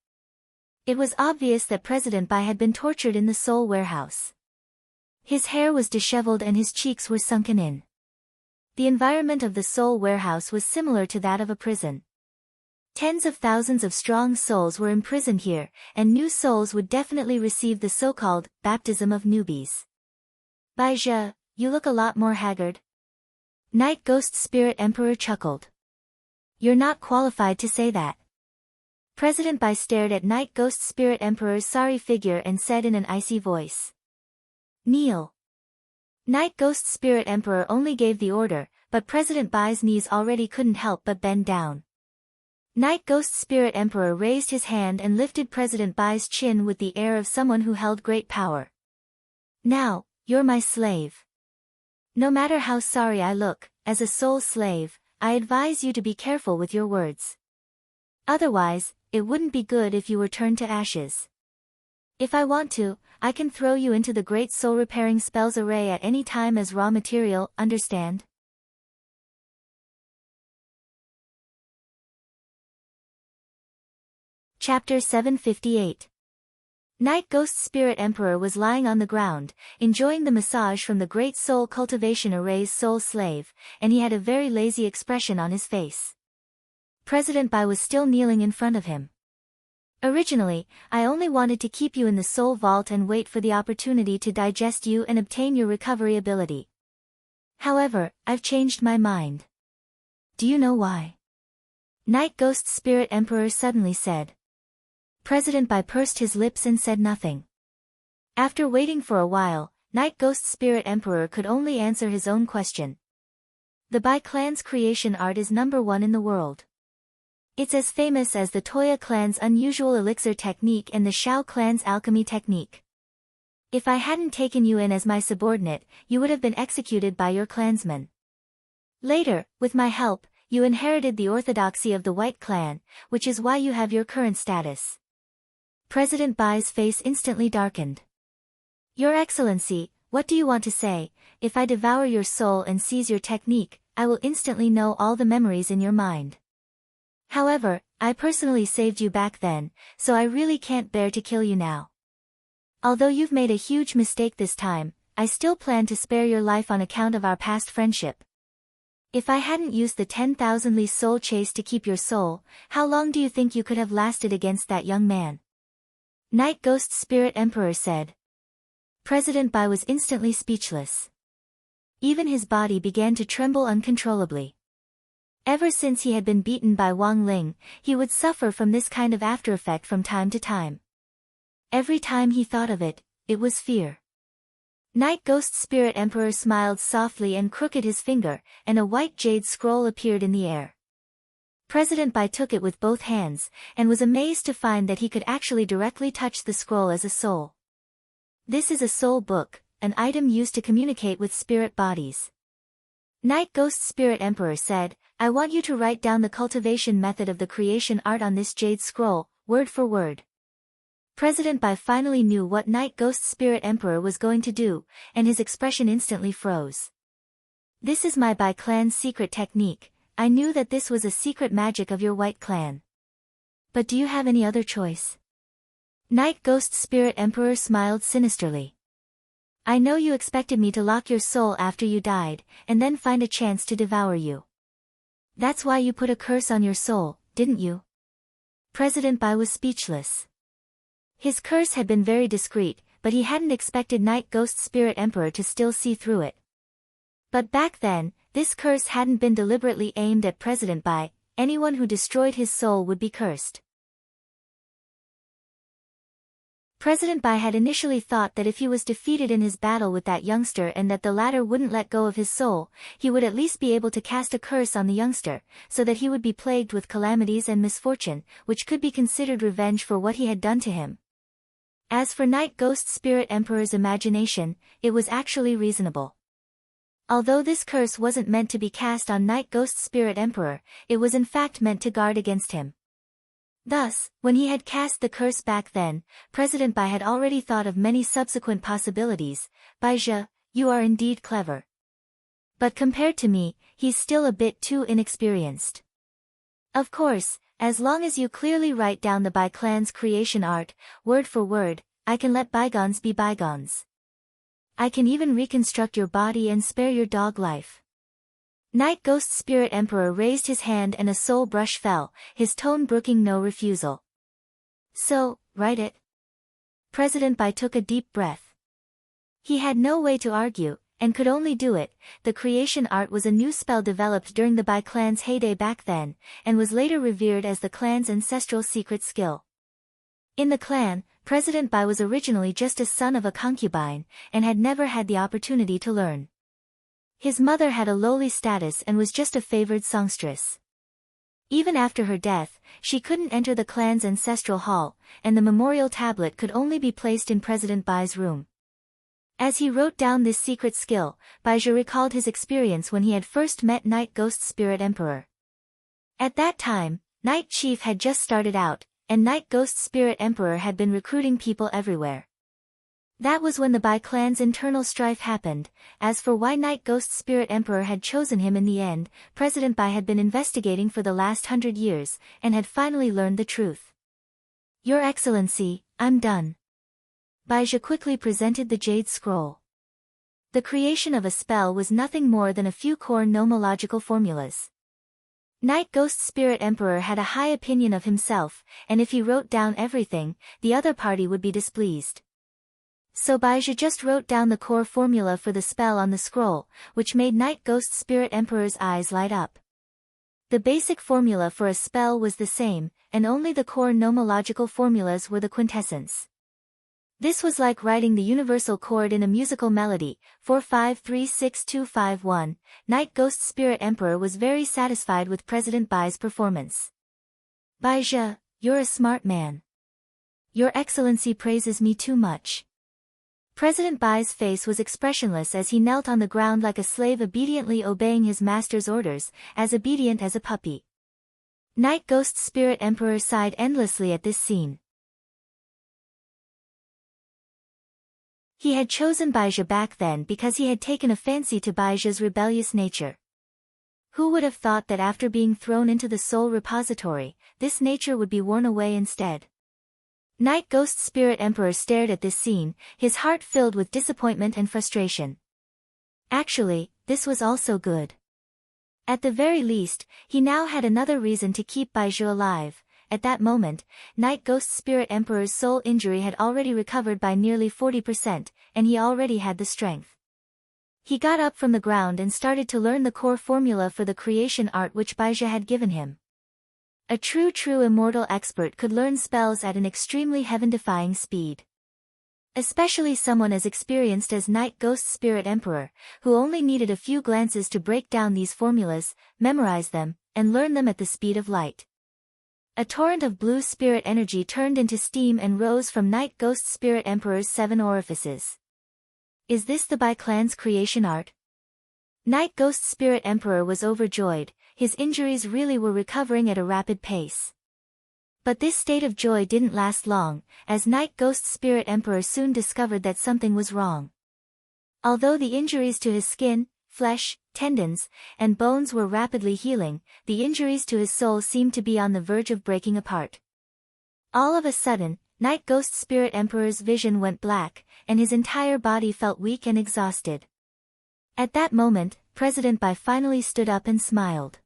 It was obvious that President Bai had been tortured in the Soul Warehouse. His hair was disheveled and his cheeks were sunken in. The environment of the Soul Warehouse was similar to that of a prison. Tens of thousands of strong souls were imprisoned here, and new souls would definitely receive the so-called baptism of newbies. Bai Zhe, you look a lot more haggard. Night Ghost Spirit Emperor chuckled. You're not qualified to say that. President Bai stared at Night Ghost Spirit Emperor's sorry figure and said in an icy voice. Kneel. Night Ghost Spirit Emperor only gave the order, but President Bai's knees already couldn't help but bend down. Night Ghost Spirit Emperor raised his hand and lifted President Bai's chin with the air of someone who held great power. Now, you're my slave. No matter how sorry I look, as a soul slave, I advise you to be careful with your words. Otherwise, it wouldn't be good if you were turned to ashes. If I want to, I can throw you into the Great Soul Repairing Spells Array at any time as raw material, understand? Chapter 758. Night Ghost Spirit Emperor was lying on the ground, enjoying the massage from the Great Soul Cultivation Array's soul slave, and he had a very lazy expression on his face. President Bai was still kneeling in front of him. Originally, I only wanted to keep you in the Soul Vault and wait for the opportunity to digest you and obtain your recovery ability. However, I've changed my mind. Do you know why? Night Ghost Spirit Emperor suddenly said. President Bai pursed his lips and said nothing. After waiting for a while, Night Ghost Spirit Emperor could only answer his own question. The Bai clan's creation art is #1 in the world. It's as famous as the Toya clan's unusual elixir technique and the Shao clan's alchemy technique. If I hadn't taken you in as my subordinate, you would have been executed by your clansmen. Later, with my help, you inherited the orthodoxy of the White Clan, which is why you have your current status. President Bai's face instantly darkened. Your Excellency, what do you want to say? If I devour your soul and seize your technique, I will instantly know all the memories in your mind. However, I personally saved you back then, so I really can't bear to kill you now. Although you've made a huge mistake this time, I still plan to spare your life on account of our past friendship. If I hadn't used the 10,000 Li soul chase to keep your soul, how long do you think you could have lasted against that young man? Night Ghost Spirit Emperor said. President Bai was instantly speechless. Even his body began to tremble uncontrollably. Ever since he had been beaten by Wang Ling, he would suffer from this kind of aftereffect from time to time. Every time he thought of it, it was fear. Night Ghost Spirit Emperor smiled softly and crooked his finger, and a white jade scroll appeared in the air. President Bai took it with both hands, and was amazed to find that he could actually directly touch the scroll as a soul. This is a soul book, an item used to communicate with spirit bodies. Night Ghost Spirit Emperor said, I want you to write down the cultivation method of the creation art on this jade scroll, word for word. President Bai finally knew what Night Ghost Spirit Emperor was going to do, and his expression instantly froze. This is my Bai clan's secret technique. I knew that this was a secret magic of your White Clan. But do you have any other choice? Night Ghost Spirit Emperor smiled sinisterly. I know you expected me to lock your soul after you died, and then find a chance to devour you. That's why you put a curse on your soul, didn't you? President Bai was speechless. His curse had been very discreet, but he hadn't expected Night Ghost Spirit Emperor to still see through it. But back then, this curse hadn't been deliberately aimed at President Bai. Anyone who destroyed his soul would be cursed. President Bai had initially thought that if he was defeated in his battle with that youngster and that the latter wouldn't let go of his soul, he would at least be able to cast a curse on the youngster, so that he would be plagued with calamities and misfortune, which could be considered revenge for what he had done to him. As for Night Ghost Spirit Emperor's imagination, it was actually reasonable. Although this curse wasn't meant to be cast on Night Ghost Spirit Emperor, it was in fact meant to guard against him. Thus, when he had cast the curse back then, President Bai had already thought of many subsequent possibilities. Bai Zhe, you are indeed clever. But compared to me, he's still a bit too inexperienced. Of course, as long as you clearly write down the Bai clan's creation art, word for word, I can let bygones be bygones. I can even reconstruct your body and spare your dog life. Night Ghost Spirit Emperor raised his hand and a soul brush fell, his tone brooking no refusal. So, write it. President Bai took a deep breath. He had no way to argue, and could only do it. The creation art was a new spell developed during the Bai clan's heyday back then, and was later revered as the clan's ancestral secret skill. In the clan, President Bai was originally just a son of a concubine, and had never had the opportunity to learn. His mother had a lowly status and was just a favored songstress. Even after her death, she couldn't enter the clan's ancestral hall, and the memorial tablet could only be placed in President Bai's room. As he wrote down this secret skill, Baizhi recalled his experience when he had first met Night Ghost Spirit Emperor. At that time, Night Chief had just started out, and Night Ghost Spirit Emperor had been recruiting people everywhere. That was when the Bai clan's internal strife happened. As for why Night Ghost Spirit Emperor had chosen him in the end, President Bai had been investigating for the last 100 years, and had finally learned the truth. Your Excellency, I'm done. Baizhi quickly presented the Jade Scroll. The creation of a spell was nothing more than a few core nomological formulas. Night Ghost Spirit Emperor had a high opinion of himself, and if he wrote down everything, the other party would be displeased. So Baizhi just wrote down the core formula for the spell on the scroll, which made Night Ghost Spirit Emperor's eyes light up. The basic formula for a spell was the same, and only the core nomological formulas were the quintessence. This was like writing the universal chord in a musical melody, 4-5-3-6-2-5-1. Night Ghost Spirit Emperor was very satisfied with President Bai's performance. Baizhi, you're a smart man. Your Excellency praises me too much. President Bai's face was expressionless as he knelt on the ground like a slave obediently obeying his master's orders, as obedient as a puppy. Night Ghost Spirit Emperor sighed endlessly at this scene. He had chosen Baizhi back then because he had taken a fancy to Baizhi's rebellious nature. Who would have thought that after being thrown into the soul repository, this nature would be worn away instead? Night Ghost Spirit Emperor stared at this scene, his heart filled with disappointment and frustration. Actually, this was also good. At the very least, he now had another reason to keep Baizhi alive. At that moment, Night Ghost Spirit Emperor's soul injury had already recovered by nearly 40%, and he already had the strength. He got up from the ground and started to learn the core formula for the creation art which Baizhi had given him. A true immortal expert could learn spells at an extremely heaven-defying speed. Especially someone as experienced as Night Ghost Spirit Emperor, who only needed a few glances to break down these formulas, memorize them, and learn them at the speed of light. A torrent of blue spirit energy turned into steam and rose from Night Ghost Spirit Emperor's 7 orifices. Is this the Bai clan's creation art? Night Ghost Spirit Emperor was overjoyed, his injuries really were recovering at a rapid pace. But this state of joy didn't last long, as Night Ghost Spirit Emperor soon discovered that something was wrong. Although the injuries to his skin, flesh, tendons, and bones were rapidly healing, the injuries to his soul seemed to be on the verge of breaking apart. All of a sudden, Night Ghost Spirit Emperor's vision went black, and his entire body felt weak and exhausted. At that moment, President Bai finally stood up and smiled.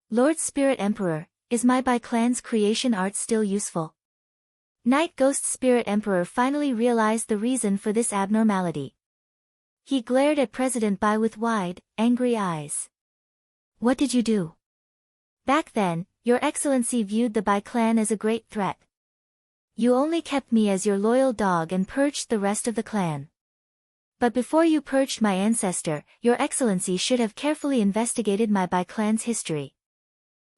Lord Spirit Emperor, is my Bai clan's creation art still useful? Night Ghost Spirit Emperor finally realized the reason for this abnormality. He glared at President Bai with wide, angry eyes. What did you do? Back then, Your Excellency viewed the Bai clan as a great threat. You only kept me as your loyal dog and purged the rest of the clan. But before you purged my ancestor, Your Excellency should have carefully investigated my Bai clan's history.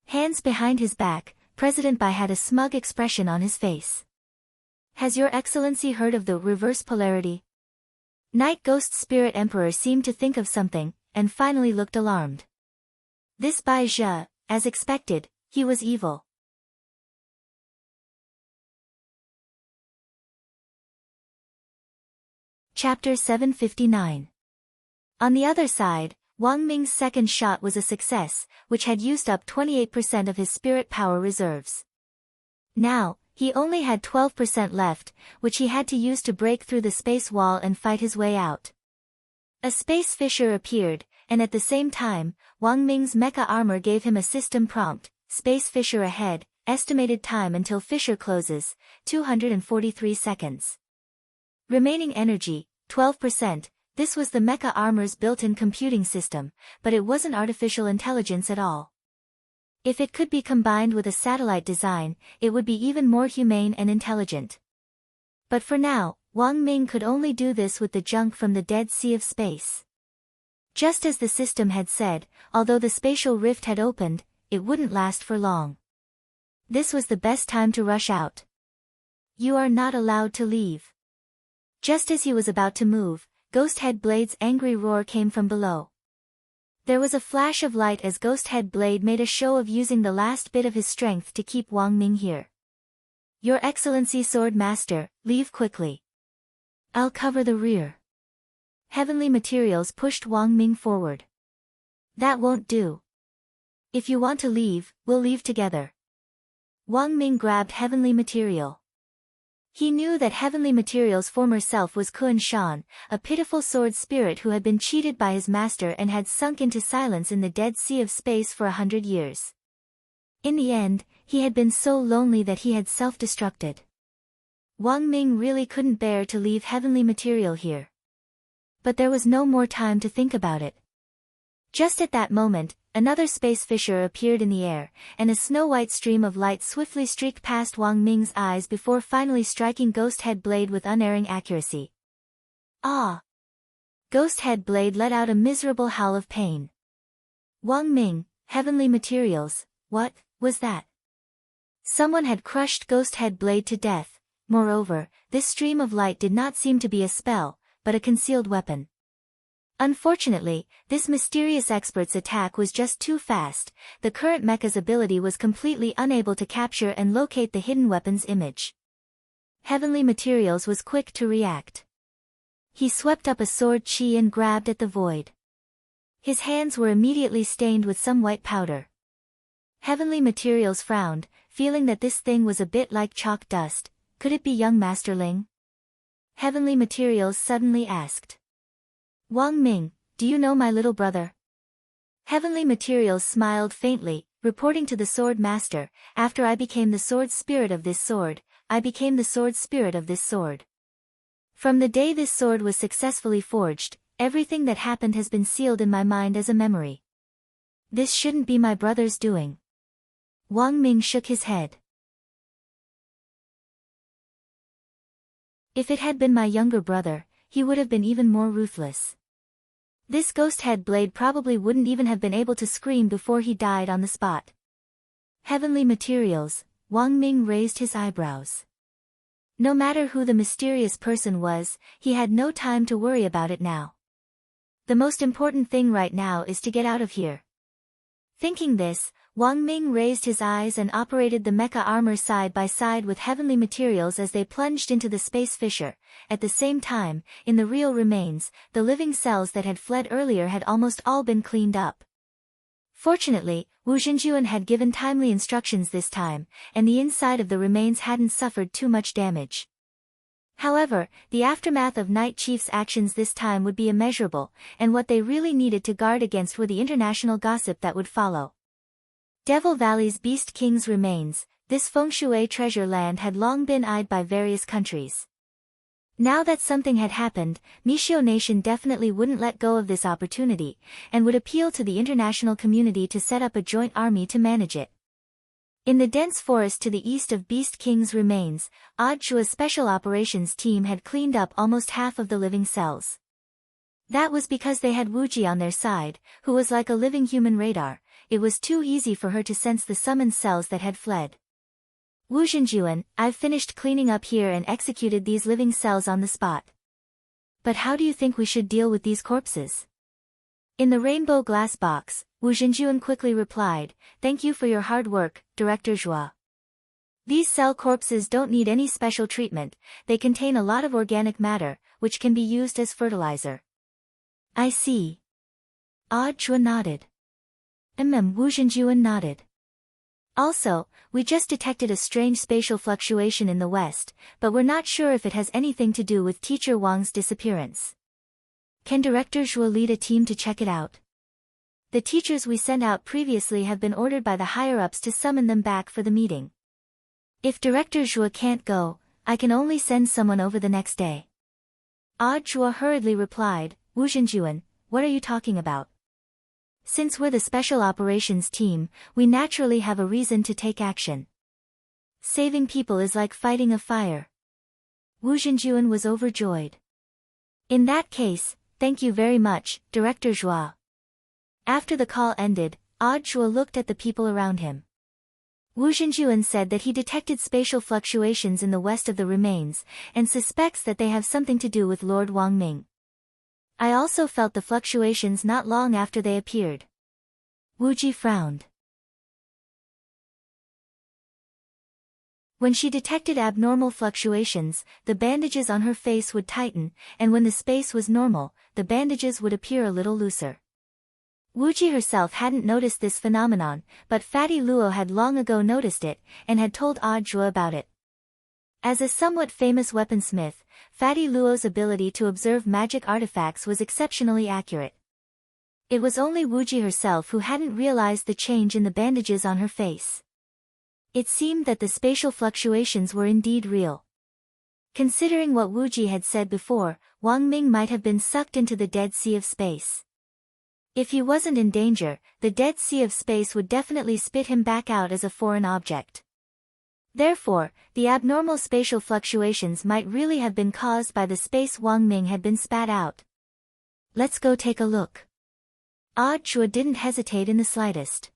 Hands behind his back, President Bai had a smug expression on his face. Has Your Excellency heard of the reverse polarity? Night Ghost Spirit Emperor seemed to think of something, and finally looked alarmed. This Baizhi, as expected, he was evil. Chapter 759. On the other side, Wang Ming's second shot was a success, which had used up 28% of his spirit power reserves. Now, he only had 12% left, which he had to use to break through the space wall and fight his way out. A space fissure appeared, and at the same time, Wang Ming's mecha armor gave him a system prompt: space fissure ahead, estimated time until fissure closes, 243 seconds. Remaining energy, 12%. This was the mecha armor's built-in computing system, but it wasn't artificial intelligence at all. If it could be combined with a satellite design, it would be even more humane and intelligent. But for now, Wang Ming could only do this with the junk from the Dead Sea of Space. Just as the system had said, although the spatial rift had opened, it wouldn't last for long. This was the best time to rush out. You are not allowed to leave. Just as he was about to move, Ghosthead Blade's angry roar came from below. There was a flash of light as Ghosthead Blade made a show of using the last bit of his strength to keep Wang Ming here. Your Excellency Sword Master, leave quickly. I'll cover the rear. Heavenly Materials pushed Wang Ming forward. That won't do. If you want to leave, we'll leave together. Wang Ming grabbed Heavenly Material. He knew that Heavenly Material's former self was Kun Shan, a pitiful sword spirit who had been cheated by his master and had sunk into silence in the Dead Sea of Space for 100 years. In the end, he had been so lonely that he had self-destructed. Wang Ming really couldn't bear to leave Heavenly Material here. But there was no more time to think about it. Just at that moment, another space fissure appeared in the air, and a snow-white stream of light swiftly streaked past Wang Ming's eyes before finally striking Ghosthead Blade with unerring accuracy. Ah! Ghosthead Blade let out a miserable howl of pain. Wang Ming, Heavenly Materials, what was that? Someone had crushed Ghosthead Blade to death. Moreover, this stream of light did not seem to be a spell, but a concealed weapon. Unfortunately, this mysterious expert's attack was just too fast. The current mecha's ability was completely unable to capture and locate the hidden weapon's image. Heavenly Materials was quick to react. He swept up a sword chi and grabbed at the void. His hands were immediately stained with some white powder. Heavenly Materials frowned, feeling that this thing was a bit like chalk dust. Could it be young Masterling? Heavenly Materials suddenly asked. Wang Ming, do you know my little brother? Heavenly Materials smiled faintly, reporting to the Sword Master, after I became the sword spirit of this sword, I became the sword spirit of this sword. From the day this sword was successfully forged, everything that happened has been sealed in my mind as a memory. This shouldn't be my brother's doing. Wang Ming shook his head. If it had been my younger brother, he would have been even more ruthless. This Ghosthead Blade probably wouldn't even have been able to scream before he died on the spot. Heavenly Materials, Wang Ming raised his eyebrows. No matter who the mysterious person was, he had no time to worry about it now. The most important thing right now is to get out of here. Thinking this, Wang Ming raised his eyes and operated the mecha armor side by side with Heavenly Materials as they plunged into the space fissure. At the same time, in the real remains, the living cells that had fled earlier had almost all been cleaned up. Fortunately, Wu Zhenjuan had given timely instructions this time, and the inside of the remains hadn't suffered too much damage. However, the aftermath of Night Chief's actions this time would be immeasurable, and what they really needed to guard against were the international gossip that would follow. Devil Valley's Beast King's remains, this feng shui treasure land had long been eyed by various countries. Now that something had happened, Mishio Nation definitely wouldn't let go of this opportunity, and would appeal to the international community to set up a joint army to manage it. In the dense forest to the east of Beast King's remains, Odd Shua's special operations team had cleaned up almost half of the living cells. That was because they had Wuji on their side, who was like a living human radar. It was too easy for her to sense the summoned cells that had fled. Wu Zhenjuan, I've finished cleaning up here and executed these living cells on the spot. But how do you think we should deal with these corpses? In the rainbow glass box, Wu Zhenjuan quickly replied, thank you for your hard work, Director Zhua. These cell corpses don't need any special treatment, they contain a lot of organic matter, which can be used as fertilizer. I see. Zhuo nodded. Wu Zhenjuan nodded. Also, we just detected a strange spatial fluctuation in the west, but we're not sure if it has anything to do with Teacher Wang's disappearance. Can Director Zhuo lead a team to check it out? The teachers we sent out previously have been ordered by the higher-ups to summon them back for the meeting. If Director Zhuo can't go, I can only send someone over the next day. Zhuo hurriedly replied, Wu Zhenjuan, what are you talking about? Since we're the special operations team, we naturally have a reason to take action. Saving people is like fighting a fire. Wu Zhenjuan was overjoyed. In that case, thank you very much, Director Zhuo. After the call ended, Zhuo looked at the people around him. Wu Zhenjuan said that he detected spatial fluctuations in the west of the remains, and suspects that they have something to do with Lord Wang Ming. I also felt the fluctuations not long after they appeared. Wu Ji frowned. When she detected abnormal fluctuations, the bandages on her face would tighten, and when the space was normal, the bandages would appear a little looser. Wu Ji herself hadn't noticed this phenomenon, but Fatty Luo had long ago noticed it, and had told Zhuo about it. As a somewhat famous weaponsmith, Fatty Luo's ability to observe magic artifacts was exceptionally accurate. It was only Wu Ji herself who hadn't realized the change in the bandages on her face. It seemed that the spatial fluctuations were indeed real. Considering what Wu Ji had said before, Wang Ming might have been sucked into the Dead Sea of Space. If he wasn't in danger, the Dead Sea of Space would definitely spit him back out as a foreign object. Therefore, the abnormal spatial fluctuations might really have been caused by the space Wang Ming had been spat out. Let's go take a look. Zhuo didn't hesitate in the slightest.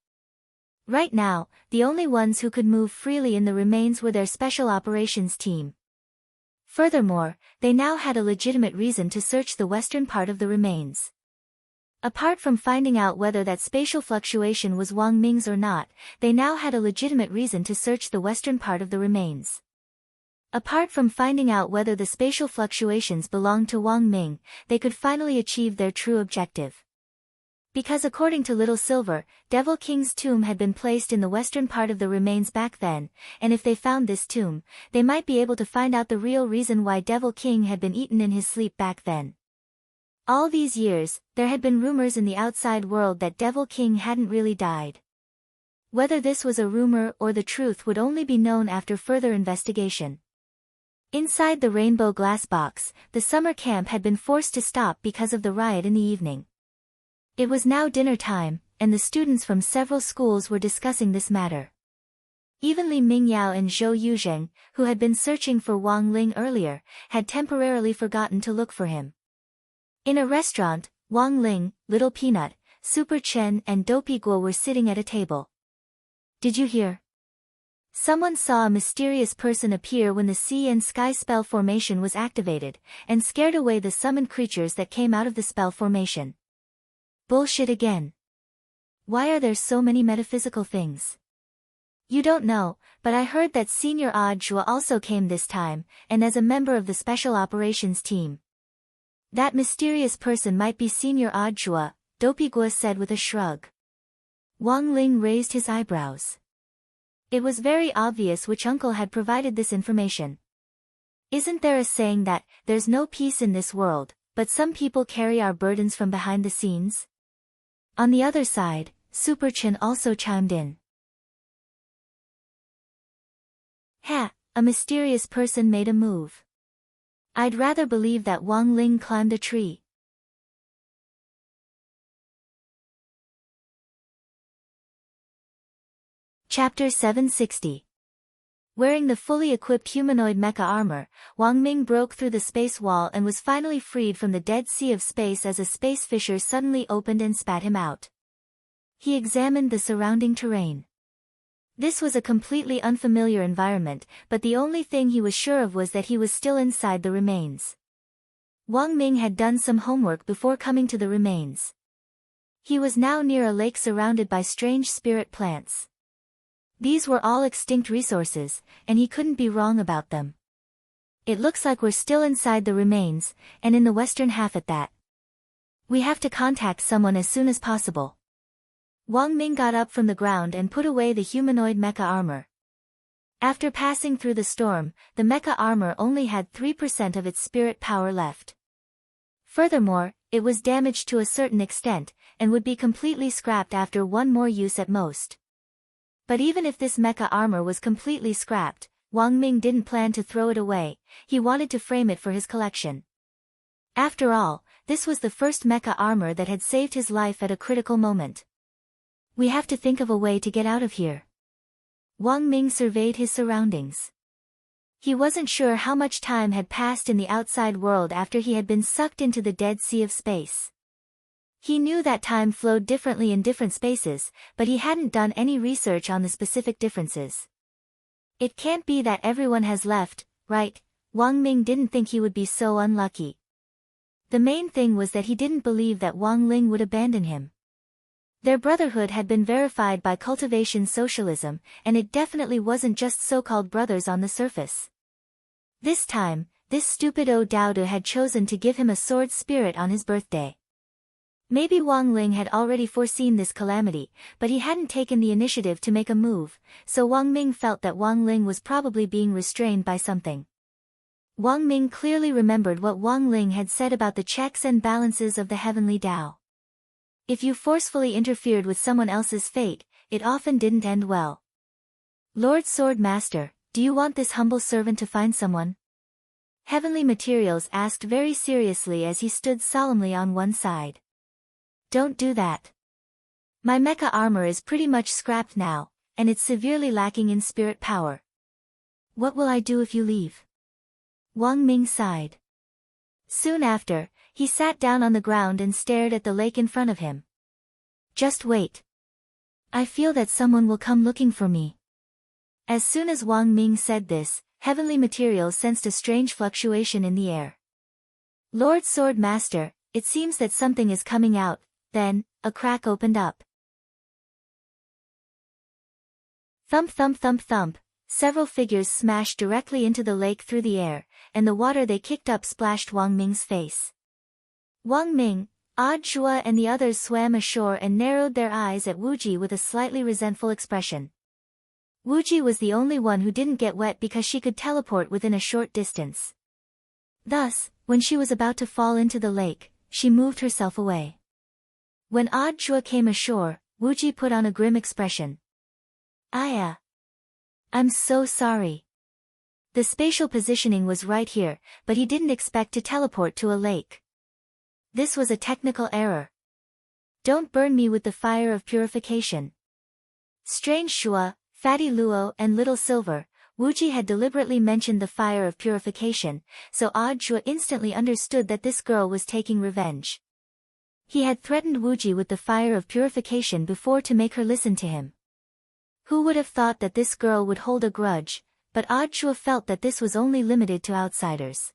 Right now, the only ones who could move freely in the remains were their special operations team. Furthermore, they now had a legitimate reason to search the western part of the remains. Apart from finding out whether that spatial fluctuation was Wang Ming's or not, they now had a legitimate reason to search the western part of the remains. Apart from finding out whether the spatial fluctuations belonged to Wang Ming, they could finally achieve their true objective. Because according to Little Silver, Devil King's tomb had been placed in the western part of the remains back then, and if they found this tomb, they might be able to find out the real reason why Devil King had been eaten in his sleep back then. All these years, there had been rumors in the outside world that Devil King hadn't really died. Whether this was a rumor or the truth would only be known after further investigation. Inside the Rainbow Glass Box, the summer camp had been forced to stop because of the riot in the evening. It was now dinner time, and the students from several schools were discussing this matter. Even Li Mingyao and Zhou Yuzheng, who had been searching for Wang Ling earlier, had temporarily forgotten to look for him. In a restaurant, Wang Ling, Little Peanut, Super Chen and Dopey Guo were sitting at a table. Did you hear? Someone saw a mysterious person appear when the sea and sky spell formation was activated, and scared away the summoned creatures that came out of the spell formation. Bullshit again. Why are there so many metaphysical things? You don't know, but I heard that Senior Zhuo also came this time, and as a member of the special operations team. That mysterious person might be Senior Zhuo, Dopey Guo said with a shrug. Wang Ling raised his eyebrows. It was very obvious which uncle had provided this information. Isn't there a saying that, there's no peace in this world, but some people carry our burdens from behind the scenes? On the other side, Super Chen also chimed in. Ha, a mysterious person made a move. I'd rather believe that Wang Ling climbed a tree. Chapter 760. Wearing the fully equipped humanoid mecha armor, Wang Ming broke through the space wall and was finally freed from the Dead Sea of Space as a space fissure suddenly opened and spat him out. He examined the surrounding terrain. This was a completely unfamiliar environment, but the only thing he was sure of was that he was still inside the remains. Wang Ming had done some homework before coming to the remains. He was now near a lake surrounded by strange spirit plants. These were all extinct resources, and he couldn't be wrong about them. It looks like we're still inside the remains, and in the western half at that. We have to contact someone as soon as possible. Wang Ming got up from the ground and put away the humanoid mecha armor. After passing through the storm, the mecha armor only had 3% of its spirit power left. Furthermore, it was damaged to a certain extent, and would be completely scrapped after one more use at most. But even if this mecha armor was completely scrapped, Wang Ming didn't plan to throw it away, he wanted to frame it for his collection. After all, this was the first mecha armor that had saved his life at a critical moment. We have to think of a way to get out of here. Wang Ming surveyed his surroundings. He wasn't sure how much time had passed in the outside world after he had been sucked into the Dead Sea of Space. He knew that time flowed differently in different spaces, but he hadn't done any research on the specific differences. It can't be that everyone has left, right? Wang Ming didn't think he would be so unlucky. The main thing was that he didn't believe that Wang Ling would abandon him. Their brotherhood had been verified by cultivation socialism, and it definitely wasn't just so-called brothers on the surface. This time, this stupid O Daodu had chosen to give him a sword spirit on his birthday. Maybe Wang Ling had already foreseen this calamity, but he hadn't taken the initiative to make a move, so Wang Ming felt that Wang Ling was probably being restrained by something. Wang Ming clearly remembered what Wang Ling had said about the checks and balances of the heavenly Tao. If you forcefully interfered with someone else's fate, it often didn't end well. Lord Sword Master, do you want this humble servant to find someone? Heavenly Materials asked very seriously as he stood solemnly on one side. Don't do that. My mecha armor is pretty much scrapped now, and it's severely lacking in spirit power. What will I do if you leave? Wang Ming sighed. Soon after, he sat down on the ground and stared at the lake in front of him. Just wait. I feel that someone will come looking for me. As soon as Wang Ming said this, Heavenly Materials sensed a strange fluctuation in the air. Lord Sword Master, it seems that something is coming out. Then, a crack opened up. Thump thump thump thump, several figures smashed directly into the lake through the air, and the water they kicked up splashed Wang Ming's face. Wang Ming, Odd Shua and the others swam ashore and narrowed their eyes at Wuji with a slightly resentful expression. Wuji was the only one who didn't get wet because she could teleport within a short distance. Thus, when she was about to fall into the lake, she moved herself away. When Odd Shua came ashore, Wuji put on a grim expression. I'm so sorry. The spatial positioning was right here, but he didn't expect to teleport to a lake. This was a technical error. Don't burn me with the fire of purification. Strange Shua, Fatty Luo and Little Silver, Wuji had deliberately mentioned the fire of purification, so Odd Shua instantly understood that this girl was taking revenge. He had threatened Wuji with the fire of purification before to make her listen to him. Who would have thought that this girl would hold a grudge, but Odd Shua felt that this was only limited to outsiders.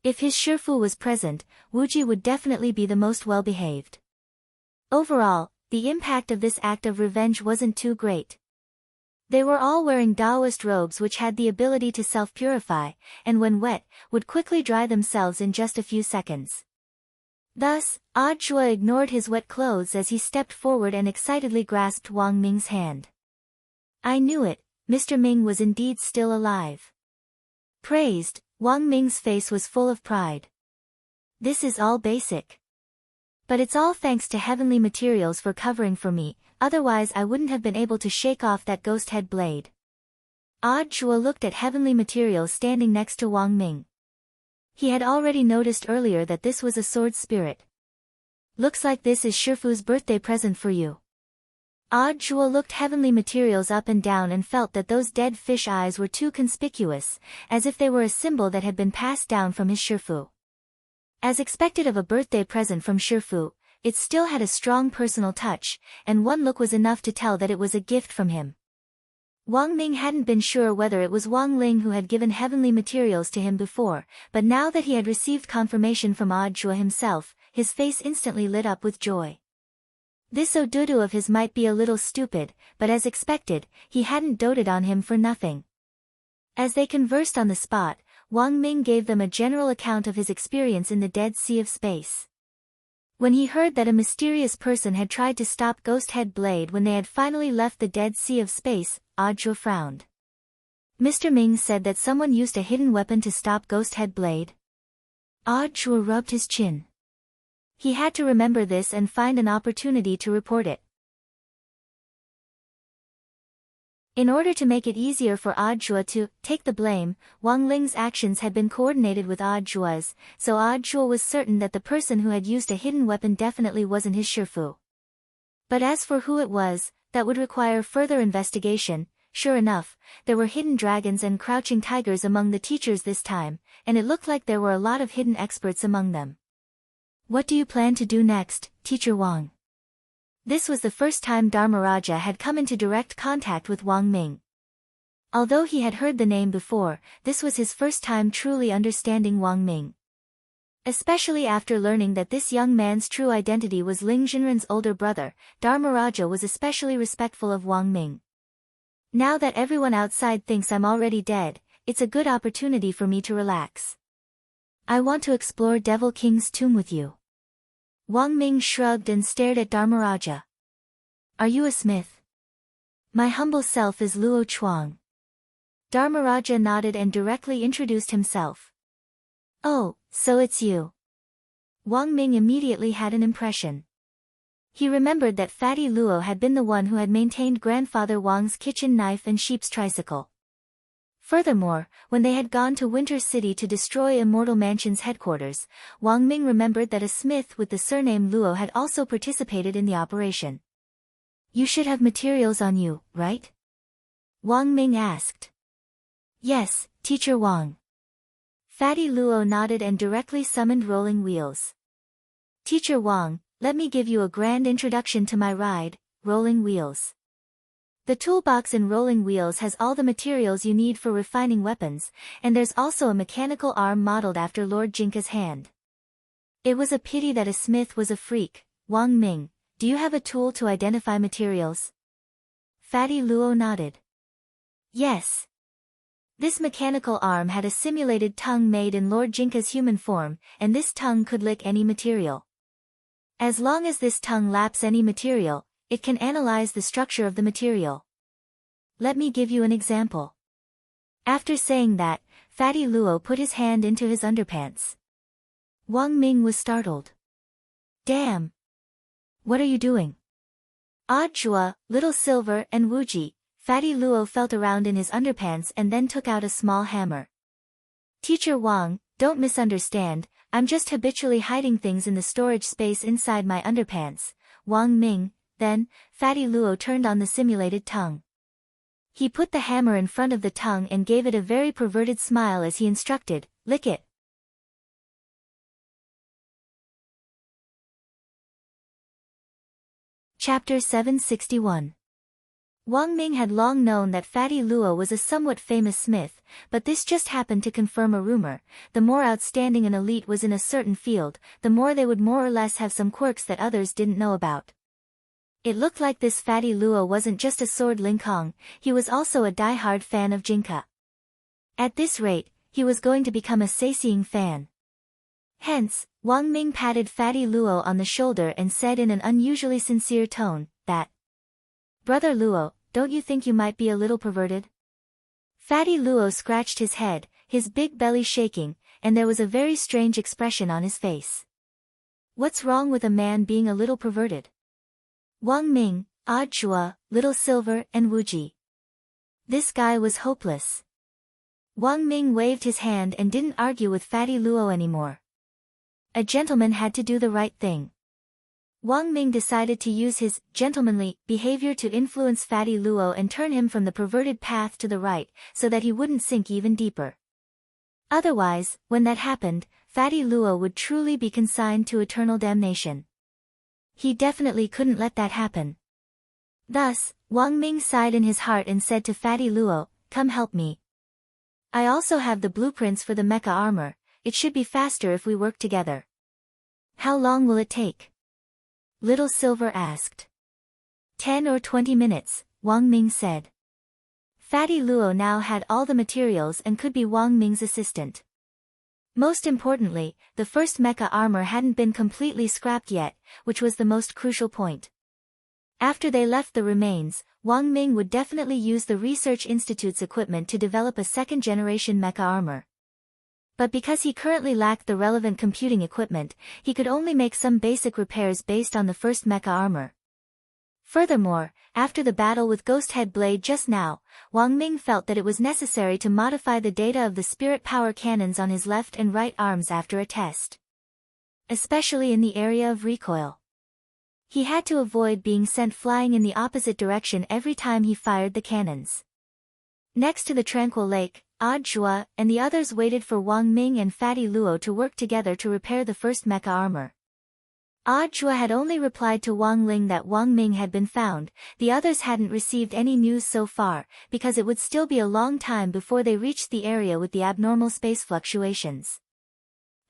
If his Shifu was present, Wuji would definitely be the most well-behaved. Overall, the impact of this act of revenge wasn't too great. They were all wearing Taoist robes which had the ability to self-purify, and when wet, would quickly dry themselves in just a few seconds. Thus, Odd Shua ignored his wet clothes as he stepped forward and excitedly grasped Wang Ming's hand. I knew it, Mr. Ming was indeed still alive. Praised, Wang Ming's face was full of pride. This is all basic. But it's all thanks to Heavenly Materials for covering for me, otherwise I wouldn't have been able to shake off that ghost head blade. Odd Shua looked at Heavenly Materials standing next to Wang Ming. He had already noticed earlier that this was a sword spirit. Looks like this is Shifu's birthday present for you. Odd Shua looked Heavenly Materials up and down and felt that those dead fish eyes were too conspicuous, as if they were a symbol that had been passed down from his Shifu. As expected of a birthday present from Shifu, it still had a strong personal touch, and one look was enough to tell that it was a gift from him. Wang Ming hadn't been sure whether it was Wang Ling who had given Heavenly Materials to him before, but now that he had received confirmation from Odd Shua himself, his face instantly lit up with joy. This Odudu of his might be a little stupid, but as expected, he hadn't doted on him for nothing. As they conversed on the spot, Wang Ming gave them a general account of his experience in the Dead Sea of Space. When he heard that a mysterious person had tried to stop Ghost Head Blade when they had finally left the dead sea of space, Audra frowned. Mr. Ming said that someone used a hidden weapon to stop Ghost Head Blade. Audra rubbed his chin. He had to remember this and find an opportunity to report it. In order to make it easier for Audra to take the blame, Wang Ling's actions had been coordinated with Audra's, so Audra was certain that the person who had used a hidden weapon definitely wasn't his Shifu. But as for who it was, that would require further investigation. Sure enough, there were hidden dragons and crouching tigers among the teachers this time, and it looked like there were a lot of hidden experts among them. What do you plan to do next, Teacher Wang? This was the first time Dharmaraja had come into direct contact with Wang Ming. Although he had heard the name before, this was his first time truly understanding Wang Ming. Especially after learning that this young man's true identity was Ling Jinren's older brother, Dharmaraja was especially respectful of Wang Ming. Now that everyone outside thinks I'm already dead, it's a good opportunity for me to relax. I want to explore Devil King's tomb with you. Wang Ming shrugged and stared at Dharmaraja. Are you a smith? My humble self is Luo Chuang. Dharmaraja nodded and directly introduced himself. Oh, so it's you. Wang Ming immediately had an impression. He remembered that Fatty Luo had been the one who had maintained Grandfather Wang's kitchen knife and sheep's tricycle. Furthermore, when they had gone to Winter City to destroy Immortal Mansion's headquarters, Wang Ming remembered that a smith with the surname Luo had also participated in the operation. You should have materials on you, right? Wang Ming asked. Yes, Teacher Wang. Fatty Luo nodded and directly summoned rolling wheels. Teacher Wang, let me give you a grand introduction to my ride, Rolling Wheels. The toolbox in Rolling Wheels has all the materials you need for refining weapons, and there's also a mechanical arm modeled after Lord Jinka's hand. It was a pity that a smith was a freak. Wang Ming, do you have a tool to identify materials? Fatty Luo nodded. Yes. This mechanical arm had a simulated tongue made in Lord Jinka's human form, and this tongue could lick any material. As long as this tongue laps any material, it can analyze the structure of the material. Let me give you an example. After saying that, Fatty Luo put his hand into his underpants. Wang Ming was startled. Damn! What are you doing? Audra, Little Silver and Wuji, Fatty Luo felt around in his underpants and then took out a small hammer. Teacher Wang, don't misunderstand, I'm just habitually hiding things in the storage space inside my underpants. Wang Ming. Then, Fatty Luo turned on the simulated tongue. He put the hammer in front of the tongue and gave it a very perverted smile as he instructed, lick it. Chapter 761. Wang Ming had long known that Fatty Luo was a somewhat famous smith, but this just happened to confirm a rumor. The more outstanding an elite was in a certain field, the more they would more or less have some quirks that others didn't know about. It looked like this Fatty Luo wasn't just a sword Linkong, he was also a die-hard fan of Jinka. At this rate, he was going to become a Seiseing fan. Hence, Wang Ming patted Fatty Luo on the shoulder and said in an unusually sincere tone, that, Brother Luo, don't you think you might be a little perverted? Fatty Luo scratched his head, his big belly shaking, and there was a very strange expression on his face. What's wrong with a man being a little perverted? Wang Ming, Audra, Little Silver and Wuji. This guy was hopeless. Wang Ming waved his hand and didn't argue with Fatty Luo anymore. A gentleman had to do the right thing. Wang Ming decided to use his gentlemanly behavior to influence Fatty Luo and turn him from the perverted path to the right, so that he wouldn't sink even deeper. Otherwise, when that happened, Fatty Luo would truly be consigned to eternal damnation. He definitely couldn't let that happen. Thus, Wang Ming sighed in his heart and said to Fatty Luo, come help me. I also have the blueprints for the mecha armor, it should be faster if we work together. How long will it take? Little Silver asked. 10 or 20 minutes, Wang Ming said. Fatty Luo now had all the materials and could be Wang Ming's assistant. Most importantly, the first mecha armor hadn't been completely scrapped yet, which was the most crucial point. After they left the remains, Wang Ming would definitely use the Research Institute's equipment to develop a second-generation mecha armor. But because he currently lacked the relevant computing equipment, he could only make some basic repairs based on the first mecha armor. Furthermore, after the battle with Ghosthead Blade just now, Wang Ming felt that it was necessary to modify the data of the spirit power cannons on his left and right arms after a test. Especially in the area of recoil. He had to avoid being sent flying in the opposite direction every time he fired the cannons. Next to the tranquil lake, Odd Zhua and the others waited for Wang Ming and Fatty Luo to work together to repair the first mecha armor. Odd Zhua had only replied to Wang Ling that Wang Ming had been found. The others hadn't received any news so far, because it would still be a long time before they reached the area with the abnormal space fluctuations.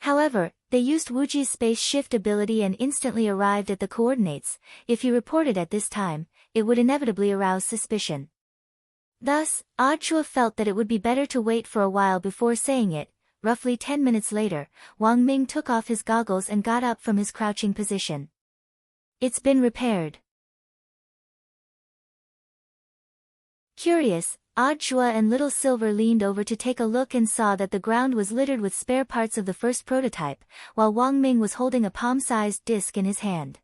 However, they used Wuji's space shift ability and instantly arrived at the coordinates. If he reported at this time, it would inevitably arouse suspicion. Thus, Odd Zhua felt that it would be better to wait for a while before saying it. Roughly 10 minutes later, Wang Ming took off his goggles and got up from his crouching position. It's been repaired. Curious, Odd Zhua and Little Silver leaned over to take a look and saw that the ground was littered with spare parts of the first prototype, while Wang Ming was holding a palm-sized disc in his hand.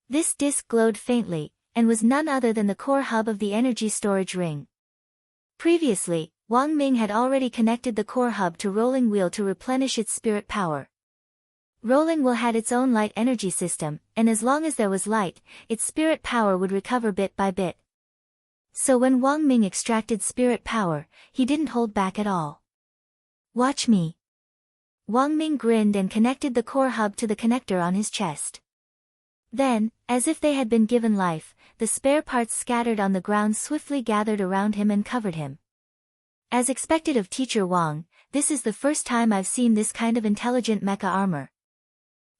This disc glowed faintly, and was none other than the core hub of the energy storage ring. Previously, Wang Ming had already connected the core hub to Rolling Wheel to replenish its spirit power. Rolling Wheel had its own light energy system, and as long as there was light, its spirit power would recover bit by bit. So when Wang Ming extracted spirit power, he didn't hold back at all. Watch me. Wang Ming grinned and connected the core hub to the connector on his chest. Then, as if they had been given life, the spare parts scattered on the ground swiftly gathered around him and covered him. As expected of Teacher Wang, this is the first time I've seen this kind of intelligent mecha armor.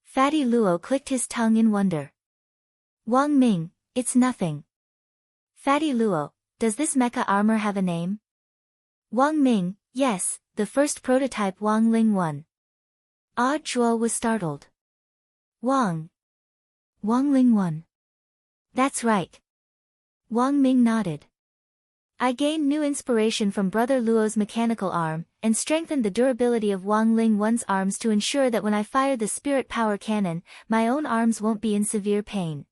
Fatty Luo clicked his tongue in wonder. Wang Ming, it's nothing. Fatty Luo, does this mecha armor have a name? Wang Ming, yes, the first prototype Wang Ling 1. Odd Zhuo was startled. Wang Ling 1. That's right. Wang Ming nodded. I gained new inspiration from Brother Luo's mechanical arm, and strengthened the durability of Wang Ling 1's arms to ensure that when I fire the spirit power cannon, my own arms won't be in severe pain.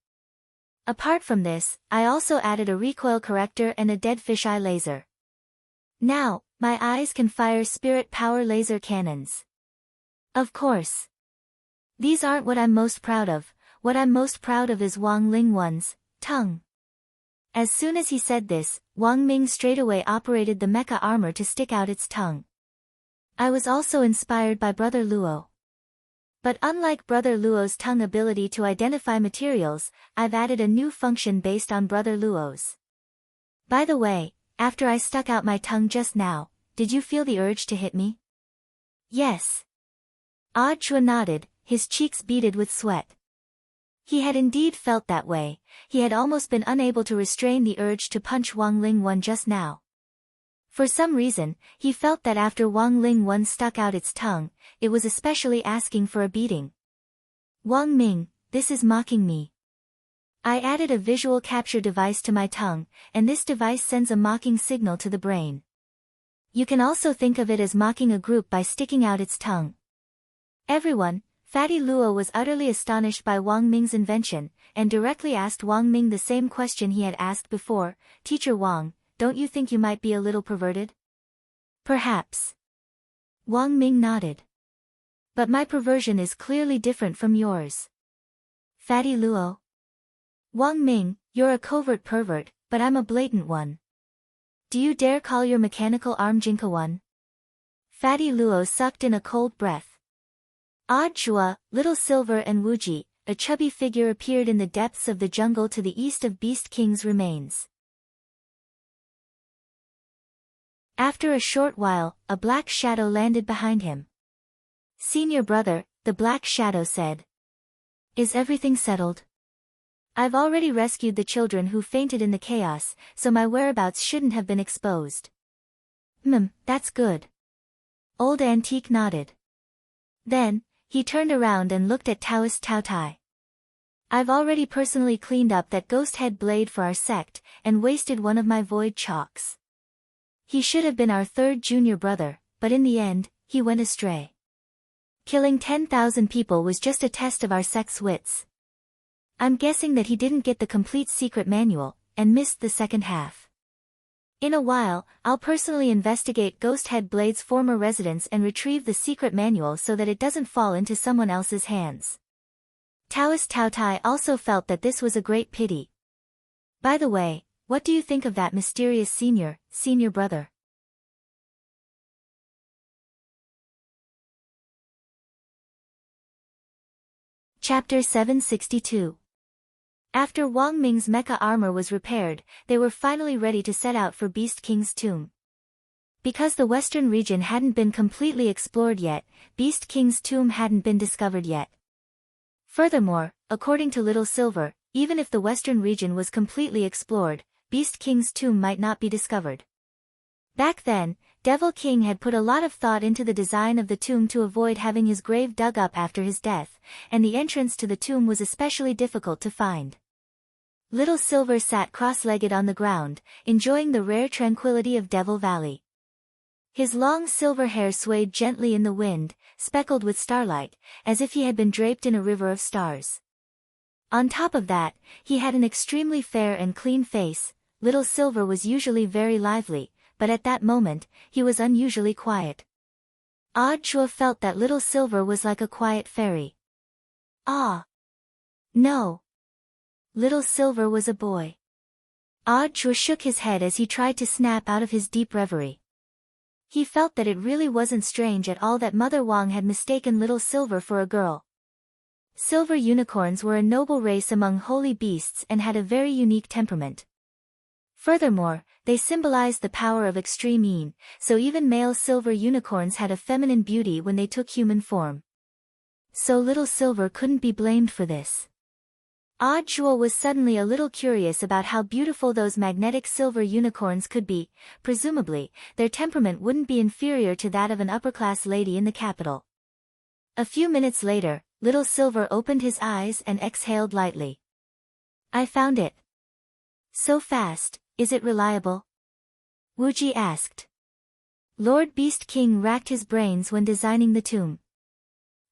Apart from this, I also added a recoil corrector and a dead fisheye laser. Now, my eyes can fire spirit power laser cannons. Of course. These aren't what I'm most proud of. What I'm most proud of is Wang Ling 1's tongue. As soon as he said this, Wang Ming straightaway operated the mecha armor to stick out its tongue. I was also inspired by Brother Luo. But unlike Brother Luo's tongue ability to identify materials, I've added a new function based on Brother Luo's. By the way, after I stuck out my tongue just now, did you feel the urge to hit me? Yes. Odd Zhua nodded, his cheeks beaded with sweat. He had indeed felt that way. He had almost been unable to restrain the urge to punch Wang Ling 1 just now. For some reason, he felt that after Wang Ling 1 stuck out its tongue, it was especially asking for a beating. Wang Ming, this is mocking me. I added a visual capture device to my tongue, and this device sends a mocking signal to the brain. You can also think of it as mocking a group by sticking out its tongue. Everyone, Fatty Luo was utterly astonished by Wang Ming's invention, and directly asked Wang Ming the same question he had asked before, Teacher Wang, don't you think you might be a little perverted? Perhaps. Wang Ming nodded. But my perversion is clearly different from yours. Fatty Luo. Wang Ming, you're a covert pervert, but I'm a blatant one. Do you dare call your mechanical arm Jinka one? Fatty Luo sucked in a cold breath. Odd Zhua, Little Silver and Wuji, a chubby figure appeared in the depths of the jungle to the east of Beast King's remains. After a short while, a black shadow landed behind him. Senior brother, the black shadow said. Is everything settled? I've already rescued the children who fainted in the chaos, so my whereabouts shouldn't have been exposed. That's good. Old Antique nodded. Then, he turned around and looked at Taoist Taotai. I've already personally cleaned up that ghost head blade for our sect, and wasted one of my void chalks. He should have been our third junior brother, but in the end, he went astray. Killing 10,000 people was just a test of our sect's wits. I'm guessing that he didn't get the complete secret manual, and missed the second half. In a while, I'll personally investigate Ghost Head Blade's former residence and retrieve the secret manual so that it doesn't fall into someone else's hands. Taoist Taotai also felt that this was a great pity. By the way, what do you think of that mysterious senior brother? Chapter 762. After Wang Ming's mecha armor was repaired, they were finally ready to set out for Beast King's tomb. Because the western region hadn't been completely explored yet, Beast King's tomb hadn't been discovered yet. Furthermore, according to Little Silver, even if the western region was completely explored, Beast King's tomb might not be discovered. Back then, Devil King had put a lot of thought into the design of the tomb to avoid having his grave dug up after his death, and the entrance to the tomb was especially difficult to find. Little Silver sat cross-legged on the ground, enjoying the rare tranquility of Devil Valley. His long silver hair swayed gently in the wind, speckled with starlight, as if he had been draped in a river of stars. On top of that, he had an extremely fair and clean face. Little Silver was usually very lively, but at that moment, he was unusually quiet. Odd Chua felt that Little Silver was like a quiet fairy. Ah! No! Little Silver was a boy. Odd Chua shook his head as he tried to snap out of his deep reverie. He felt that it really wasn't strange at all that Mother Wang had mistaken Little Silver for a girl. Silver unicorns were a noble race among holy beasts and had a very unique temperament. Furthermore, they symbolized the power of extreme yin, so even male silver unicorns had a feminine beauty when they took human form. So Little Silver couldn't be blamed for this. Odd Chua was suddenly a little curious about how beautiful those magnetic silver unicorns could be. Presumably, their temperament wouldn't be inferior to that of an upper-class lady in the capital. A few minutes later, Little Silver opened his eyes and exhaled lightly. I found it. So fast, is it reliable? Wuji asked. Lord Beast King racked his brains when designing the tomb.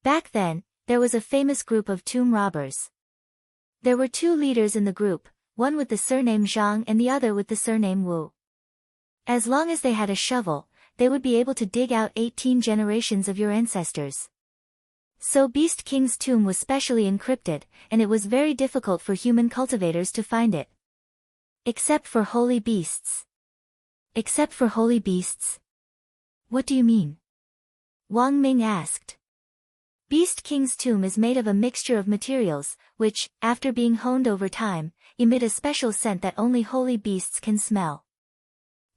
Back then, there was a famous group of tomb robbers. There were two leaders in the group, one with the surname Zhang and the other with the surname Wu. As long as they had a shovel, they would be able to dig out 18 generations of your ancestors. So Beast King's tomb was specially encrypted, and it was very difficult for human cultivators to find it. Except for holy beasts. Except for holy beasts? What do you mean? Wang Ming asked. Beast King's tomb is made of a mixture of materials, which, after being honed over time, emit a special scent that only holy beasts can smell.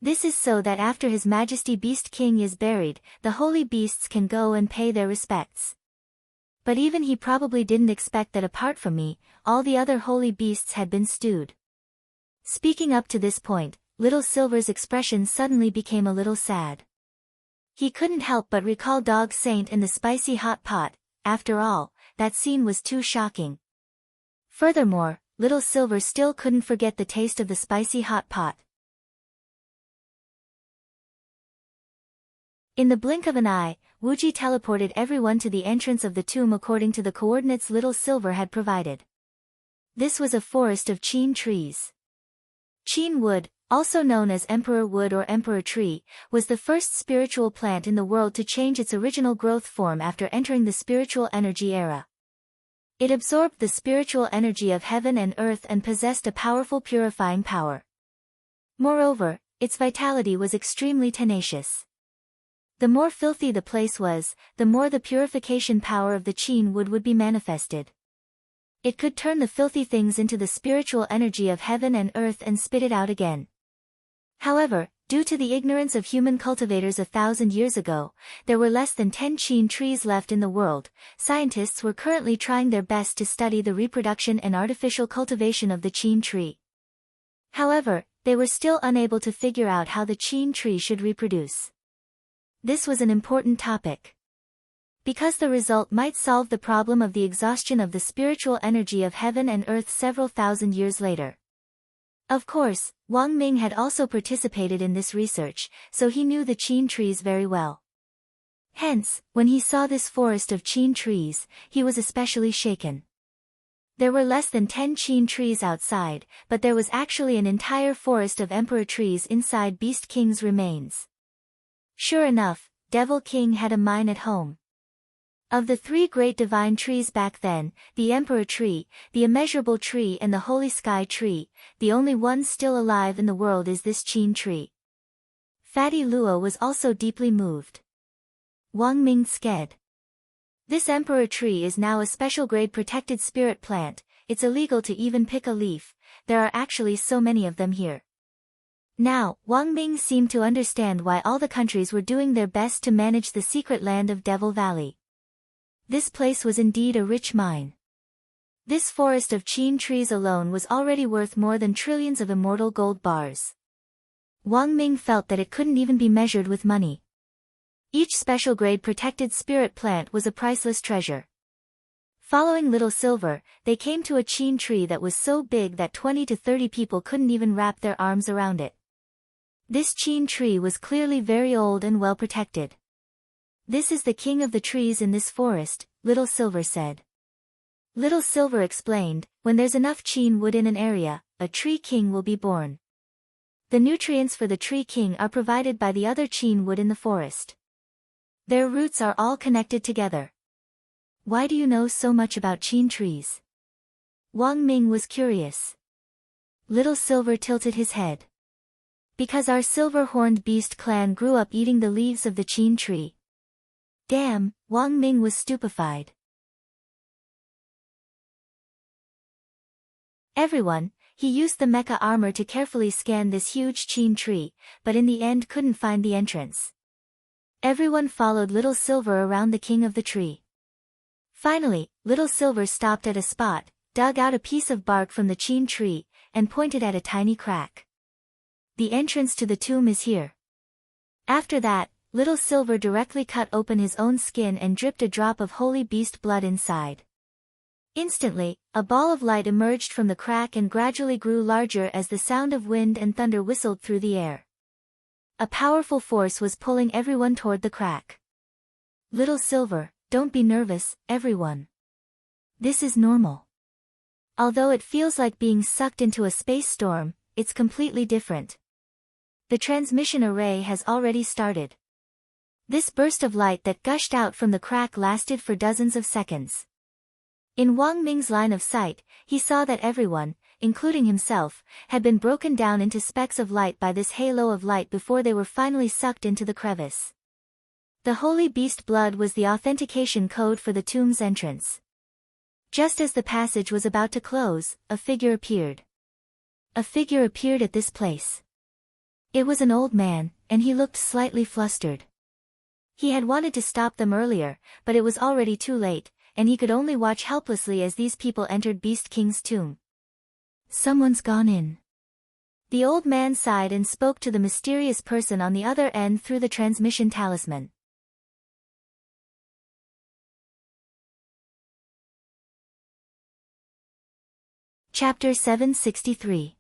This is so that after His Majesty Beast King is buried, the holy beasts can go and pay their respects. But even he probably didn't expect that apart from me, all the other holy beasts had been stewed. Speaking up to this point, Little Silver's expression suddenly became a little sad. He couldn't help but recall Dog Saint and the spicy hot pot. After all, that scene was too shocking. Furthermore, Little Silver still couldn't forget the taste of the spicy hot pot. In the blink of an eye, Wuji teleported everyone to the entrance of the tomb according to the coordinates Little Silver had provided. This was a forest of Qin trees. Qin wood, also known as Emperor Wood or Emperor Tree, was the first spiritual plant in the world to change its original growth form after entering the spiritual energy era. It absorbed the spiritual energy of heaven and earth and possessed a powerful purifying power. Moreover, its vitality was extremely tenacious. The more filthy the place was, the more the purification power of the Qin wood would be manifested. It could turn the filthy things into the spiritual energy of heaven and earth and spit it out again. However, due to the ignorance of human cultivators 1,000 years ago, there were less than 10 Qin trees left in the world. Scientists were currently trying their best to study the reproduction and artificial cultivation of the Qin tree. However, they were still unable to figure out how the Qin tree should reproduce. This was an important topic. because the result might solve the problem of the exhaustion of the spiritual energy of heaven and earth several thousand years later. Of course, Wang Ming had also participated in this research, so he knew the Qin trees very well. Hence, when he saw this forest of Qin trees, he was especially shaken. There were less than 10 Qin trees outside, but there was actually an entire forest of emperor trees inside Beast King's remains. Sure enough, Devil King had a mine at home. Of the 3 great divine trees back then, the Emperor Tree, the Immeasurable Tree and the Holy Sky Tree, the only one still alive in the world is this Qin tree. Fatty Luo was also deeply moved. Wang Ming said. This Emperor Tree is now a special grade protected spirit plant, it's illegal to even pick a leaf, there are actually so many of them here. Now, Wang Ming seemed to understand why all the countries were doing their best to manage the secret land of Devil Valley. This place was indeed a rich mine. This forest of Qin trees alone was already worth more than trillions of immortal gold bars. Wang Ming felt that it couldn't even be measured with money. Each special grade protected spirit plant was a priceless treasure. Following Little Silver, they came to a Qin tree that was so big that 20 to 30 people couldn't even wrap their arms around it. This Qin tree was clearly very old and well protected. This is the king of the trees in this forest, Little Silver said. Little Silver explained, when there's enough Qin wood in an area, a tree king will be born. The nutrients for the tree king are provided by the other Qin wood in the forest. Their roots are all connected together. Why do you know so much about Qin trees? Wang Ming was curious. Little Silver tilted his head. Because our silver-horned beast clan grew up eating the leaves of the Qin tree. Damn, Wang Ming was stupefied. Everyone, he used the mecha armor to carefully scan this huge Qin tree, but in the end couldn't find the entrance. Everyone followed Little Silver around the king of the tree. Finally, Little Silver stopped at a spot, dug out a piece of bark from the Qin tree, and pointed at a tiny crack. The entrance to the tomb is here. After that, Little Silver directly cut open his own skin and dripped a drop of holy beast blood inside. Instantly, a ball of light emerged from the crack and gradually grew larger as the sound of wind and thunder whistled through the air. A powerful force was pulling everyone toward the crack. Little Silver, don't be nervous, everyone. This is normal. Although it feels like being sucked into a space storm, it's completely different. The transmission array has already started. This burst of light that gushed out from the crack lasted for dozens of seconds. In Wang Ming's line of sight, he saw that everyone, including himself, had been broken down into specks of light by this halo of light before they were finally sucked into the crevice. The holy beast blood was the authentication code for the tomb's entrance. Just as the passage was about to close, a figure appeared. A figure appeared at this place. It was an old man, and he looked slightly flustered. He had wanted to stop them earlier, but it was already too late, and he could only watch helplessly as these people entered Beast King's tomb. Someone's gone in. The old man sighed and spoke to the mysterious person on the other end through the transmission talisman. Chapter 763.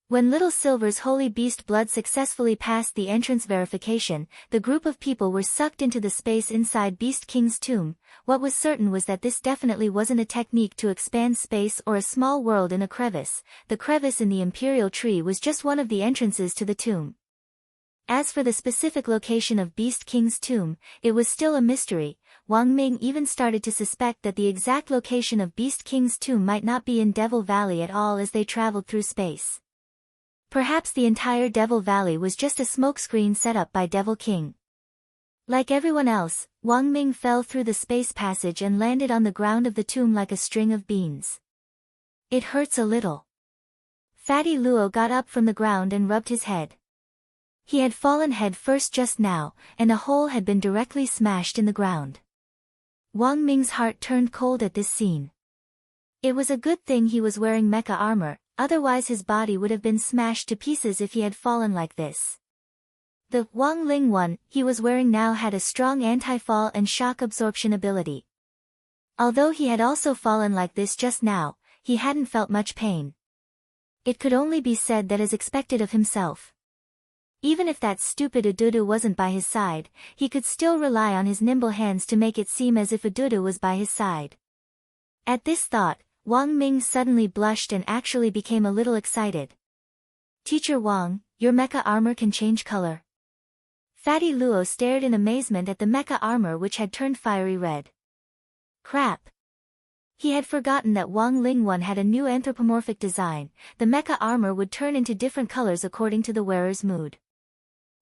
When Little Silver's holy beast blood successfully passed the entrance verification, the group of people were sucked into the space inside Beast King's tomb. What was certain was that this definitely wasn't a technique to expand space or a small world in a crevice. The crevice in the imperial tree was just one of the entrances to the tomb. As for the specific location of Beast King's tomb, it was still a mystery. Wang Ming even started to suspect that the exact location of Beast King's tomb might not be in Devil Valley at all as they traveled through space. Perhaps the entire Devil Valley was just a smokescreen set up by Devil King. Like everyone else, Wang Ming fell through the space passage and landed on the ground of the tomb like a string of beans. It hurts a little. Fatty Luo got up from the ground and rubbed his head. He had fallen head first just now, and a hole had been directly smashed in the ground. Wang Ming's heart turned cold at this scene. It was a good thing he was wearing mecha armor, otherwise his body would have been smashed to pieces if he had fallen like this. The Wang Ling one he was wearing now had a strong anti-fall and shock absorption ability. Although he had also fallen like this just now, he hadn't felt much pain. It could only be said that as expected of himself. Even if that stupid Ududu wasn't by his side, he could still rely on his nimble hands to make it seem as if Ududu was by his side. At this thought, Wang Ming suddenly blushed and actually became a little excited. Teacher Wang, your mecha armor can change color. Fatty Luo stared in amazement at the mecha armor which had turned fiery red. Crap! He had forgotten that Wang Ling one had a new anthropomorphic design. The mecha armor would turn into different colors according to the wearer's mood.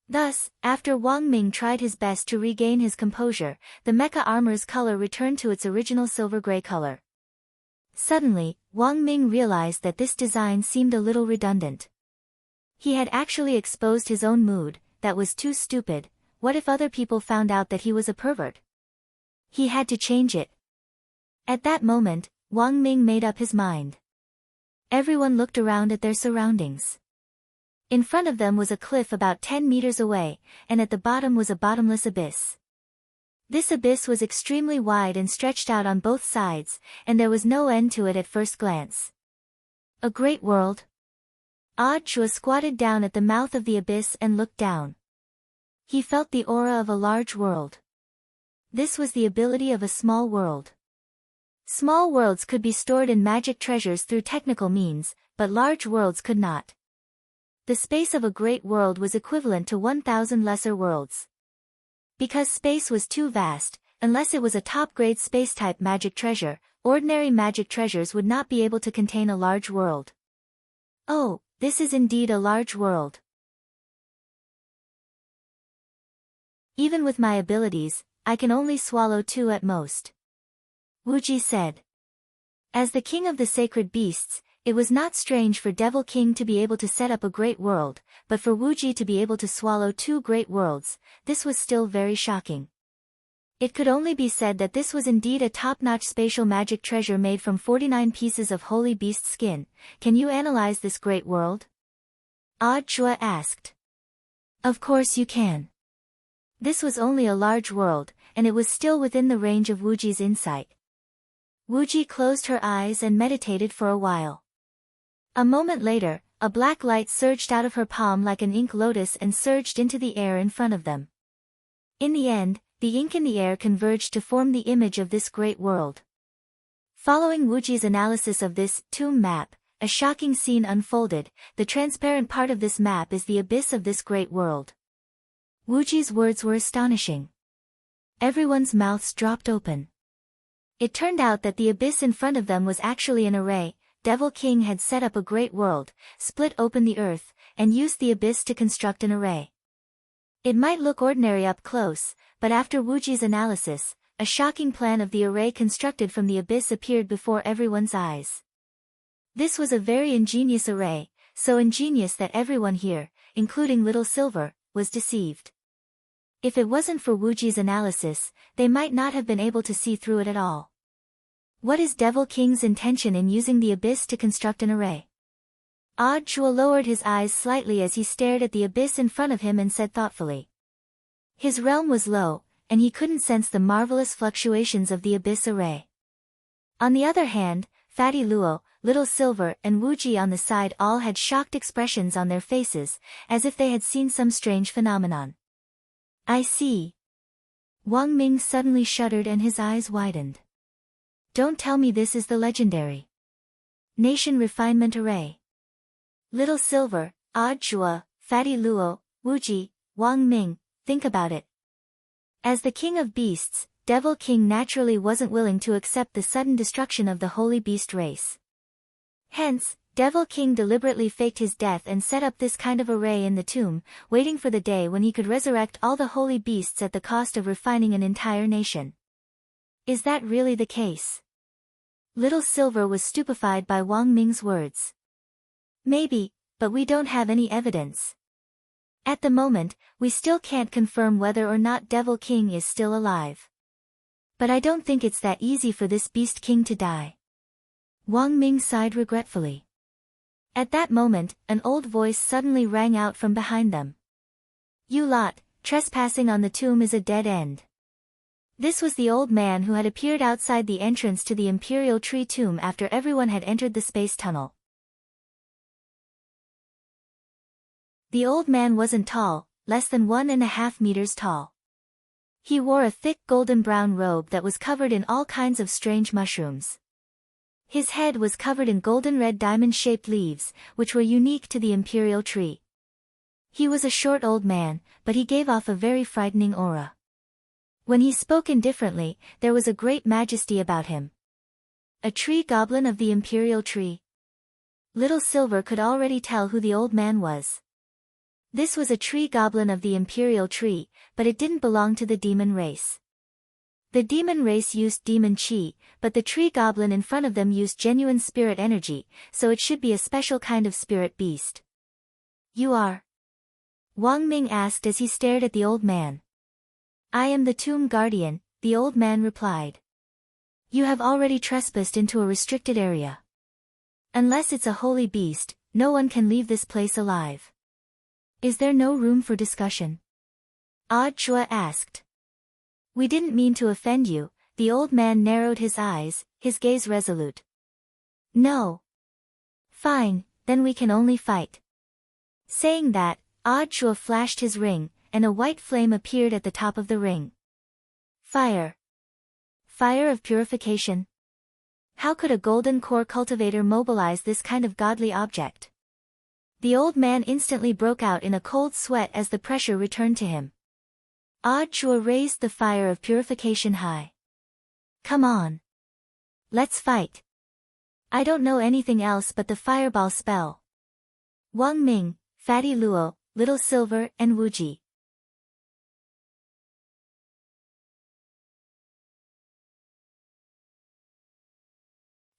Thus, after Wang Ming tried his best to regain his composure, the mecha armor's color returned to its original silver-gray color. Suddenly, Wang Ming realized that this design seemed a little redundant. He had actually exposed his own mood. That was too stupid. What if other people found out that he was a pervert? He had to change it. At that moment, Wang Ming made up his mind. Everyone looked around at their surroundings. In front of them was a cliff about 10 meters away, and at the bottom was a bottomless abyss. This abyss was extremely wide and stretched out on both sides, and there was no end to it at first glance. A great world. Chua squatted down at the mouth of the abyss and looked down. He felt the aura of a large world. This was the ability of a small world. Small worlds could be stored in magic treasures through technical means, but large worlds could not. The space of a great world was equivalent to 1,000 lesser worlds. Because space was too vast, unless it was a top-grade space-type magic treasure, ordinary magic treasures would not be able to contain a large world. Oh, this is indeed a large world. Even with my abilities, I can only swallow 2 at most. Wuji said. As the king of the sacred beasts, it was not strange for Devil King to be able to set up a great world, but for Wuji to be able to swallow 2 great worlds, this was still very shocking. It could only be said that this was indeed a top-notch spatial magic treasure made from 49 pieces of holy beast skin. Can you analyze this great world? Chua asked. Of course you can. This was only a large world, and it was still within the range of Wuji's insight. Wuji closed her eyes and meditated for a while. A moment later, a black light surged out of her palm like an ink lotus and surged into the air in front of them. In the end, the ink in the air converged to form the image of this great world. Following Wuji's analysis of this tomb map, a shocking scene unfolded. The transparent part of this map is the abyss of this great world. Wuji's words were astonishing. Everyone's mouths dropped open. It turned out that the abyss in front of them was actually an array. Devil King had set up a great world, split open the earth, and used the abyss to construct an array. It might look ordinary up close, but after Wuji's analysis, a shocking plan of the array constructed from the abyss appeared before everyone's eyes. This was a very ingenious array, so ingenious that everyone here, including Little Silver, was deceived. If it wasn't for Wuji's analysis, they might not have been able to see through it at all. What is Devil King's intention in using the abyss to construct an array? Chua lowered his eyes slightly as he stared at the abyss in front of him and said thoughtfully. His realm was low, and he couldn't sense the marvelous fluctuations of the abyss array. On the other hand, Fatty Luo, Little Silver and Wuji on the side all had shocked expressions on their faces, as if they had seen some strange phenomenon. I see. Wang Ming suddenly shuddered and his eyes widened. Don't tell me this is the legendary Nation Refinement Array. Little Silver, Chua, Fatty Luo, Wuji, Wang Ming, think about it. As the king of beasts, Devil King naturally wasn't willing to accept the sudden destruction of the holy beast race. Hence, Devil King deliberately faked his death and set up this kind of array in the tomb, waiting for the day when he could resurrect all the holy beasts at the cost of refining an entire nation. Is that really the case? Little Silver was stupefied by Wang Ming's words. Maybe, but we don't have any evidence. At the moment, we still can't confirm whether or not Devil King is still alive. But I don't think it's that easy for this Beast King to die. Wang Ming sighed regretfully. At that moment, an old voice suddenly rang out from behind them. You lot, trespassing on the tomb is a dead end. This was the old man who had appeared outside the entrance to the Imperial Tree tomb after everyone had entered the space tunnel. The old man wasn't tall, less than 1.5 meters tall. He wore a thick golden-brown robe that was covered in all kinds of strange mushrooms. His head was covered in golden-red diamond-shaped leaves, which were unique to the Imperial Tree. He was a short old man, but he gave off a very frightening aura. When he spoke indifferently, there was a great majesty about him. A tree goblin of the Imperial Tree. Little Silver could already tell who the old man was. This was a tree goblin of the Imperial Tree, but it didn't belong to the demon race. The demon race used demon chi, but the tree goblin in front of them used genuine spirit energy, so it should be a special kind of spirit beast. You are? Wang Ming asked as he stared at the old man. I am the tomb guardian, the old man replied. You have already trespassed into a restricted area. Unless it's a holy beast, no one can leave this place alive. Is there no room for discussion? Jua asked. We didn't mean to offend you, the old man narrowed his eyes, his gaze resolute. No. Fine, then we can only fight. Saying that, Jua flashed his ring, and a white flame appeared at the top of the ring. Fire. Fire of purification. How could a golden core cultivator mobilize this kind of godly object? The old man instantly broke out in a cold sweat as the pressure returned to him. Jua raised the fire of purification high. Come on. Let's fight. I don't know anything else but the fireball spell. Wang Ming, Fatty Luo, Little Silver, and Wuji.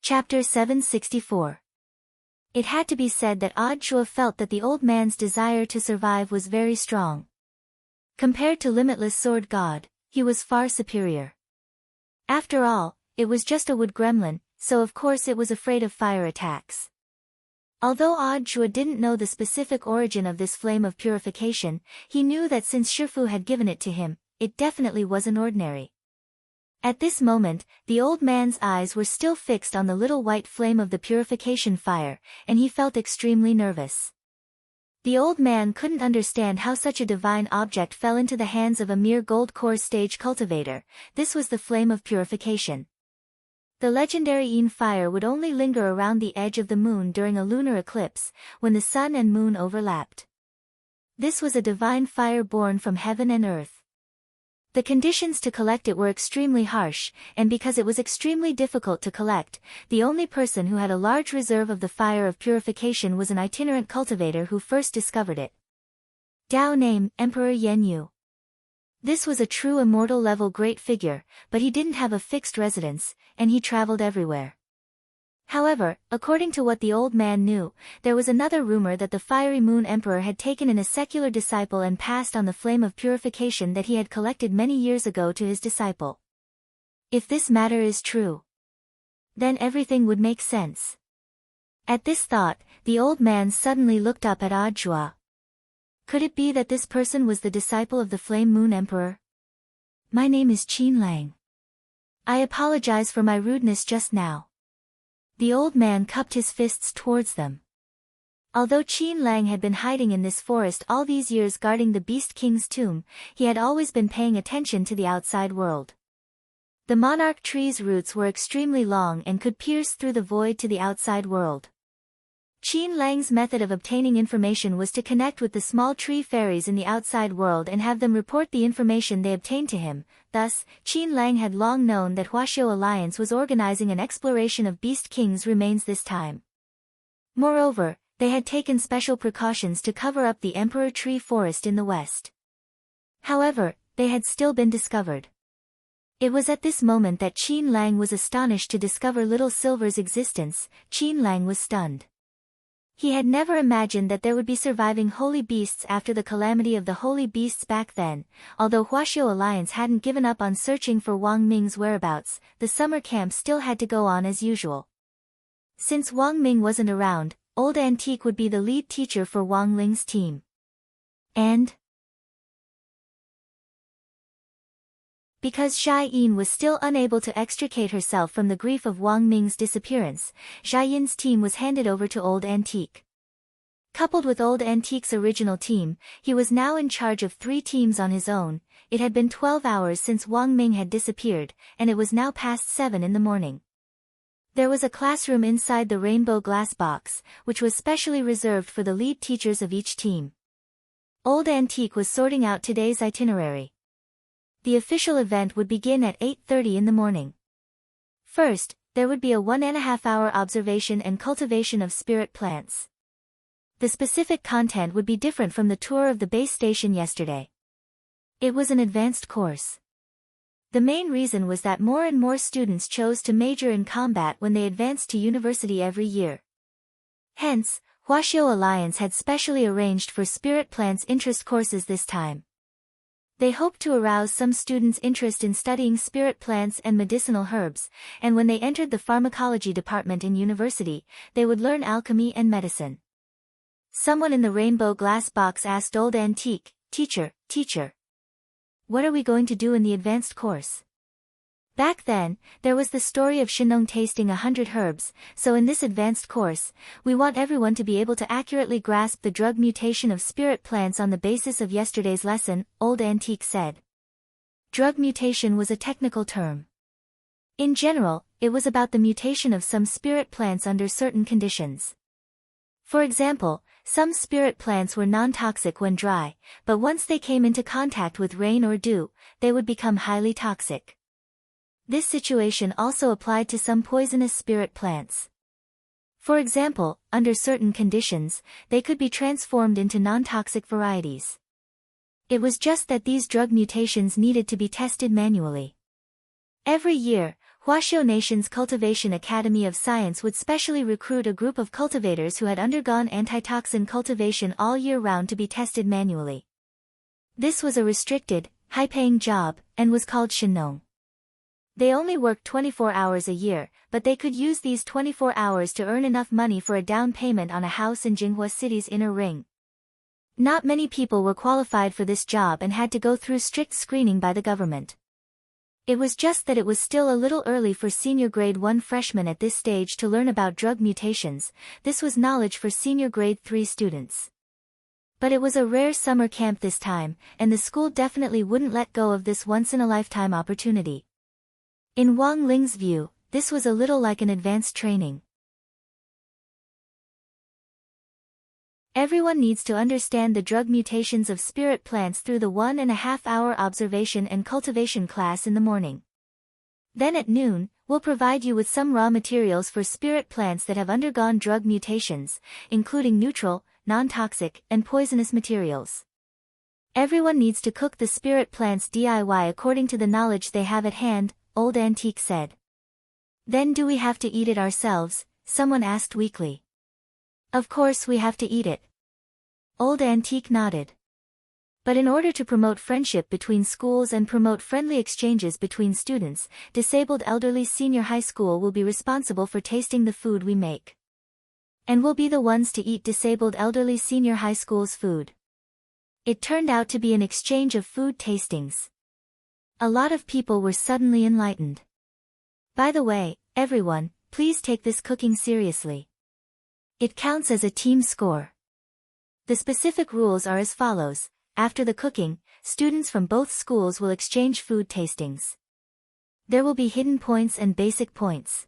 Chapter 764. It had to be said that Jua felt that the old man's desire to survive was very strong. Compared to Limitless Sword God, he was far superior. After all, it was just a wood gremlin, so of course it was afraid of fire attacks. Although Jua didn't know the specific origin of this flame of purification, he knew that since Shifu had given it to him, it definitely wasn't ordinary. At this moment, the old man's eyes were still fixed on the little white flame of the purification fire, and he felt extremely nervous. The old man couldn't understand how such a divine object fell into the hands of a mere gold core stage cultivator. This was the flame of purification. The legendary Yin fire would only linger around the edge of the moon during a lunar eclipse, when the sun and moon overlapped. This was a divine fire born from heaven and earth. The conditions to collect it were extremely harsh, and because it was extremely difficult to collect, the only person who had a large reserve of the fire of purification was an itinerant cultivator who first discovered it. Dao name, Emperor Yen Yu. This was a true immortal level great figure, but he didn't have a fixed residence, and he traveled everywhere. However, according to what the old man knew, there was another rumor that the fiery moon emperor had taken in a secular disciple and passed on the flame of purification that he had collected many years ago to his disciple. If this matter is true, then everything would make sense. At this thought, the old man suddenly looked up at Jua. Could it be that this person was the disciple of the Flame Moon Emperor? My name is Qin Lang. I apologize for my rudeness just now. The old man cupped his fists towards them. Although Qin Lang had been hiding in this forest all these years guarding the Beast King's tomb, he had always been paying attention to the outside world. The monarch tree's roots were extremely long and could pierce through the void to the outside world. Qin Lang's method of obtaining information was to connect with the small tree fairies in the outside world and have them report the information they obtained to him. Thus, Qin Lang had long known that Huaxiao Alliance was organizing an exploration of Beast King's remains this time. Moreover, they had taken special precautions to cover up the Emperor Tree Forest in the west. However, they had still been discovered. It was at this moment that Qin Lang was astonished to discover Little Silver's existence. Qin Lang was stunned. He had never imagined that there would be surviving holy beasts after the calamity of the holy beasts back then. Although Huaxiao Alliance hadn't given up on searching for Wang Ming's whereabouts, the summer camp still had to go on as usual. Since Wang Ming wasn't around, Old Antique would be the lead teacher for Wang Ling's team. And Because Xia Yin was still unable to extricate herself from the grief of Wang Ming's disappearance, Xia Yin's team was handed over to Old Antique. Coupled with Old Antique's original team, he was now in charge of 3 teams on his own. It had been 12 hours since Wang Ming had disappeared, and it was now past 7 in the morning. There was a classroom inside the rainbow glass box, which was specially reserved for the lead teachers of each team. Old Antique was sorting out today's itinerary. The official event would begin at 8:30 in the morning. First, there would be a 1.5-hour observation and cultivation of spirit plants. The specific content would be different from the tour of the base station yesterday. It was an advanced course. The main reason was that more and more students chose to major in combat when they advanced to university every year. Hence, Huaxiu Alliance had specially arranged for spirit plants interest courses this time. They hoped to arouse some students' interest in studying spirit plants and medicinal herbs, and when they entered the pharmacology department in university, they would learn alchemy and medicine. Someone in the rainbow glass box asked Old Antique, Teacher, what are we going to do in the advanced course? Back then, there was the story of Shenong tasting 100 herbs, so in this advanced course, we want everyone to be able to accurately grasp the drug mutation of spirit plants on the basis of yesterday's lesson, Old Antique said. Drug mutation was a technical term. In general, it was about the mutation of some spirit plants under certain conditions. For example, some spirit plants were non-toxic when dry, but once they came into contact with rain or dew, they would become highly toxic. This situation also applied to some poisonous spirit plants. For example, under certain conditions, they could be transformed into non-toxic varieties. It was just that these drug mutations needed to be tested manually. Every year, Huaxiu Nation's Cultivation Academy of Science would specially recruit a group of cultivators who had undergone antitoxin cultivation all year round to be tested manually. This was a restricted, high-paying job, and was called Shenong. They only worked 24 hours a year, but they could use these 24 hours to earn enough money for a down payment on a house in Jinghua City's inner ring. Not many people were qualified for this job and had to go through strict screening by the government. It was just that it was still a little early for senior grade 1 freshmen at this stage to learn about drug mutations. This was knowledge for senior grade 3 students. But it was a rare summer camp this time, and the school definitely wouldn't let go of this once-in-a-lifetime opportunity. In Wang Ling's view, this was a little like an advanced training. Everyone needs to understand the drug mutations of spirit plants through the 1.5-hour observation and cultivation class in the morning. Then at noon, we'll provide you with some raw materials for spirit plants that have undergone drug mutations, including neutral, non-toxic, and poisonous materials. Everyone needs to cook the spirit plants DIY according to the knowledge they have at hand, Old Antique said. Then do we have to eat it ourselves? Someone asked weakly. Of course we have to eat it. Old Antique nodded. But in order to promote friendship between schools and promote friendly exchanges between students, Disabled Elderly Senior High School will be responsible for tasting the food we make. And we'll be the ones to eat Disabled Elderly Senior High School's food. It turned out to be an exchange of food tastings. A lot of people were suddenly enlightened. By the way, everyone, please take this cooking seriously. It counts as a team score. The specific rules are as follows. After the cooking, students from both schools will exchange food tastings. There will be hidden points and basic points.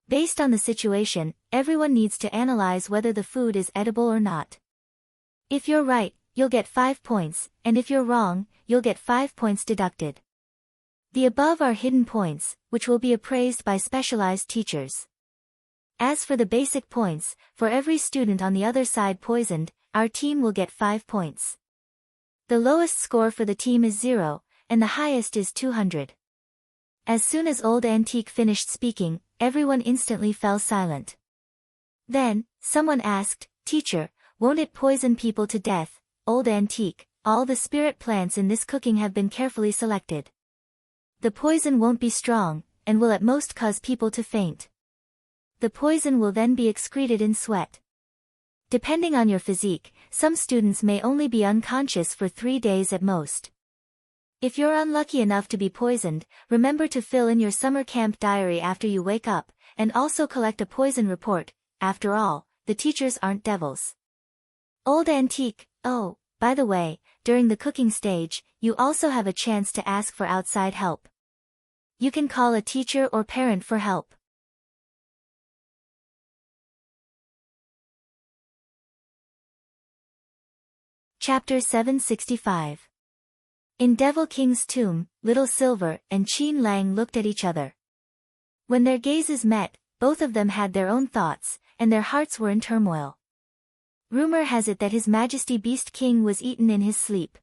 Based on the situation, everyone needs to analyze whether the food is edible or not. If you're right, you'll get 5 points, and if you're wrong, you'll get 5 points deducted. The above are hidden points, which will be appraised by specialized teachers. As for the basic points, for every student on the other side poisoned, our team will get 5 points. The lowest score for the team is 0, and the highest is 200. As soon as Old Antique finished speaking, everyone instantly fell silent. Then, someone asked, Teacher, won't it poison people to death? Old Antique, all the spirit plants in this cooking have been carefully selected. The poison won't be strong, and will at most cause people to faint. The poison will then be excreted in sweat. Depending on your physique, some students may only be unconscious for 3 days at most. If you're unlucky enough to be poisoned, remember to fill in your summer camp diary after you wake up, and also collect a poison report. After all, the teachers aren't devils. Old Antique. Oh, by the way, during the cooking stage, you also have a chance to ask for outside help. You can call a teacher or parent for help. Chapter 765. In Devil King's tomb, Little Silver and Qin Lang looked at each other. When their gazes met, both of them had their own thoughts, and their hearts were in turmoil. Rumor has it that His Majesty Beast King was eaten in his sleep.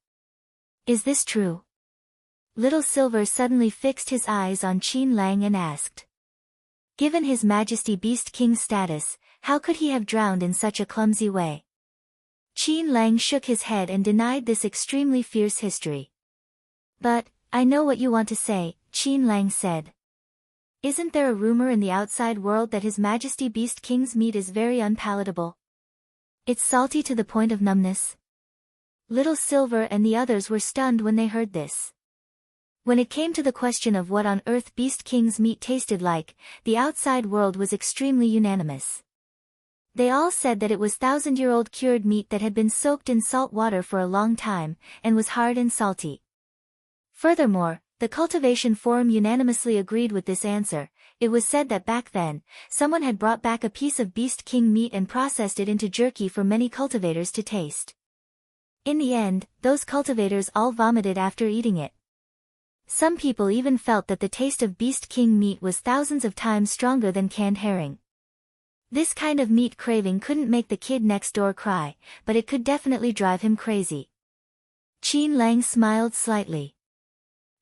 Is this true? Little Silver suddenly fixed his eyes on Qin Lang and asked. Given His Majesty Beast King's status, how could he have drowned in such a clumsy way? Qin Lang shook his head and denied this extremely fierce history. But, I know what you want to say, Qin Lang said. Isn't there a rumor in the outside world that His Majesty Beast King's meat is very unpalatable? It's salty to the point of numbness. Little Silver and the others were stunned when they heard this. When it came to the question of what on earth Beast King's meat tasted like, the outside world was extremely unanimous. They all said that it was thousand-year-old cured meat that had been soaked in salt water for a long time, and was hard and salty. Furthermore, the Cultivation Forum unanimously agreed with this answer. It was said that back then, someone had brought back a piece of Beast King meat and processed it into jerky for many cultivators to taste. In the end, those cultivators all vomited after eating it. Some people even felt that the taste of Beast King meat was thousands of times stronger than canned herring. This kind of meat craving couldn't make the kid next door cry, but it could definitely drive him crazy. Qin Lang smiled slightly.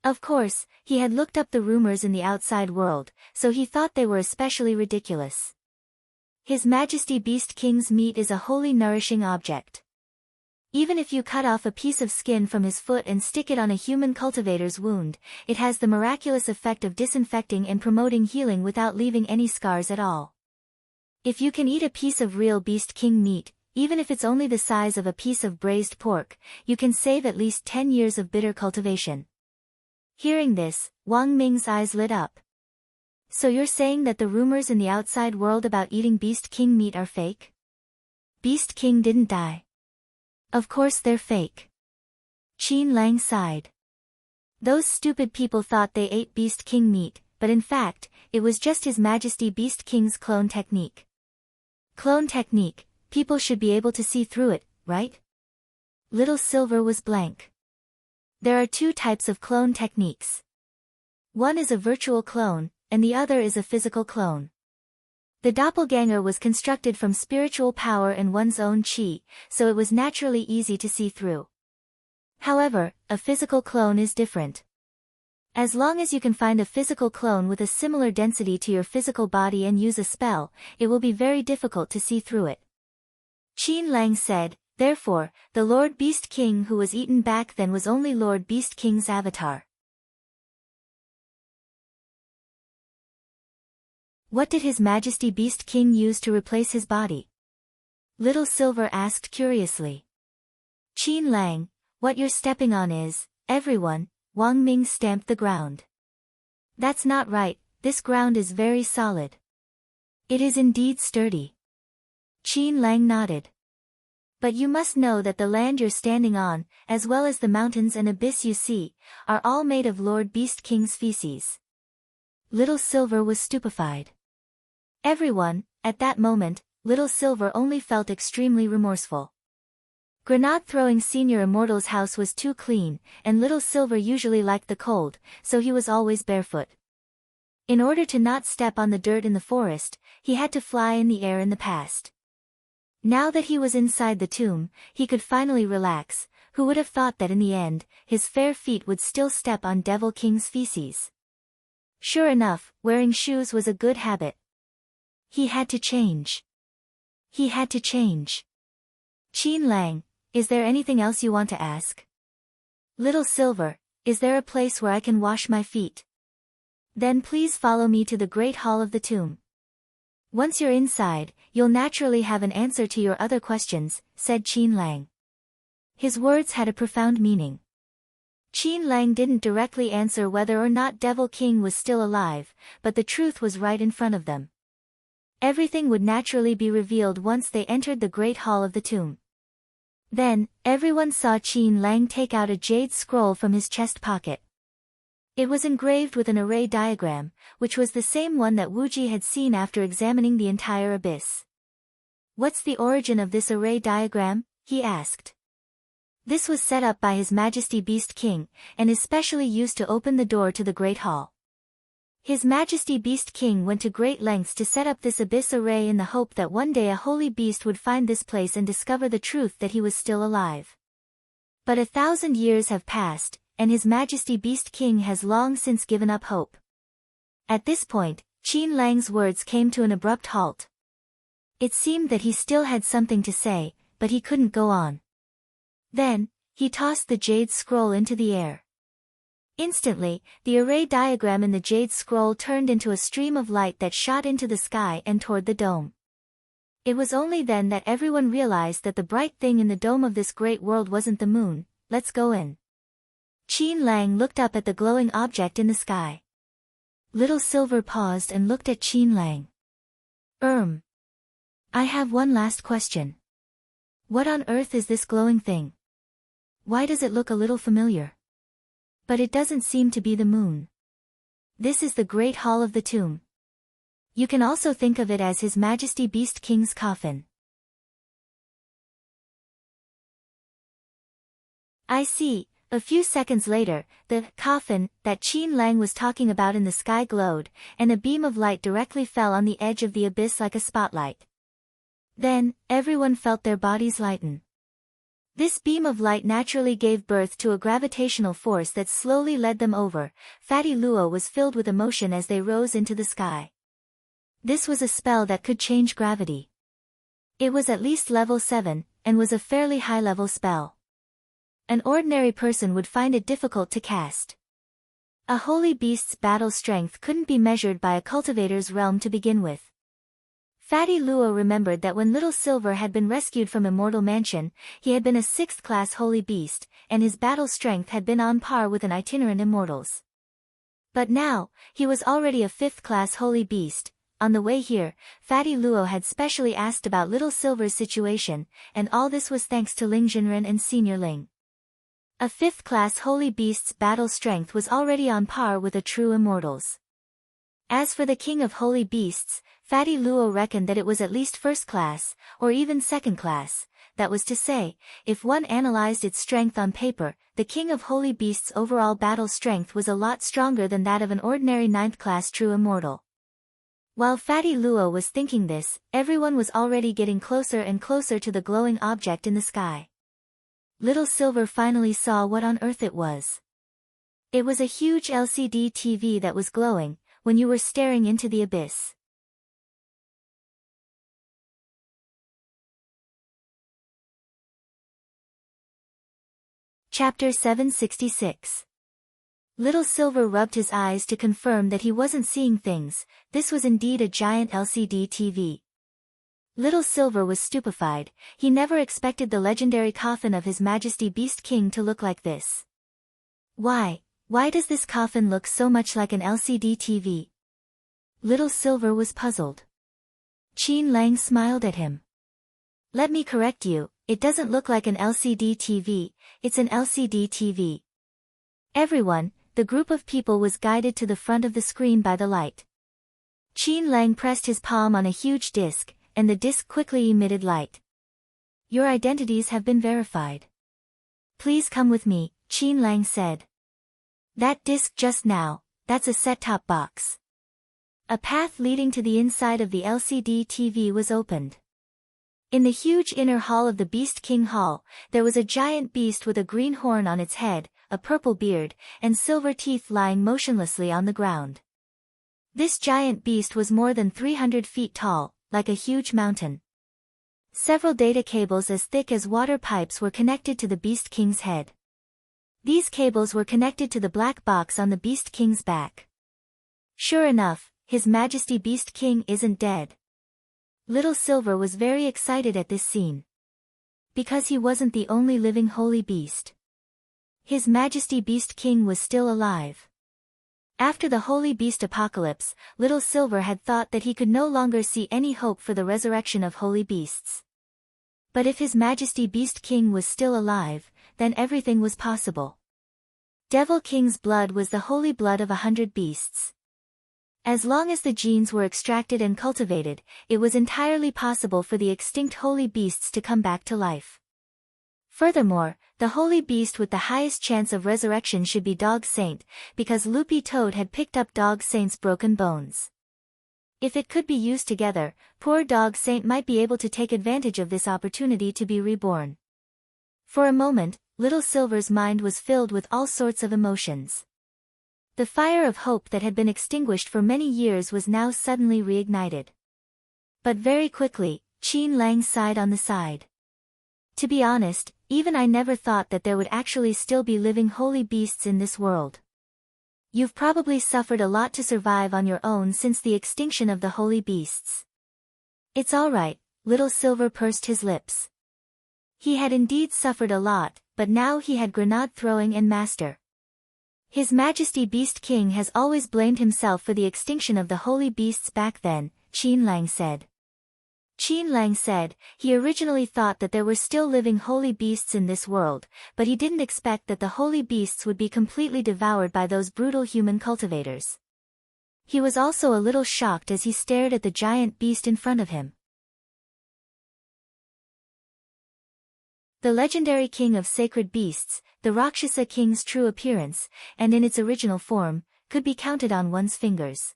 Of course, he had looked up the rumors in the outside world, so he thought they were especially ridiculous. His Majesty Beast King's meat is a wholly nourishing object. Even if you cut off a piece of skin from his foot and stick it on a human cultivator's wound, it has the miraculous effect of disinfecting and promoting healing without leaving any scars at all. If you can eat a piece of real Beast King meat, even if it's only the size of a piece of braised pork, you can save at least 10 years of bitter cultivation. Hearing this, Wang Ming's eyes lit up. So you're saying that the rumors in the outside world about eating Beast King meat are fake? Beast King didn't die. Of course they're fake. Qin Lang sighed. Those stupid people thought they ate Beast King meat, but in fact, it was just His Majesty Beast King's clone technique. Clone technique, people should be able to see through it, right? Little Silver was blank. There are two types of clone techniques. One is a virtual clone, and the other is a physical clone. The doppelganger was constructed from spiritual power and one's own qi, so it was naturally easy to see through. However, a physical clone is different. As long as you can find a physical clone with a similar density to your physical body and use a spell, it will be very difficult to see through it. Qin Lang said, therefore, the Lord Beast King who was eaten back then was only Lord Beast King's avatar. What did His Majesty Beast King use to replace his body? Little Silver asked curiously. Qin Lang, what you're stepping on is, everyone. Wang Ming stamped the ground. That's not right, this ground is very solid. It is indeed sturdy. Qin Lang nodded. But you must know that the land you're standing on, as well as the mountains and abyss you see, are all made of Lord Beast King's feces. Little Silver was stupefied. Everyone, at that moment, Little Silver only felt extremely remorseful. Grenade-throwing Senior Immortal's house was too clean, and Little Silver usually liked the cold, so he was always barefoot. In order to not step on the dirt in the forest, he had to fly in the air in the past. Now that he was inside the tomb, he could finally relax. Who would have thought that in the end, his fair feet would still step on Devil King's feces? Sure enough, wearing shoes was a good habit. He had to change. He had to change. Qin Lang, is there anything else you want to ask? Little Silver, is there a place where I can wash my feet? Then please follow me to the Great Hall of the Tomb. Once you're inside, you'll naturally have an answer to your other questions, said Qin Lang. His words had a profound meaning. Qin Lang didn't directly answer whether or not Devil King was still alive, but the truth was right in front of them. Everything would naturally be revealed once they entered the Great Hall of the tomb. Then, everyone saw Qin Lang take out a jade scroll from his chest pocket. It was engraved with an array diagram, which was the same one that Wuji had seen after examining the entire abyss. "What's the origin of this array diagram?" he asked. This was set up by His Majesty Beast King, and is specially used to open the door to the Great Hall. His Majesty Beast King went to great lengths to set up this abyss array in the hope that one day a holy beast would find this place and discover the truth that he was still alive. But 1,000 years have passed, and His Majesty Beast King has long since given up hope. At this point, Qin Lang's words came to an abrupt halt. It seemed that he still had something to say, but he couldn't go on. Then, he tossed the jade scroll into the air. Instantly, the array diagram in the jade scroll turned into a stream of light that shot into the sky and toward the dome. It was only then that everyone realized that the bright thing in the dome of this great world wasn't the moon. "Let's go in." Qin Lang looked up at the glowing object in the sky. Little Silver paused and looked at Qin Lang. I have one last question. What on earth is this glowing thing? Why does it look a little familiar? But it doesn't seem to be the moon. This is the Great Hall of the Tomb. You can also think of it as His Majesty Beast King's coffin. I see. A few seconds later, the coffin that Qin Lang was talking about in the sky glowed, and a beam of light directly fell on the edge of the abyss like a spotlight. Then, everyone felt their bodies lighten. This beam of light naturally gave birth to a gravitational force that slowly led them over. Fatty Luo was filled with emotion as they rose into the sky. This was a spell that could change gravity. It was at least level 7, and was a fairly high-level spell. An ordinary person would find it difficult to cast. A holy beast's battle strength couldn't be measured by a cultivator's realm to begin with. Fatty Luo remembered that when Little Silver had been rescued from Immortal Mansion, he had been a 6th-class holy beast, and his battle strength had been on par with an itinerant immortal's. But now, he was already a 5th-class holy beast. On the way here, Fatty Luo had specially asked about Little Silver's situation, and all this was thanks to Ling Jinren and Senior Ling. A 5th-class holy beast's battle strength was already on par with a true immortal's. As for the king of holy beasts, Fatty Luo reckoned that it was at least 1st class, or even 2nd class. That was to say, if one analyzed its strength on paper, the king of holy beasts' overall battle strength was a lot stronger than that of an ordinary 9th-class true immortal. While Fatty Luo was thinking this, everyone was already getting closer and closer to the glowing object in the sky. Little Silver finally saw what on earth it was. It was a huge LCD TV that was glowing, when you were staring into the abyss. Chapter 766. Little Silver rubbed his eyes to confirm that he wasn't seeing things. This was indeed a giant LCD TV. Little Silver was stupefied. He never expected the legendary coffin of His Majesty Beast King to look like this. Why does this coffin look so much like an LCD TV? Little Silver was puzzled. Qin Lang smiled at him. Let me correct you, it doesn't look like an LCD TV, it's an LCD TV. Everyone, the group of people was guided to the front of the screen by the light. Qin Lang pressed his palm on a huge disc, and the disc quickly emitted light. Your identities have been verified. Please come with me, Qin Lang said. That disc just now, that's a set-top box. A path leading to the inside of the LCD TV was opened. In the huge inner hall of the Beast King Hall, there was a giant beast with a green horn on its head, a purple beard, and silver teeth lying motionlessly on the ground. This giant beast was more than 300 feet tall, like a huge mountain. Several data cables as thick as water pipes were connected to the Beast King's head. These cables were connected to the black box on the Beast King's back. Sure enough, His Majesty Beast King isn't dead. Little Silver was very excited at this scene. Because he wasn't the only living holy beast. His Majesty Beast King was still alive. After the Holy Beast Apocalypse, Little Silver had thought that he could no longer see any hope for the resurrection of holy beasts. But if His Majesty Beast King was still alive, then everything was possible. Devil King's blood was the holy blood of 100 beasts. As long as the genes were extracted and cultivated, it was entirely possible for the extinct holy beasts to come back to life. Furthermore, the holy beast with the highest chance of resurrection should be Dog Saint, because Loopy Toad had picked up Dog Saint's broken bones. If it could be used together, poor Dog Saint might be able to take advantage of this opportunity to be reborn. For a moment, Little Silver's mind was filled with all sorts of emotions. The fire of hope that had been extinguished for many years was now suddenly reignited. But very quickly, Qin Lang sighed on the side. To be honest, even I never thought that there would actually still be living holy beasts in this world. You've probably suffered a lot to survive on your own since the extinction of the holy beasts. It's alright, Little Silver pursed his lips. He had indeed suffered a lot, but now he had grenade throwing and master. His Majesty Beast King has always blamed himself for the extinction of the holy beasts back then, Qin Lang said. Qin Lang said, he originally thought that there were still living holy beasts in this world, but he didn't expect that the holy beasts would be completely devoured by those brutal human cultivators. He was also a little shocked as he stared at the giant beast in front of him. The legendary king of sacred beasts, the Rakshasa King's true appearance, and in its original form, could be counted on one's fingers.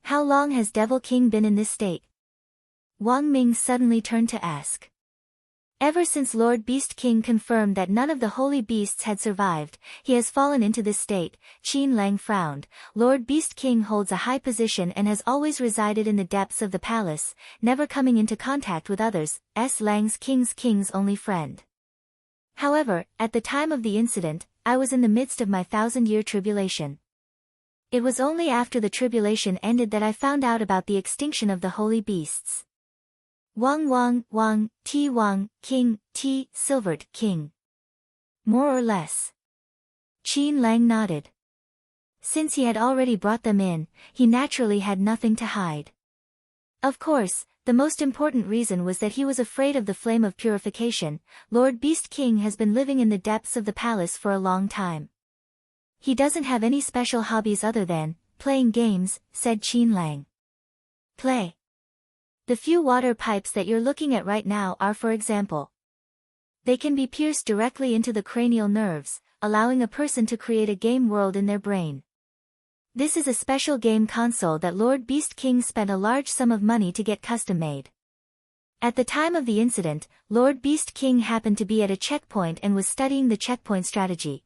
How long has Devil King been in this state? Wang Ming suddenly turned to ask. Ever since Lord Beast King confirmed that none of the holy beasts had survived, he has fallen into this state, Qin Lang frowned. Lord Beast King holds a high position and has always resided in the depths of the palace, never coming into contact with others, Lang's king's only friend. However, at the time of the incident, I was in the midst of my 1,000-year tribulation. It was only after the tribulation ended that I found out about the extinction of the holy beasts. Wang, King, Silvered, King. More or less. Qin Lang nodded. Since he had already brought them in, he naturally had nothing to hide. Of course, the most important reason was that he was afraid of the flame of purification. Lord Beast King has been living in the depths of the palace for a long time. He doesn't have any special hobbies other than playing games, said Qin Lang. Play. The few water pipes that you're looking at right now are, for example. They can be pierced directly into the cranial nerves, allowing a person to create a game world in their brain. This is a special game console that Lord Beast King spent a large sum of money to get custom made. At the time of the incident, Lord Beast King happened to be at a checkpoint and was studying the checkpoint strategy.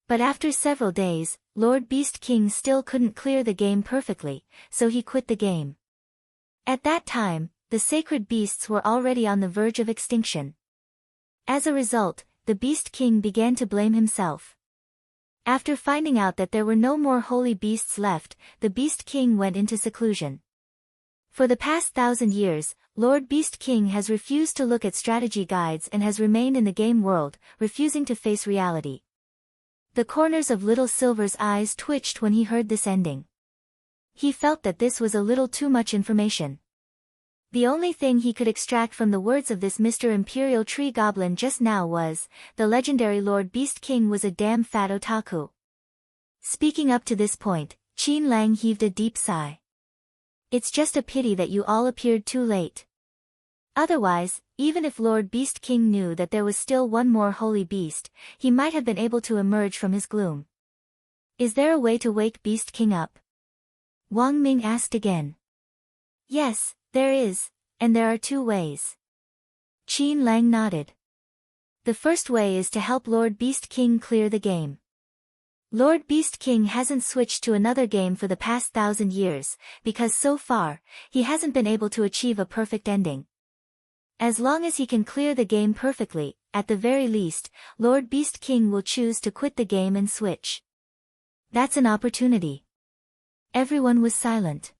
But after several days, Lord Beast King still couldn't clear the game perfectly, so he quit the game. At that time, the sacred beasts were already on the verge of extinction. As a result, the Beast King began to blame himself. After finding out that there were no more holy beasts left, the Beast King went into seclusion. For the past 1,000 years, Lord Beast King has refused to look at strategy guides and has remained in the game world, refusing to face reality. The corners of Little Silver's eyes twitched when he heard this ending. He felt that this was a little too much information. The only thing he could extract from the words of this Mr. Imperial Tree Goblin just now was, the legendary Lord Beast King was a damn fat otaku. Speaking up to this point, Qin Lang heaved a deep sigh. It's just a pity that you all appeared too late. Otherwise, even if Lord Beast King knew that there was still one more holy beast, he might have been able to emerge from his gloom. Is there a way to wake Beast King up? Wang Ming asked again. Yes, there is, and there are 2 ways. Qin Lang nodded. The first way is to help Lord Beast King clear the game. Lord Beast King hasn't switched to another game for the past 1,000 years, because so far, he hasn't been able to achieve a perfect ending. As long as he can clear the game perfectly, at the very least, Lord Beast King will choose to quit the game and switch. That's an opportunity. Everyone was silent.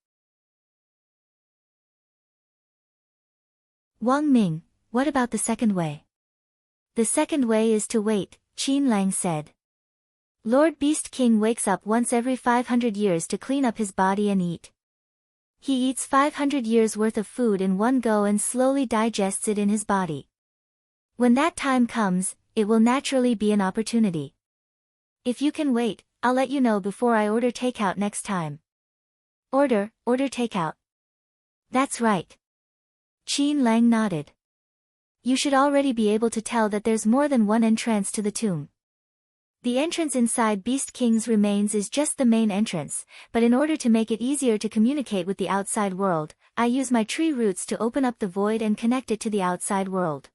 Wang Ming, what about the second way? The second way is to wait, Qin Lang said. Lord Beast King wakes up once every 500 years to clean up his body and eat. He eats 500 years worth of food in one go and slowly digests it in his body. When that time comes, it will naturally be an opportunity. If you can wait, I'll let you know before I order takeout next time. Order takeout. That's right. Qin Lang nodded. You should already be able to tell that there's more than one entrance to the tomb. The entrance inside Beast King's remains is just the main entrance, but in order to make it easier to communicate with the outside world, I use my tree roots to open up the void and connect it to the outside world.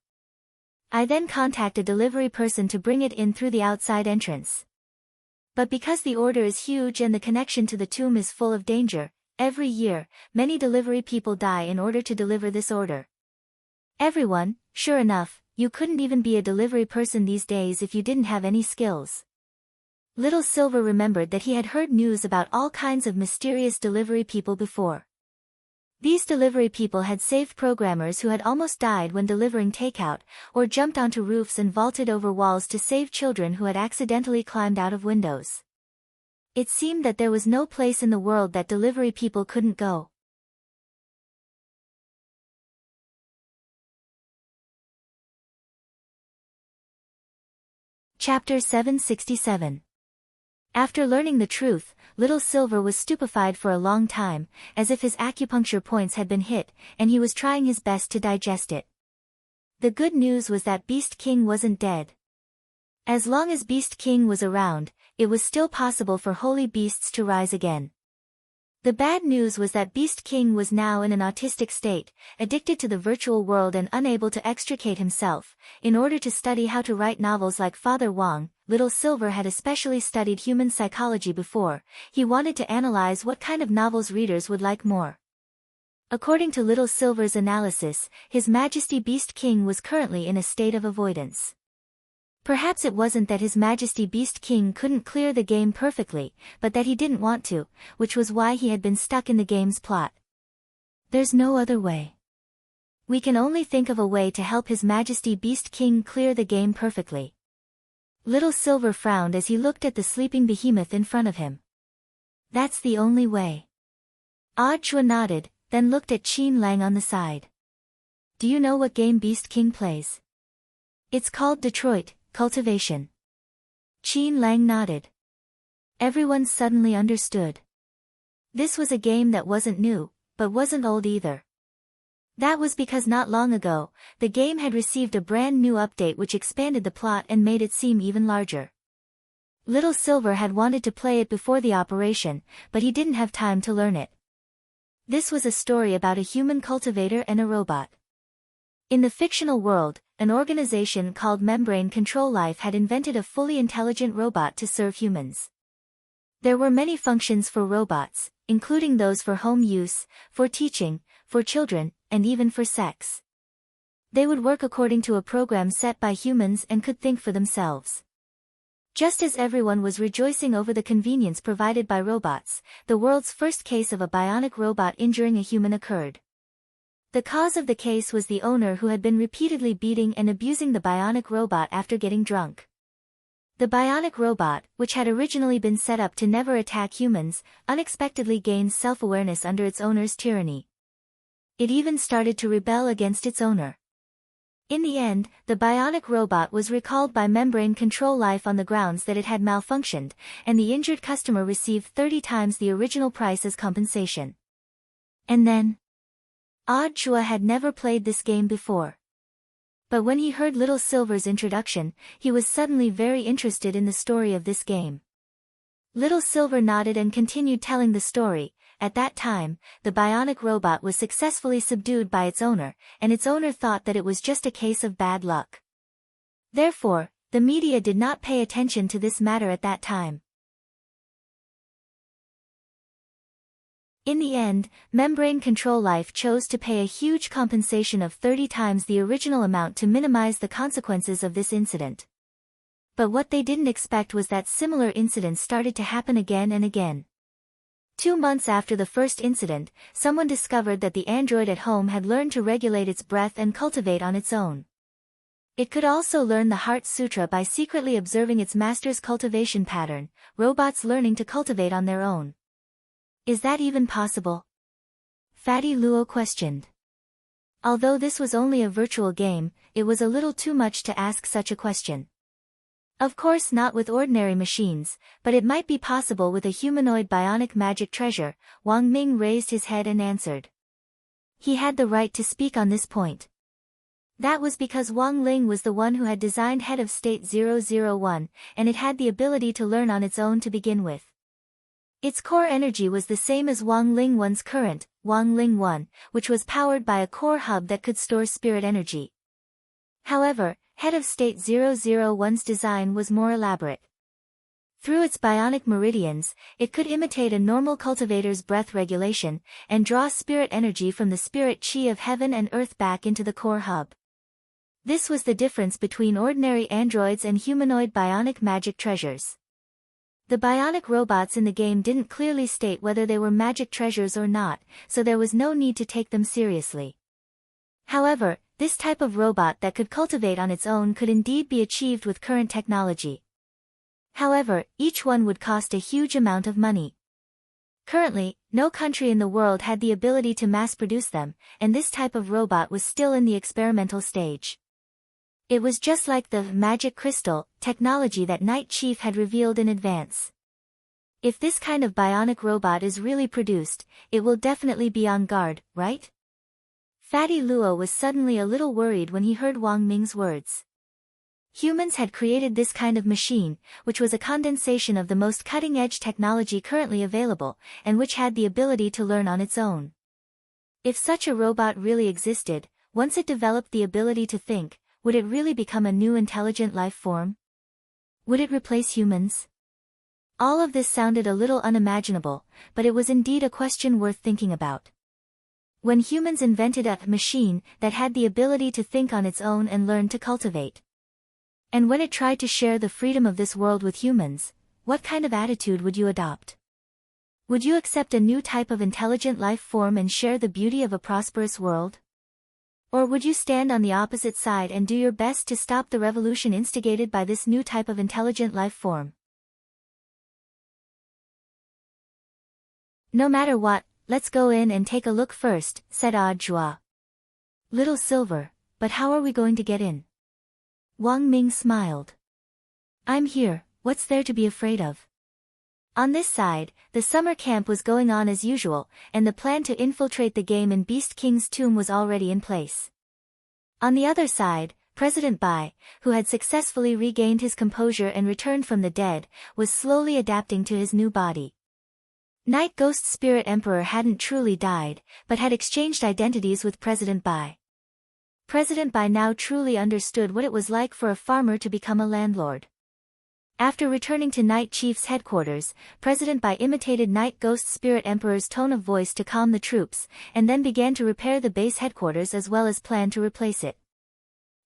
I then contact a delivery person to bring it in through the outside entrance. But because the order is huge and the connection to the tomb is full of danger, every year, many delivery people die in order to deliver this order. Everyone, sure enough, you couldn't even be a delivery person these days if you didn't have any skills. Little Silver remembered that he had heard news about all kinds of mysterious delivery people before. These delivery people had saved programmers who had almost died when delivering takeout, or jumped onto roofs and vaulted over walls to save children who had accidentally climbed out of windows. It seemed that there was no place in the world that delivery people couldn't go. Chapter 767. After learning the truth, Little Silver was stupefied for a long time, as if his acupuncture points had been hit, and he was trying his best to digest it. The good news was that Beast King wasn't dead. As long as Beast King was around, it was still possible for holy beasts to rise again. The bad news was that Beast King was now in an autistic state, addicted to the virtual world and unable to extricate himself. In order to study how to write novels like Father Wong, Little Silver had especially studied human psychology before. He wanted to analyze what kind of novels readers would like more. According to Little Silver's analysis, His Majesty Beast King was currently in a state of avoidance. Perhaps it wasn't that His Majesty Beast King couldn't clear the game perfectly, but that he didn't want to, which was why he had been stuck in the game's plot. There's no other way. We can only think of a way to help His Majesty Beast King clear the game perfectly. Little Silver frowned as he looked at the sleeping behemoth in front of him. That's the only way. Chua nodded, then looked at Qin Lang on the side. Do you know what game Beast King plays? It's called Detroit. Cultivation. Qin Lang nodded. Everyone suddenly understood. This was a game that wasn't new, but wasn't old either. That was because not long ago, the game had received a brand new update which expanded the plot and made it seem even larger. Little Silver had wanted to play it before the operation, but he didn't have time to learn it. This was a story about a human cultivator and a robot. In the fictional world, an organization called Membrane Control Life had invented a fully intelligent robot to serve humans. There were many functions for robots, including those for home use, for teaching, for children, and even for sex. They would work according to a program set by humans and could think for themselves. Just as everyone was rejoicing over the convenience provided by robots, the world's first case of a bionic robot injuring a human occurred. The cause of the case was the owner who had been repeatedly beating and abusing the bionic robot after getting drunk. The bionic robot, which had originally been set up to never attack humans, unexpectedly gained self-awareness under its owner's tyranny. It even started to rebel against its owner. In the end, the bionic robot was recalled by Membrane Control Life on the grounds that it had malfunctioned, and the injured customer received 30 times the original price as compensation. And then, Chua had never played this game before. But when he heard Little Silver's introduction, he was suddenly very interested in the story of this game. Little Silver nodded and continued telling the story. At that time, the bionic robot was successfully subdued by its owner, and its owner thought that it was just a case of bad luck. Therefore, the media did not pay attention to this matter at that time. In the end, Membrane Control Life chose to pay a huge compensation of 30 times the original amount to minimize the consequences of this incident. But what they didn't expect was that similar incidents started to happen again and again. 2 months after the first incident, someone discovered that the android at home had learned to regulate its breath and cultivate on its own. It could also learn the Heart Sutra by secretly observing its master's cultivation pattern, robots learning to cultivate on their own. Is that even possible? Fatty Luo questioned. Although this was only a virtual game, it was a little too much to ask such a question. Of course not with ordinary machines, but it might be possible with a humanoid bionic magic treasure. Wang Ming raised his head and answered. He had the right to speak on this point. That was because Wang Ling was the one who had designed Head of State 001, and it had the ability to learn on its own to begin with. Its core energy was the same as Wang Ling 1's current, Wang Ling 1, which was powered by a core hub that could store spirit energy. However, Head of State 001's design was more elaborate. Through its bionic meridians, it could imitate a normal cultivator's breath regulation, and draw spirit energy from the spirit chi of heaven and earth back into the core hub. This was the difference between ordinary androids and humanoid bionic magic treasures. The bionic robots in the game didn't clearly state whether they were magic treasures or not, so there was no need to take them seriously. However, this type of robot that could cultivate on its own could indeed be achieved with current technology. However, each one would cost a huge amount of money. Currently, no country in the world had the ability to mass-produce them, and this type of robot was still in the experimental stage. It was just like the magic crystal technology that Night Chief had revealed in advance. If this kind of bionic robot is really produced, it will definitely be on guard, right? Fatty Luo was suddenly a little worried when he heard Wang Ming's words. Humans had created this kind of machine, which was a condensation of the most cutting-edge technology currently available, and which had the ability to learn on its own. If such a robot really existed, once it developed the ability to think, would it really become a new intelligent life form? Would it replace humans? All of this sounded a little unimaginable, but it was indeed a question worth thinking about. When humans invented a machine that had the ability to think on its own and learn to cultivate. And when it tried to share the freedom of this world with humans, what kind of attitude would you adopt? Would you accept a new type of intelligent life form and share the beauty of a prosperous world? Or would you stand on the opposite side and do your best to stop the revolution instigated by this new type of intelligent life form? No matter what, let's go in and take a look first, said Odd Jua. Little Silver, but how are we going to get in? Wang Ming smiled. I'm here, what's there to be afraid of? On this side, the summer camp was going on as usual, and the plan to infiltrate the game in Beast King's tomb was already in place. On the other side, President Bai, who had successfully regained his composure and returned from the dead, was slowly adapting to his new body. Night Ghost Spirit Emperor hadn't truly died, but had exchanged identities with President Bai. President Bai now truly understood what it was like for a farmer to become a landlord. After returning to Night Chief's headquarters, President Bai imitated Night Ghost Spirit Emperor's tone of voice to calm the troops, and then began to repair the base headquarters as well as plan to replace it.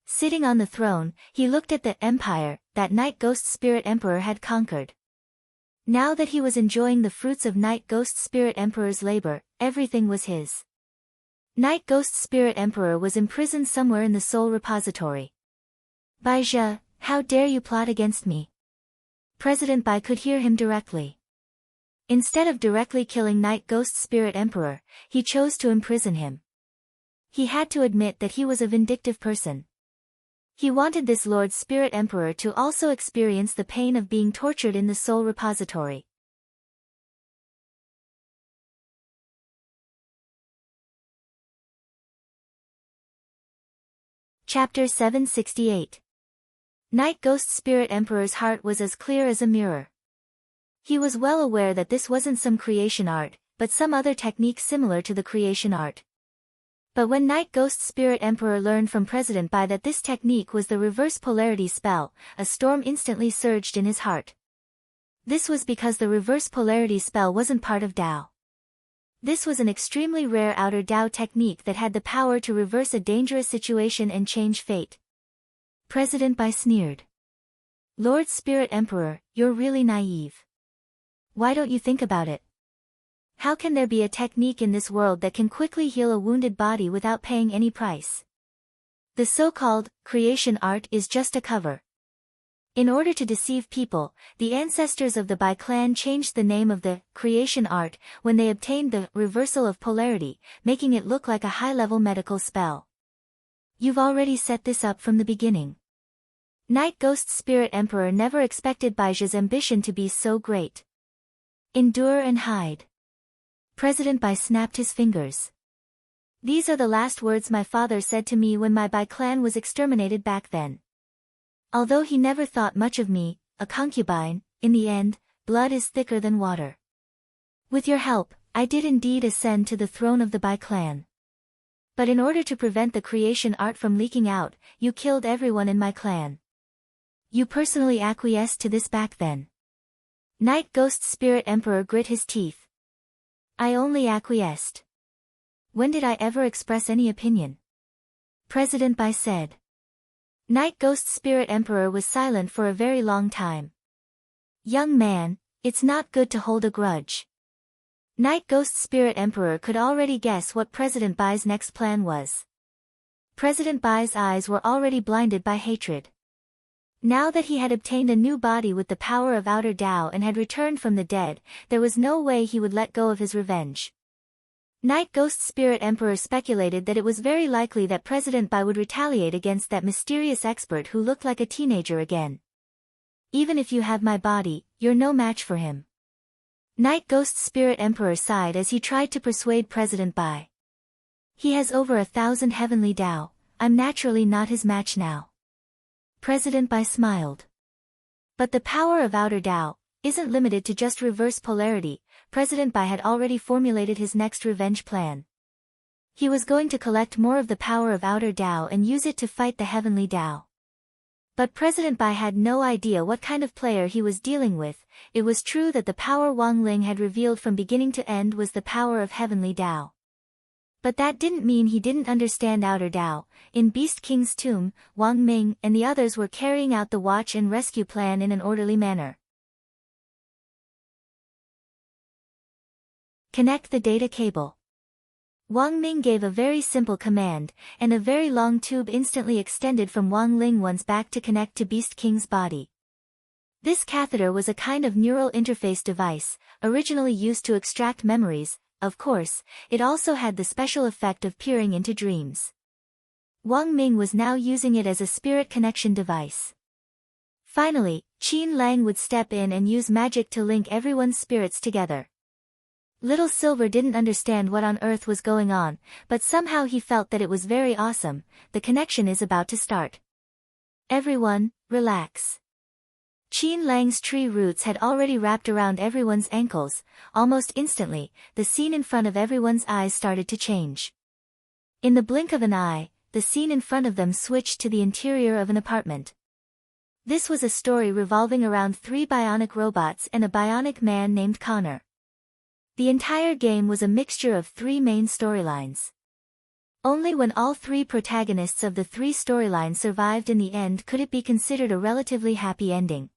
Sitting on the throne, he looked at the empire that Night Ghost Spirit Emperor had conquered. Now that he was enjoying the fruits of Night Ghost Spirit Emperor's labor, everything was his. Night Ghost Spirit Emperor was imprisoned somewhere in the Soul Repository. Bai Zhe, how dare you plot against me? President Bai could hear him directly. Instead of directly killing Night Ghost Spirit Emperor, he chose to imprison him. He had to admit that he was a vindictive person. He wanted this Lord Spirit Emperor to also experience the pain of being tortured in the Soul Repository. Chapter 768. Night Ghost Spirit Emperor's heart was as clear as a mirror. He was well aware that this wasn't some creation art, but some other technique similar to the creation art. But when Night Ghost Spirit Emperor learned from President Bai that this technique was the reverse polarity spell, a storm instantly surged in his heart. This was because the reverse polarity spell wasn't part of Dao. This was an extremely rare outer Dao technique that had the power to reverse a dangerous situation and change fate. President Bai sneered. Lord Spirit Emperor, you're really naive. Why don't you think about it? How can there be a technique in this world that can quickly heal a wounded body without paying any price? The so-called creation art is just a cover. In order to deceive people, the ancestors of the Bai clan changed the name of the creation art when they obtained the reversal of polarity, making it look like a high-level medical spell. You've already set this up from the beginning. Night Ghost Spirit Emperor never expected Bai's ambition to be so great. Endure and hide. President Bai snapped his fingers. These are the last words my father said to me when my Bai clan was exterminated back then. Although he never thought much of me, a concubine, in the end, blood is thicker than water. With your help, I did indeed ascend to the throne of the Bai clan. But in order to prevent the creation art from leaking out, you killed everyone in my clan. You personally acquiesced to this back then. Night Ghost Spirit Emperor grit his teeth. I only acquiesced. When did I ever express any opinion? President Bai said. Night Ghost Spirit Emperor was silent for a very long time. Young man, it's not good to hold a grudge. Night Ghost Spirit Emperor could already guess what President Bai's next plan was. President Bai's eyes were already blinded by hatred. Now that he had obtained a new body with the power of outer Tao and had returned from the dead, there was no way he would let go of his revenge. Night Ghost Spirit Emperor speculated that it was very likely that President Bai would retaliate against that mysterious expert who looked like a teenager again. Even if you have my body, you're no match for him. Night Ghost Spirit Emperor sighed as he tried to persuade President Bai. He has over 1,000 heavenly Tao, I'm naturally not his match now. President Bai smiled. But the power of outer Tao isn't limited to just reverse polarity. President Bai had already formulated his next revenge plan. He was going to collect more of the power of outer Tao and use it to fight the heavenly Tao. But President Bai had no idea what kind of player he was dealing with. It was true that the power Wang Ling had revealed from beginning to end was the power of heavenly Tao. But that didn't mean he didn't understand outer Tao. In Beast King's tomb, Wang Ming and the others were carrying out the watch and rescue plan in an orderly manner. Connect the data cable. Wang Ming gave a very simple command, and a very long tube instantly extended from Wang Lingwen's back to connect to Beast King's body. This catheter was a kind of neural interface device, originally used to extract memories. Of course, it also had the special effect of peering into dreams. Wang Ming was now using it as a spirit connection device. Finally, Qin Lang would step in and use magic to link everyone's spirits together. Little Silver didn't understand what on earth was going on, but somehow he felt that it was very awesome. The connection is about to start. Everyone, relax. Qin Lang's tree roots had already wrapped around everyone's ankles. Almost instantly, the scene in front of everyone's eyes started to change. In the blink of an eye, the scene in front of them switched to the interior of an apartment. This was a story revolving around 3 bionic robots and a bionic man named Connor. The entire game was a mixture of 3 main storylines. Only when all 3 protagonists of the 3 storylines survived in the end could it be considered a relatively happy ending.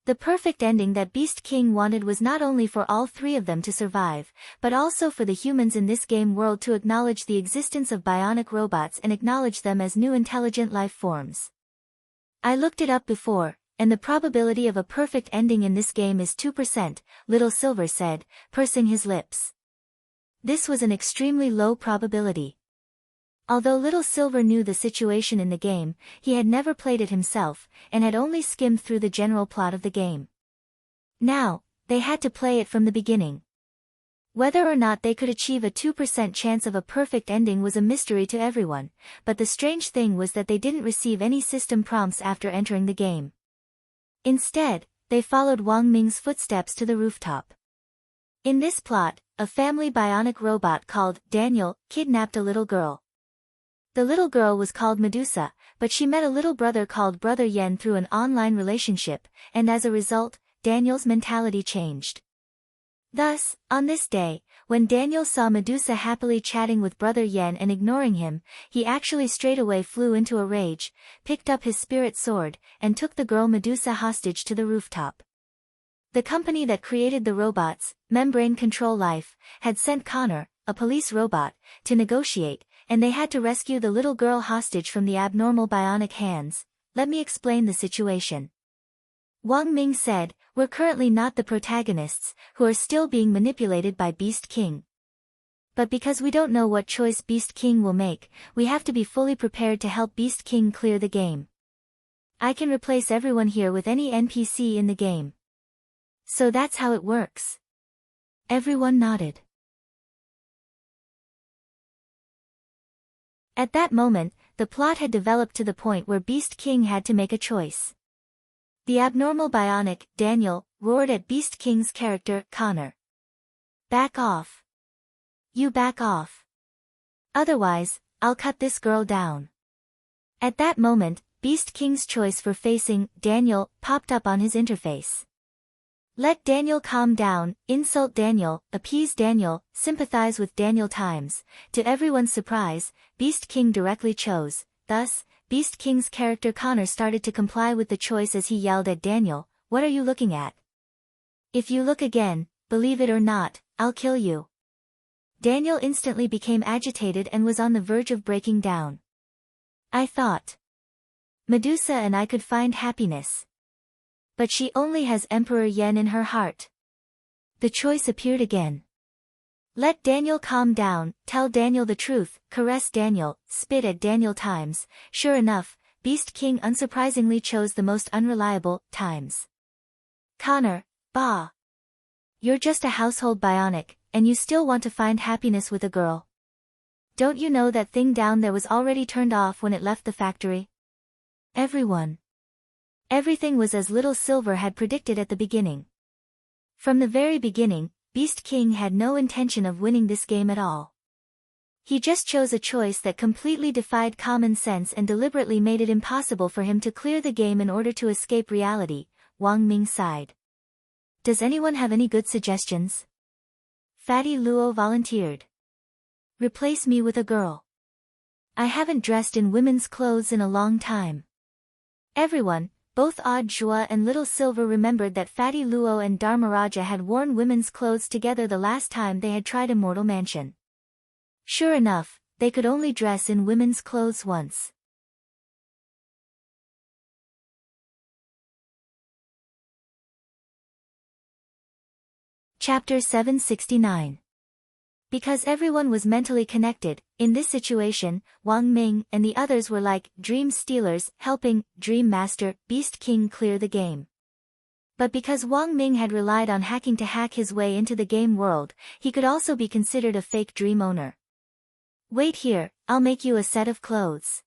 The perfect ending that Beast King wanted was not only for all 3 of them to survive, but also for the humans in this game world to acknowledge the existence of bionic robots and acknowledge them as new intelligent life forms. I looked it up before, and the probability of a perfect ending in this game is 2%, Little Silver said, pursing his lips. This was an extremely low probability. Although Little Silver knew the situation in the game, he had never played it himself, and had only skimmed through the general plot of the game. Now, they had to play it from the beginning. Whether or not they could achieve a 2% chance of a perfect ending was a mystery to everyone, but the strange thing was that they didn't receive any system prompts after entering the game. Instead, they followed Wang Ming's footsteps to the rooftop. In this plot, a family bionic robot called Daniel kidnapped a little girl. The little girl was called Medusa, but she met a little brother called Brother Yen through an online relationship, and as a result, Daniel's mentality changed. Thus, on this day, when Daniel saw Medusa happily chatting with Brother Yen and ignoring him, he actually straightaway flew into a rage, picked up his spirit sword, and took the girl Medusa hostage to the rooftop. The company that created the robots, Membrane Control Life, had sent Connor, a police robot, to negotiate, and they had to rescue the little girl hostage from the abnormal bionic hands. Let me explain the situation. Wang Ming said, we're currently not the protagonists, who are still being manipulated by Beast King. But because we don't know what choice Beast King will make, we have to be fully prepared to help Beast King clear the game. I can replace everyone here with any NPC in the game. So that's how it works. Everyone nodded. At that moment, the plot had developed to the point where Beast King had to make a choice. The abnormal bionic, Daniel, roared at Beast King's character, Connor. Back off. You back off. Otherwise, I'll cut this girl down. At that moment, Beast King's choice for facing Daniel popped up on his interface. Let Daniel calm down, insult Daniel, appease Daniel, sympathize with Daniel times. To everyone's surprise, Beast King directly chose. Thus, Beast King's character Connor started to comply with the choice as he yelled at Daniel, "What are you looking at? If you look again, believe it or not, I'll kill you." Daniel instantly became agitated and was on the verge of breaking down. I thought Medusa and I could find happiness. But she only has Emperor Yen in her heart. The choice appeared again. Let Daniel calm down, tell Daniel the truth, caress Daniel, spit at Daniel times. Sure enough, Beast King unsurprisingly chose the most unreliable times. Connor, bah. You're just a household bionic, and you still want to find happiness with a girl. Don't you know that thing down there was already turned off when it left the factory? Everything was as Little Silver had predicted at the beginning. From the very beginning, Beast King had no intention of winning this game at all. He just chose a choice that completely defied common sense and deliberately made it impossible for him to clear the game in order to escape reality. Wang Ming sighed. Does anyone have any good suggestions? Fatty Luo volunteered. Replace me with a girl. I haven't dressed in women's clothes in a long time. Everyone, both Odd Zhua and Little Silver, remembered that Fatty Luo and Dharmaraja had worn women's clothes together the last time they had tried Immortal Mansion. Sure enough, they could only dress in women's clothes once. Chapter 769. Because everyone was mentally connected, in this situation, Wang Ming and the others were like dream stealers helping Dream Master Beast King clear the game. But because Wang Ming had relied on hacking to hack his way into the game world, he could also be considered a fake dream owner. Wait here, I'll make you a set of clothes.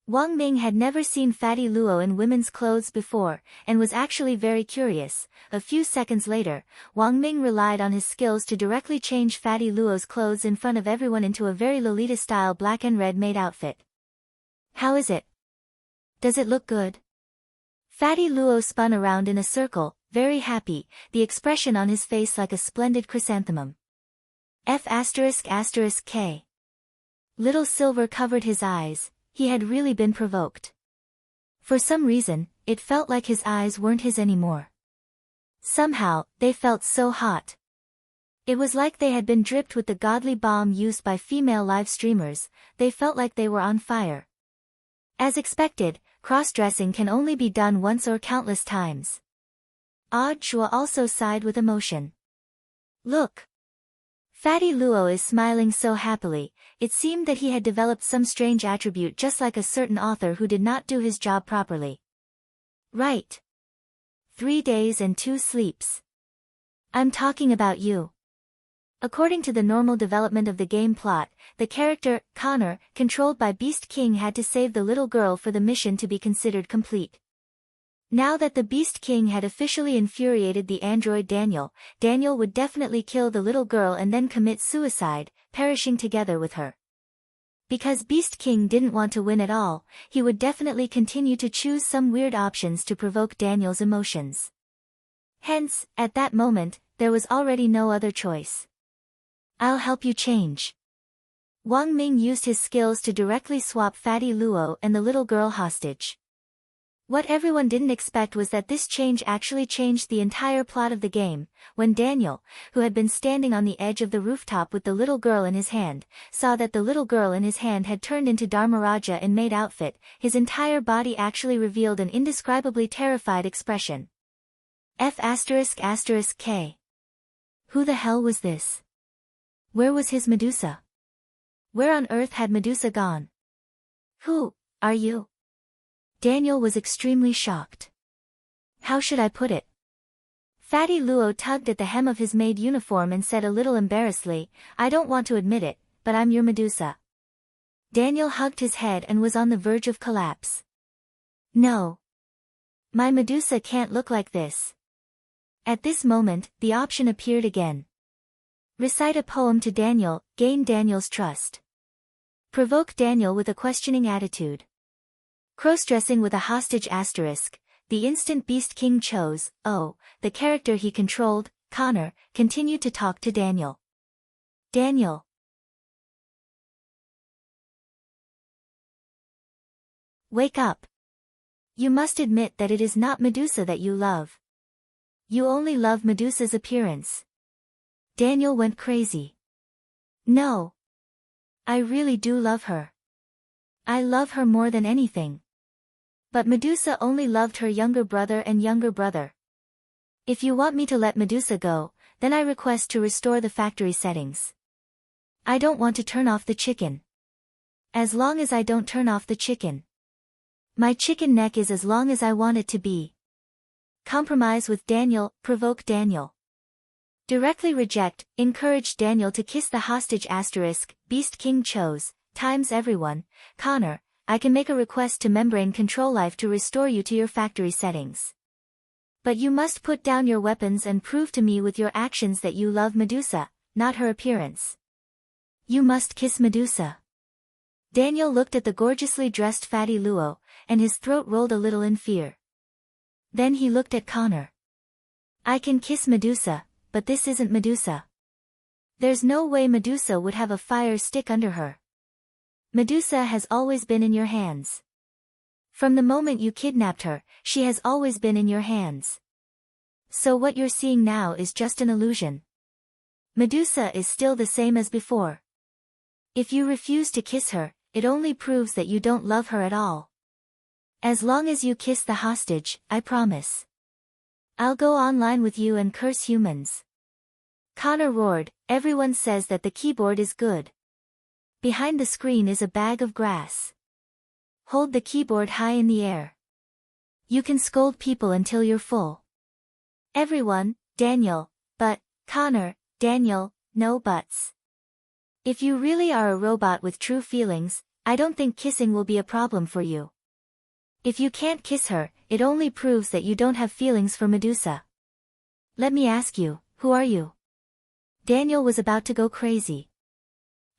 Wang Ming had never seen Fatty Luo in women's clothes before, and was actually very curious. A few seconds later, Wang Ming relied on his skills to directly change Fatty Luo's clothes in front of everyone into a very Lolita-style black and red maid outfit. How is it? Does it look good? Fatty Luo spun around in a circle, very happy, the expression on his face like a splendid chrysanthemum. F***K. Little Silver covered his eyes. He had really been provoked. For some reason, it felt like his eyes weren't his anymore. Somehow, they felt so hot. It was like they had been dripped with the godly balm used by female live streamers. They felt like they were on fire. As expected, cross-dressing can only be done once or countless times. Odd Zhua also sighed with emotion. Look! Fatty Luo is smiling so happily. It seemed that he had developed some strange attribute just like a certain author who did not do his job properly. Right. 3 days and 2 sleeps. I'm talking about you. According to the normal development of the game plot, the character, Connor, controlled by Beast King had to save the little girl for the mission to be considered complete. Now that the Beast King had officially infuriated the android Daniel, Daniel would definitely kill the little girl and then commit suicide, perishing together with her. Because Beast King didn't want to win at all, he would definitely continue to choose some weird options to provoke Daniel's emotions. Hence, at that moment, there was already no other choice. I'll help you change. Wang Ming used his skills to directly swap Fatty Luo and the little girl hostage. What everyone didn't expect was that this change actually changed the entire plot of the game. When Daniel, who had been standing on the edge of the rooftop with the little girl in his hand, saw that the little girl in his hand had turned into Dharmaraja in maid outfit, his entire body actually revealed an indescribably terrified expression. F***K. Who the hell was this? Where was his Medusa? Where on earth had Medusa gone? Who are you? Daniel was extremely shocked. How should I put it? Fatty Luo tugged at the hem of his maid uniform and said a little embarrassedly, I don't want to admit it, but I'm your Medusa. Daniel hugged his head and was on the verge of collapse. No. My Medusa can't look like this. At this moment, the option appeared again. Recite a poem to Daniel, gain Daniel's trust. Provoke Daniel with a questioning attitude. Cross-dressing with a hostage asterisk, the instant Beast King chose, the character he controlled, Connor, continued to talk to Daniel. Daniel. Wake up. You must admit that it is not Medusa that you love. You only love Medusa's appearance. Daniel went crazy. No. I really do love her. I love her more than anything. But Medusa only loved her younger brother and younger brother. If you want me to let Medusa go, then I request to restore the factory settings. I don't want to turn off the chicken. As long as I don't turn off the chicken. My chicken neck is as long as I want it to be. Compromise with Daniel, provoke Daniel. Directly reject, encourage Daniel to kiss the hostage asterisk, Beast King chose, times everyone, Connor, I can make a request to Membrane Control Life to restore you to your factory settings. But you must put down your weapons and prove to me with your actions that you love Medusa, not her appearance. You must kiss Medusa. Daniel looked at the gorgeously dressed Fatty Luo, and his throat rolled a little in fear. Then he looked at Connor. I can kiss Medusa, but this isn't Medusa. There's no way Medusa would have a fire stick under her. Medusa has always been in your hands. From the moment you kidnapped her, she has always been in your hands. So what you're seeing now is just an illusion. Medusa is still the same as before. If you refuse to kiss her, it only proves that you don't love her at all. As long as you kiss the hostage, I promise. I'll go online with you and curse humans. Connor roared, everyone says that the keyboard is good. Behind the screen is a bag of grass. Hold the keyboard high in the air. You can scold people until you're full. Everyone, Daniel, but, Connor, Daniel, no buts. If you really are a robot with true feelings, I don't think kissing will be a problem for you. If you can't kiss her, it only proves that you don't have feelings for Medusa. Let me ask you, who are you? Daniel was about to go crazy.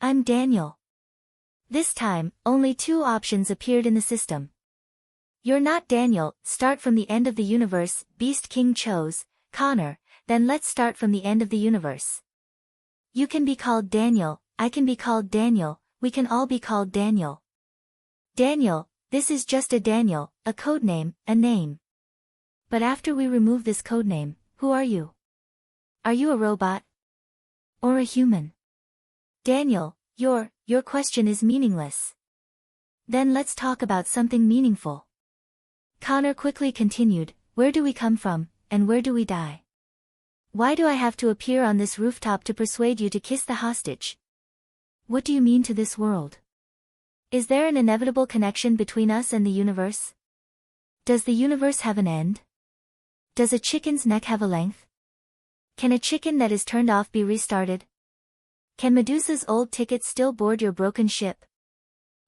I'm Daniel. This time, only two options appeared in the system. You're not Daniel, start from the end of the universe, Beast King chose, Connor, then let's start from the end of the universe. You can be called Daniel, I can be called Daniel, we can all be called Daniel. Daniel, this is just a Daniel, a codename, a name. But after we remove this codename, who are you? Are you a robot? Or a human? Daniel, your question is meaningless. Then let's talk about something meaningful. Connor quickly continued, where do we come from, and where do we die? Why do I have to appear on this rooftop to persuade you to kiss the hostage? What do you mean to this world? Is there an inevitable connection between us and the universe? Does the universe have an end? Does a chicken's neck have a length? Can a chicken that is turned off be restarted? Can Medusa's old ticket still board your broken ship?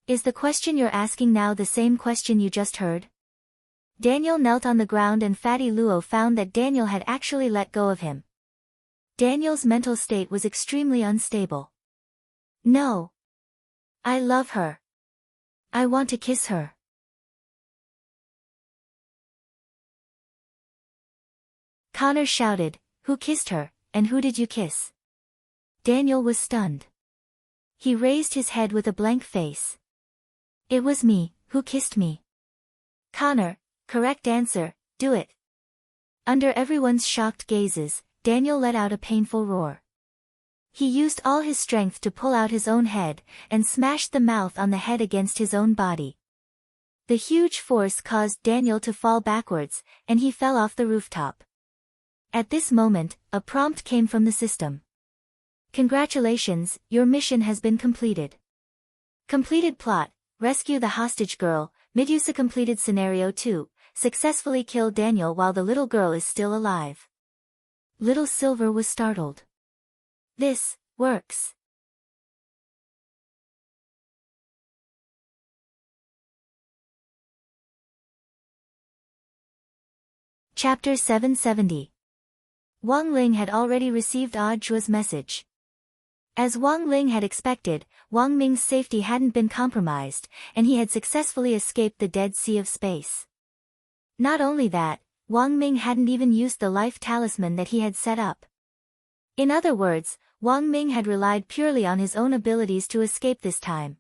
Is the question you're asking now the same question you just heard? Daniel knelt on the ground and Fatty Luo found that Daniel had actually let go of him. Daniel's mental state was extremely unstable. No. I love her. I want to kiss her. Connor shouted, who kissed her, and who did you kiss? Daniel was stunned. He raised his head with a blank face. It was me, who kissed me. Connor, correct answer, do it. Under everyone's shocked gazes, Daniel let out a painful roar. He used all his strength to pull out his own head, and smashed the mouth on the head against his own body. The huge force caused Daniel to fall backwards, and he fell off the rooftop. At this moment, a prompt came from the system. Congratulations, your mission has been completed. Completed plot, rescue the hostage girl, Medusa. Completed scenario 2, successfully kill Daniel while the little girl is still alive. Little Silver was startled. This works. Chapter 770. Wang Ling had already received Audiobook's message. As Wang Ling had expected, Wang Ming's safety hadn't been compromised, and he had successfully escaped the Dead Sea of Space. Not only that, Wang Ming hadn't even used the life talisman that he had set up. In other words, Wang Ming had relied purely on his own abilities to escape this time.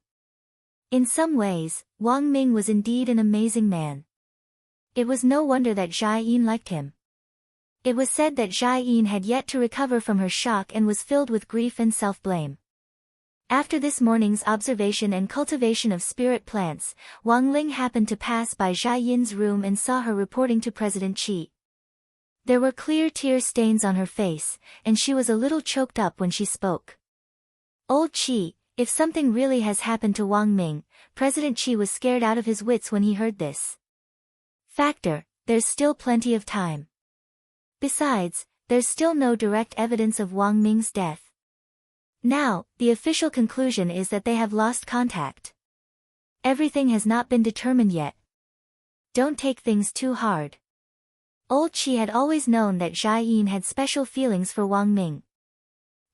In some ways, Wang Ming was indeed an amazing man. It was no wonder that Jia Yin liked him. It was said that Jia Yin had yet to recover from her shock and was filled with grief and self-blame. After this morning's observation and cultivation of spirit plants, Wang Ling happened to pass by Jia Yin's room and saw her reporting to President Qi. There were clear tear stains on her face, and she was a little choked up when she spoke. Old Qi, if something really has happened to Wang Ming, President Qi was scared out of his wits when he heard this. Factor, there's still plenty of time. Besides, there's still no direct evidence of Wang Ming's death. Now, the official conclusion is that they have lost contact. Everything has not been determined yet. Don't take things too hard. Old Qi had always known that Jia Yin had special feelings for Wang Ming.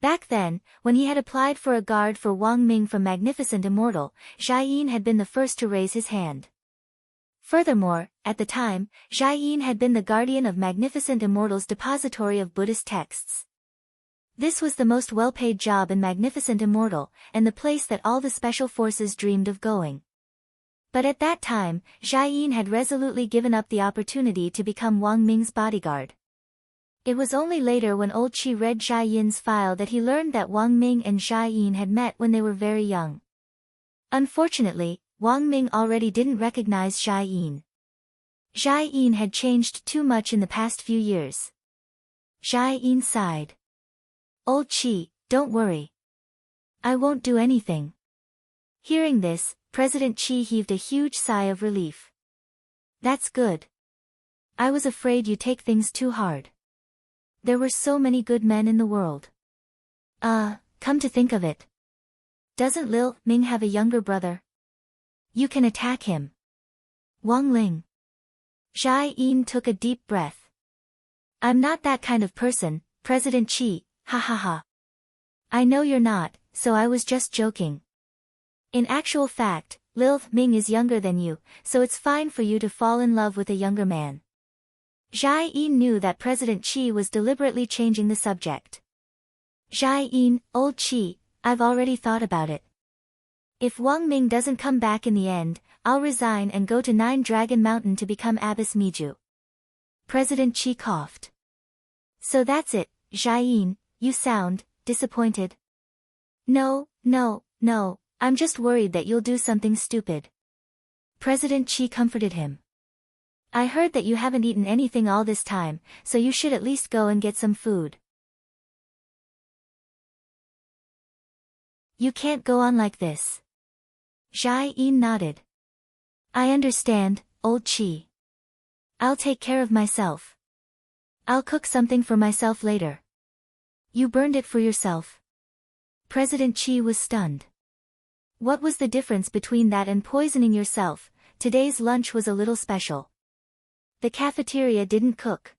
Back then, when he had applied for a guard for Wang Ming from Magnificent Immortal, Jia Yin had been the first to raise his hand. Furthermore, at the time, Jia Yin had been the guardian of Magnificent Immortal's depository of Buddhist texts. This was the most well-paid job in Magnificent Immortal, and the place that all the special forces dreamed of going. But at that time, Jia Yin had resolutely given up the opportunity to become Wang Ming's bodyguard. It was only later when Old Qi read Jia Yin's file that he learned that Wang Ming and Jia Yin had met when they were very young. Unfortunately, Wang Ming already didn't recognize Jia Yin. Jia Yin had changed too much in the past few years. Jia Yin sighed. Old Qi, don't worry. I won't do anything. Hearing this, President Qi heaved a huge sigh of relief. That's good. I was afraid you'd take things too hard. There were so many good men in the world. Come to think of it. Doesn't Lil Ming have a younger brother? You can attack him. Wang Ling. Jia Yin took a deep breath. I'm not that kind of person, President Qi, ha ha ha. I know you're not, so I was just joking. In actual fact, Lil Ming is younger than you, so it's fine for you to fall in love with a younger man. Jia Yin knew that President Qi was deliberately changing the subject. Jia Yin, Old Qi, I've already thought about it. If Wang Ming doesn't come back in the end, I'll resign and go to Nine Dragon Mountain to become Abbess Miju. President Qi coughed. So that's it, Jia Yin, you sound disappointed. No, I'm just worried that you'll do something stupid. President Qi comforted him. I heard that you haven't eaten anything all this time, so you should at least go and get some food. You can't go on like this. Jia Yin nodded. I understand, Old Qi. I'll take care of myself. I'll cook something for myself later. You burned it for yourself. President Qi was stunned. What was the difference between that and poisoning yourself? Today's lunch was a little special. The cafeteria didn't cook.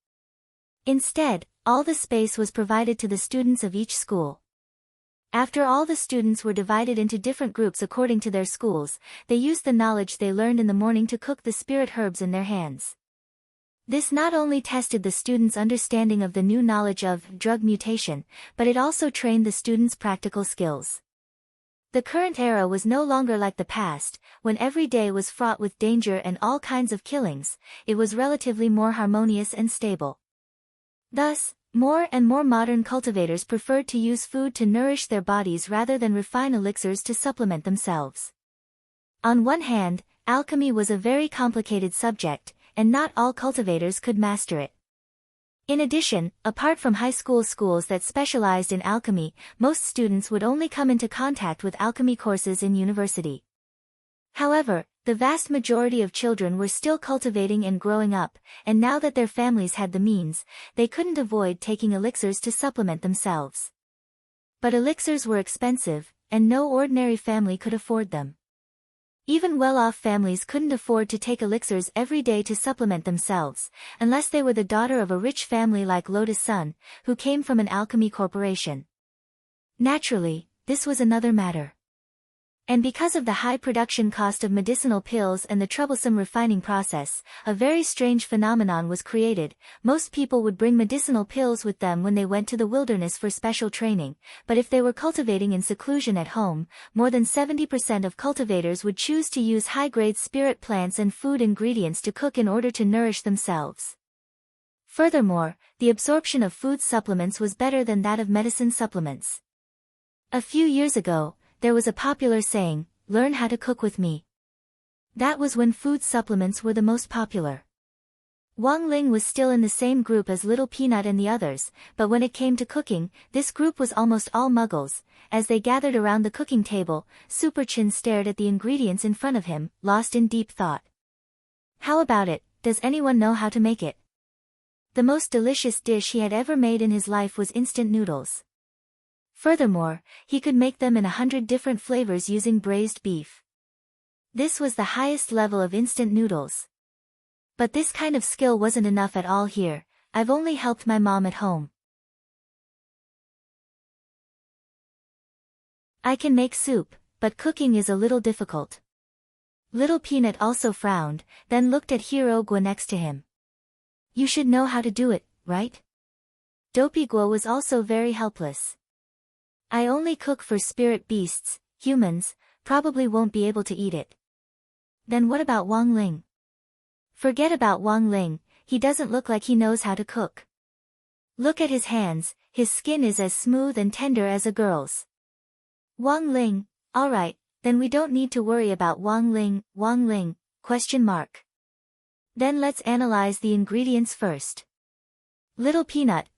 Instead, all the space was provided to the students of each school. After all the students were divided into different groups according to their schools, they used the knowledge they learned in the morning to cook the spirit herbs in their hands. This not only tested the students' understanding of the new knowledge of drug mutation, but it also trained the students' practical skills. The current era was no longer like the past, when every day was fraught with danger and all kinds of killings. It was relatively more harmonious and stable. Thus, more and more modern cultivators preferred to use food to nourish their bodies rather than refine elixirs to supplement themselves. On one hand, alchemy was a very complicated subject, and not all cultivators could master it. In addition, apart from high school schools that specialized in alchemy, most students would only come into contact with alchemy courses in university. However, the vast majority of children were still cultivating and growing up, and now that their families had the means, they couldn't avoid taking elixirs to supplement themselves. But elixirs were expensive, and no ordinary family could afford them. Even well-off families couldn't afford to take elixirs every day to supplement themselves, unless they were the daughter of a rich family like Lotus Sun, who came from an alchemy corporation. Naturally, this was another matter. And because of the high production cost of medicinal pills and the troublesome refining process, a very strange phenomenon was created. Most people would bring medicinal pills with them when they went to the wilderness for special training, but if they were cultivating in seclusion at home, more than 70% of cultivators would choose to use high-grade spirit plants and food ingredients to cook in order to nourish themselves. Furthermore, the absorption of food supplements was better than that of medicine supplements. A few years ago, there was a popular saying, "Learn how to cook with me." That was when food supplements were the most popular. Wang Ling was still in the same group as Little Peanut and the others, but when it came to cooking, this group was almost all muggles. As they gathered around the cooking table, Super Chin stared at the ingredients in front of him, lost in deep thought. How about it? Does anyone know how to make it? The most delicious dish he had ever made in his life was instant noodles. Furthermore, he could make them in 100 different flavors using braised beef. This was the highest level of instant noodles. But this kind of skill wasn't enough at all here. I've only helped my mom at home. I can make soup, but cooking is a little difficult. Little Peanut also frowned, then looked at Hero Guo next to him. You should know how to do it, right? Dopey Guo was also very helpless. I only cook for spirit beasts. Humans probably won't be able to eat it. Then what about Wang Ling? Forget about Wang Ling, he doesn't look like he knows how to cook. Look at his hands, his skin is as smooth and tender as a girl's. Wang Ling, alright, then we don't need to worry about Wang Ling, question mark. Then let's analyze the ingredients first. Little Peanut,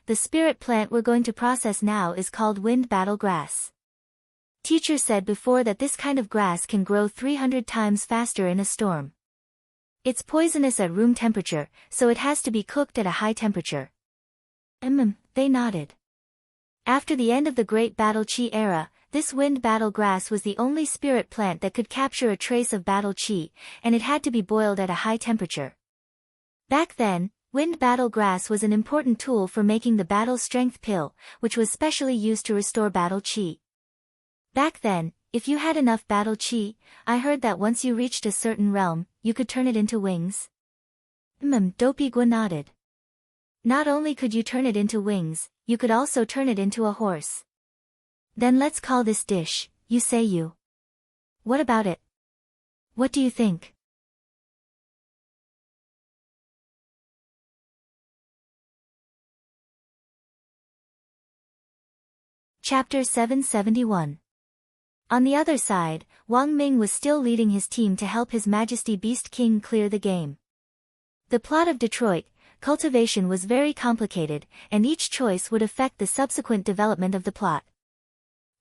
the spirit plant we're going to process now is called wind battle grass. Teacher said before that this kind of grass can grow 300 times faster in a storm. It's poisonous at room temperature, so it has to be cooked at a high temperature. They nodded. After the end of the Great Battle Chi era, this wind battle grass was the only spirit plant that could capture a trace of battle chi, and it had to be boiled at a high temperature. Back then, wind battle grass was an important tool for making the battle strength pill, which was specially used to restore battle chi. Back then, if you had enough battle chi, I heard that once you reached a certain realm, you could turn it into wings. Dopey Guo nodded. Not only could you turn it into wings, you could also turn it into a horse. Then let's call this dish, you say you. What about it? What do you think? Chapter 771. On the other side, Wang Ming was still leading his team to help His Majesty Beast King clear the game. The plot of Detroit cultivation was very complicated, and each choice would affect the subsequent development of the plot.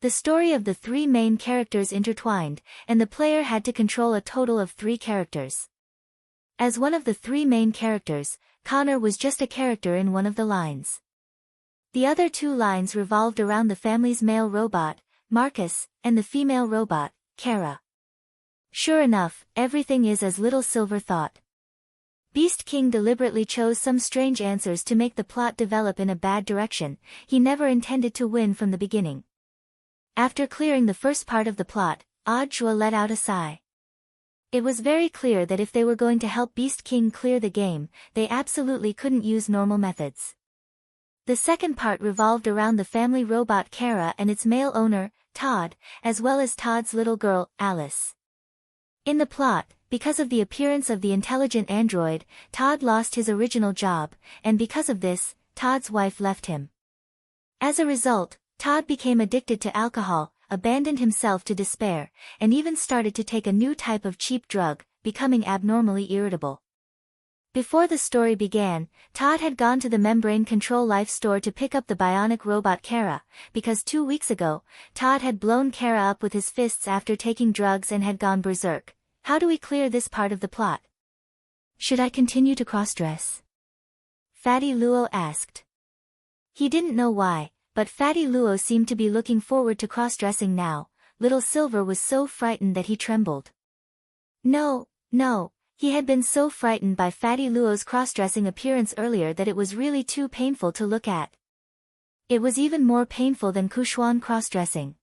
The story of the three main characters intertwined, and the player had to control a total of 3 characters. As one of the 3 main characters, Connor was just a character in one of the lines. The other 2 lines revolved around the family's male robot, Marcus, and the female robot, Kara. Sure enough, everything is as Little Silver thought. Beast King deliberately chose some strange answers to make the plot develop in a bad direction. He never intended to win from the beginning. After clearing the first part of the plot, Audiobook let out a sigh. It was very clear that if they were going to help Beast King clear the game, they absolutely couldn't use normal methods. The second part revolved around the family robot Kara and its male owner, Todd, as well as Todd's little girl, Alice. In the plot, because of the appearance of the intelligent android, Todd lost his original job, and because of this, Todd's wife left him. As a result, Todd became addicted to alcohol, abandoned himself to despair, and even started to take a new type of cheap drug, becoming abnormally irritable. Before the story began, Todd had gone to the Membrane Control Life store to pick up the bionic robot Kara, because 2 weeks ago, Todd had blown Kara up with his fists after taking drugs and had gone berserk. How do we clear this part of the plot? Should I continue to cross-dress? Fatty Luo asked. He didn't know why, but Fatty Luo seemed to be looking forward to cross-dressing now. Little Silver was so frightened that he trembled. No. He had been so frightened by Fatty Luo's cross-dressing appearance earlier that it was really too painful to look at. It was even more painful than Kushuan cross-dressing.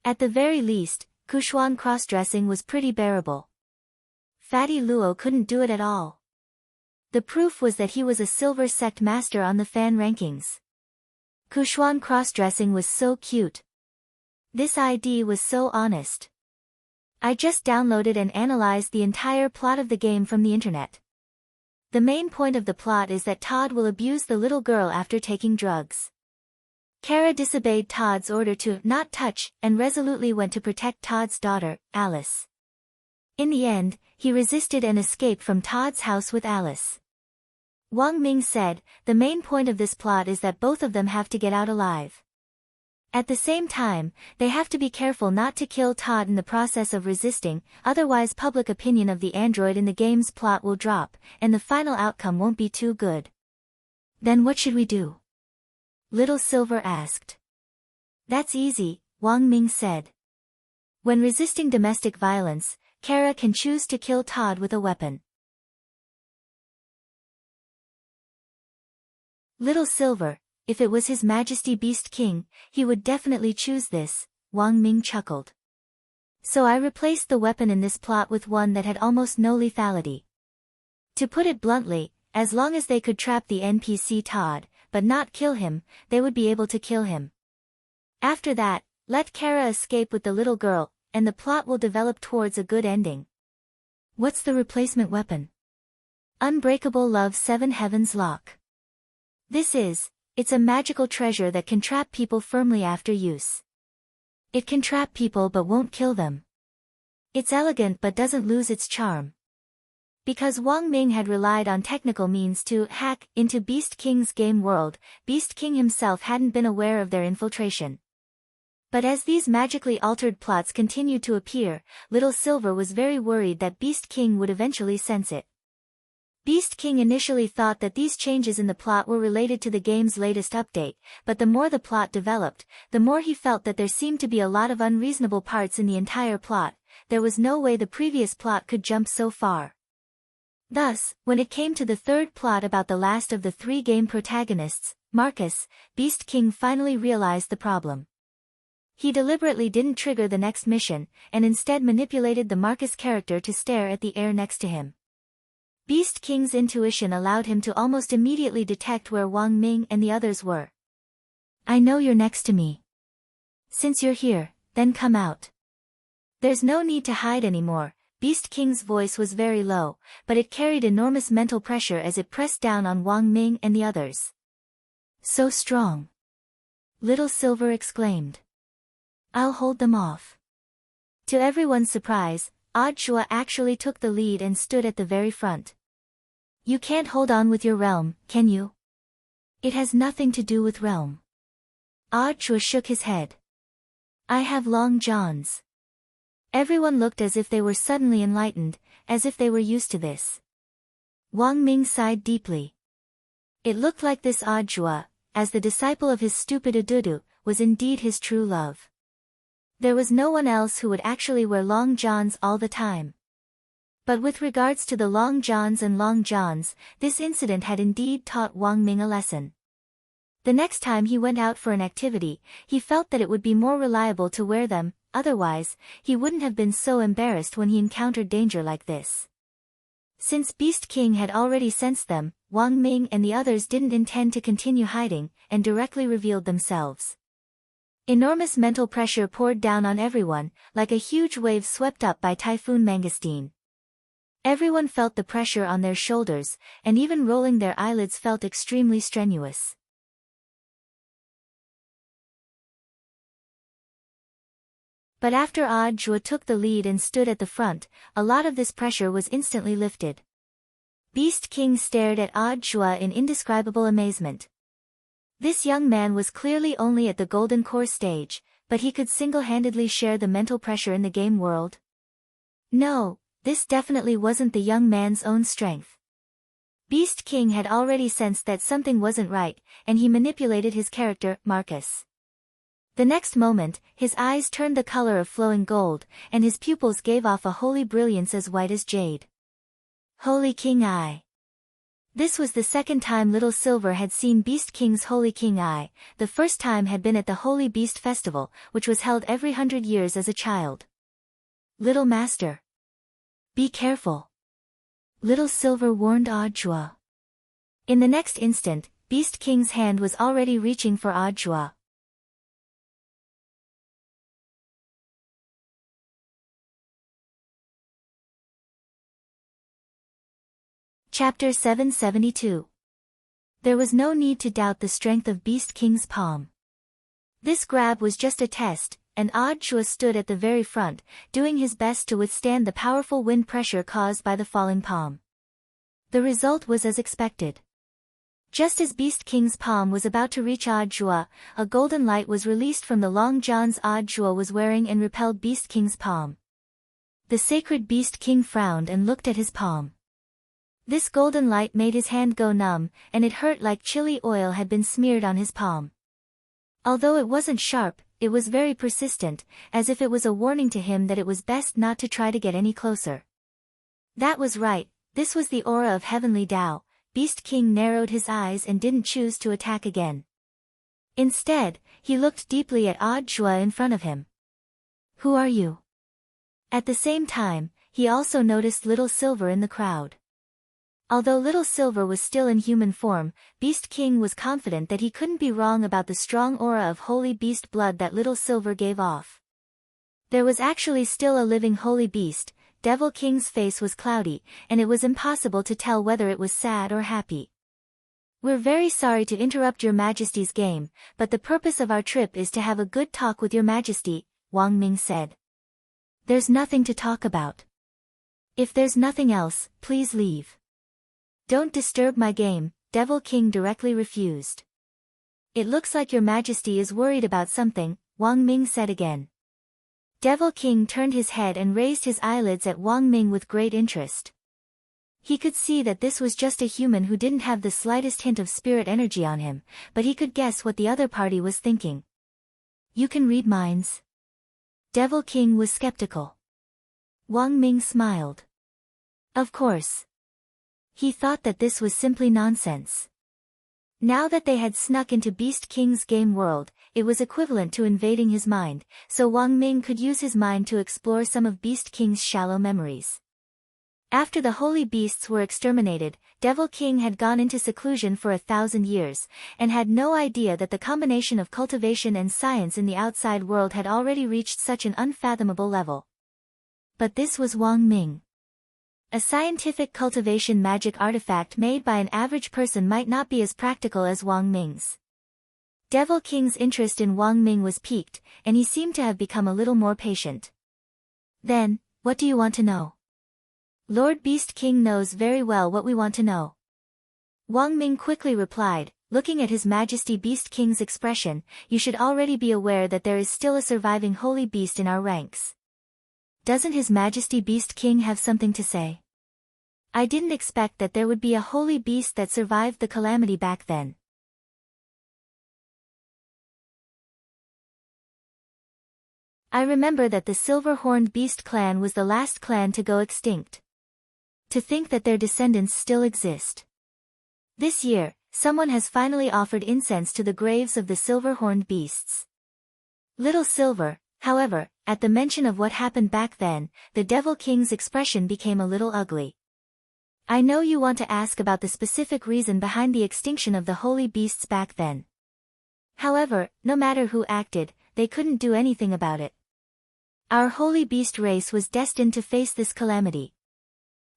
At the very least, Kushuan cross-dressing was pretty bearable. Fatty Luo couldn't do it at all. The proof was that he was a silver sect master on the fan rankings. Kushuan cross-dressing was so cute. This ID was so honest. I just downloaded and analyzed the entire plot of the game from the internet. The main point of the plot is that Todd will abuse the little girl after taking drugs. Kara disobeyed Todd's order to not touch and resolutely went to protect Todd's daughter, Alice. In the end, he resisted and escaped from Todd's house with Alice. Wang Ming said, the main point of this plot is that both of them have to get out alive. At the same time, they have to be careful not to kill Todd in the process of resisting, otherwise public opinion of the android in the game's plot will drop, and the final outcome won't be too good. Then what should we do? Little Silver asked. That's easy, Wang Ming said. When resisting domestic violence, Kara can choose to kill Todd with a weapon. Little Silver, if it was His Majesty Beast King, he would definitely choose this, Wang Ming chuckled. So I replaced the weapon in this plot with one that had almost no lethality. To put it bluntly, as long as they could trap the NPC Todd, but not kill him, they would be able to kill him. After that, let Kara escape with the little girl, and the plot will develop towards a good ending. What's the replacement weapon? Unbreakable Love 7 Heavens Lock. It's a magical treasure that can trap people firmly after use. It can trap people but won't kill them. It's elegant but doesn't lose its charm. Because Wang Ming had relied on technical means to hack into Beast King's game world, Beast King himself hadn't been aware of their infiltration. But as these magically altered plots continued to appear, Little Silver was very worried that Beast King would eventually sense it. Beast King initially thought that these changes in the plot were related to the game's latest update, but the more the plot developed, the more he felt that there seemed to be a lot of unreasonable parts in the entire plot. There was no way the previous plot could jump so far. Thus, when it came to the third plot about the last of the 3 game protagonists, Marcus, Beast King finally realized the problem. He deliberately didn't trigger the next mission, and instead manipulated the Marcus character to stare at the air next to him. Beast King's intuition allowed him to almost immediately detect where Wang Ming and the others were. I know you're next to me. Since you're here, then come out. There's no need to hide anymore. Beast King's voice was very low, but it carried enormous mental pressure as it pressed down on Wang Ming and the others. So strong. Little Silver exclaimed. I'll hold them off. To everyone's surprise, Oddshua actually took the lead and stood at the very front. You can't hold on with your realm, can you? It has nothing to do with realm. Oddshua shook his head. I have long johns. Everyone looked as if they were suddenly enlightened, as if they were used to this. Wang Ming sighed deeply. It looked like this Oddshua, as the disciple of his stupid Ududu, was indeed his true love. There was no one else who would actually wear long johns all the time. But with regards to the long johns and long johns, this incident had indeed taught Wang Ming a lesson. The next time he went out for an activity, he felt that it would be more reliable to wear them, otherwise, he wouldn't have been so embarrassed when he encountered danger like this. Since Beast King had already sensed them, Wang Ming and the others didn't intend to continue hiding, and directly revealed themselves. Enormous mental pressure poured down on everyone, like a huge wave swept up by Typhoon Mangosteen. Everyone felt the pressure on their shoulders, and even rolling their eyelids felt extremely strenuous. But after Jua took the lead and stood at the front, a lot of this pressure was instantly lifted. Beast King stared at Jua in indescribable amazement. This young man was clearly only at the Golden Core stage, but he could single-handedly share the mental pressure in the game world. No, this definitely wasn't the young man's own strength. Beast King had already sensed that something wasn't right, and he manipulated his character, Marcus. The next moment, his eyes turned the color of flowing gold, and his pupils gave off a holy brilliance as white as jade. Holy King Eye. This was the second time Little Silver had seen Beast King's Holy King Eye. The first time had been at the Holy Beast Festival, which was held every 100 years as a child. Little Master. Be careful. Little Silver warned Jua. In the next instant, Beast King's hand was already reaching for Jua. Chapter 772. There was no need to doubt the strength of Beast King's palm. This grab was just a test, and Jua stood at the very front, doing his best to withstand the powerful wind pressure caused by the falling palm. The result was as expected. Just as Beast King's palm was about to reach Jua, a golden light was released from the long johns Jua was wearing and repelled Beast King's palm. The sacred Beast King frowned and looked at his palm. This golden light made his hand go numb, and it hurt like chili oil had been smeared on his palm. Although it wasn't sharp, it was very persistent, as if it was a warning to him that it was best not to try to get any closer. That was right, this was the aura of heavenly Tao. Beast King narrowed his eyes and didn't choose to attack again. Instead, he looked deeply at Jua in front of him. Who are you? At the same time, he also noticed Little Silver in the crowd. Although Little Silver was still in human form, Beast King was confident that he couldn't be wrong about the strong aura of holy beast blood that Little Silver gave off. There was actually still a living holy beast. Devil King's face was cloudy, and it was impossible to tell whether it was sad or happy. We're very sorry to interrupt your Majesty's game, but the purpose of our trip is to have a good talk with your Majesty, Wang Ming said. There's nothing to talk about. If there's nothing else, please leave. Don't disturb my game, Devil King directly refused. It looks like your Majesty is worried about something, Wang Ming said again. Devil King turned his head and raised his eyelids at Wang Ming with great interest. He could see that this was just a human who didn't have the slightest hint of spirit energy on him, but he could guess what the other party was thinking. You can read minds? Devil King was skeptical. Wang Ming smiled. Of course. He thought that this was simply nonsense. Now that they had snuck into Beast King's game world, it was equivalent to invading his mind, so Wang Ming could use his mind to explore some of Beast King's shallow memories. After the holy beasts were exterminated, Devil King had gone into seclusion for 1,000 years, and had no idea that the combination of cultivation and science in the outside world had already reached such an unfathomable level. But this was Wang Ming. A scientific cultivation magic artifact made by an average person might not be as practical as Wang Ming's. Devil King's interest in Wang Ming was piqued, and he seemed to have become a little more patient. Then, what do you want to know? Lord Beast King knows very well what we want to know. Wang Ming quickly replied, looking at His Majesty Beast King's expression, you should already be aware that there is still a surviving holy beast in our ranks. Doesn't His Majesty Beast King have something to say? I didn't expect that there would be a holy beast that survived the calamity back then. I remember that the silver-horned beast clan was the last clan to go extinct. To think that their descendants still exist. This year, someone has finally offered incense to the graves of the silver-horned beasts. Little Silver, however, at the mention of what happened back then, the Devil King's expression became a little ugly. I know you want to ask about the specific reason behind the extinction of the holy beasts back then. However, no matter who acted, they couldn't do anything about it. Our holy beast race was destined to face this calamity.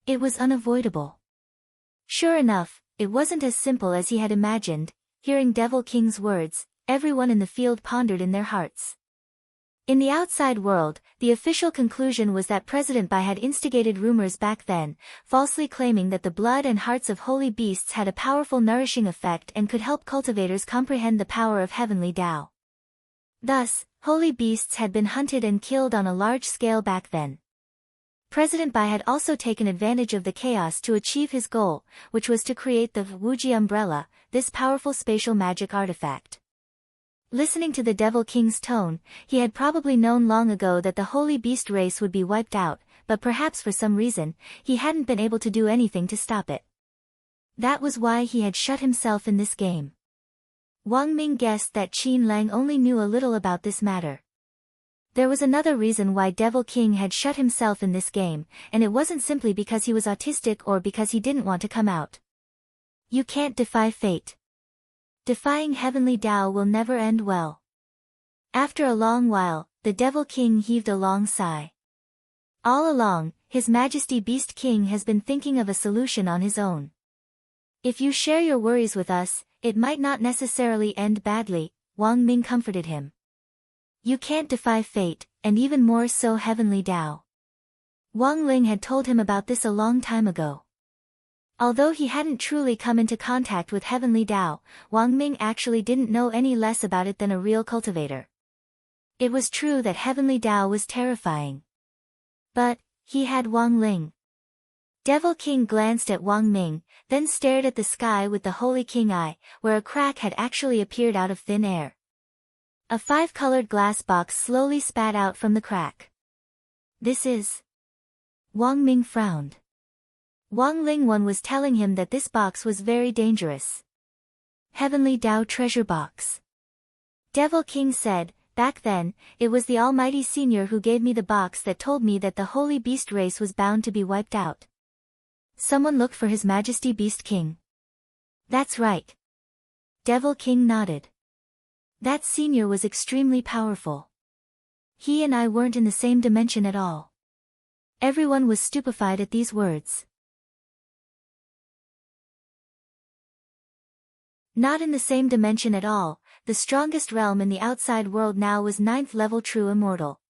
It was unavoidable. Sure enough, it wasn't as simple as he had imagined. Hearing Devil King's words, everyone in the field pondered in their hearts. In the outside world, the official conclusion was that President Bai had instigated rumors back then, falsely claiming that the blood and hearts of holy beasts had a powerful nourishing effect and could help cultivators comprehend the power of heavenly Tao. Thus, holy beasts had been hunted and killed on a large scale back then. President Bai had also taken advantage of the chaos to achieve his goal, which was to create the Wuji umbrella, this powerful spatial magic artifact. Listening to the Devil King's tone, he had probably known long ago that the holy beast race would be wiped out, but perhaps for some reason, he hadn't been able to do anything to stop it. That was why he had shut himself in this game. Wang Ming guessed that Qin Lang only knew a little about this matter. There was another reason why Devil King had shut himself in this game, and it wasn't simply because he was autistic or because he didn't want to come out. You can't defy fate. Defying heavenly Tao will never end well. After a long while, the Devil King heaved a long sigh. All along, His Majesty Beast King has been thinking of a solution on his own. If you share your worries with us, it might not necessarily end badly, Wang Ming comforted him. You can't defy fate, and even more so heavenly Tao. Wang Ling had told him about this a long time ago. Although he hadn't truly come into contact with heavenly Tao, Wang Ming actually didn't know any less about it than a real cultivator. It was true that heavenly Tao was terrifying. But, he had Wang Ling. Devil King glanced at Wang Ming, then stared at the sky with the Holy King Eye, where a crack had actually appeared out of thin air. A 5-colored glass box slowly spat out from the crack. This is... Wang Ming frowned. Wang Lingwan was telling him that this box was very dangerous. Heavenly Tao Treasure Box. Devil King said, back then, it was the Almighty Senior who gave me the box that told me that the Holy Beast race was bound to be wiped out. Someone look for His Majesty Beast King. That's right. Devil King nodded. That senior was extremely powerful. He and I weren't in the same dimension at all. Everyone was stupefied at these words. Not in the same dimension at all, the strongest realm in the outside world now was 9th level True Immortal.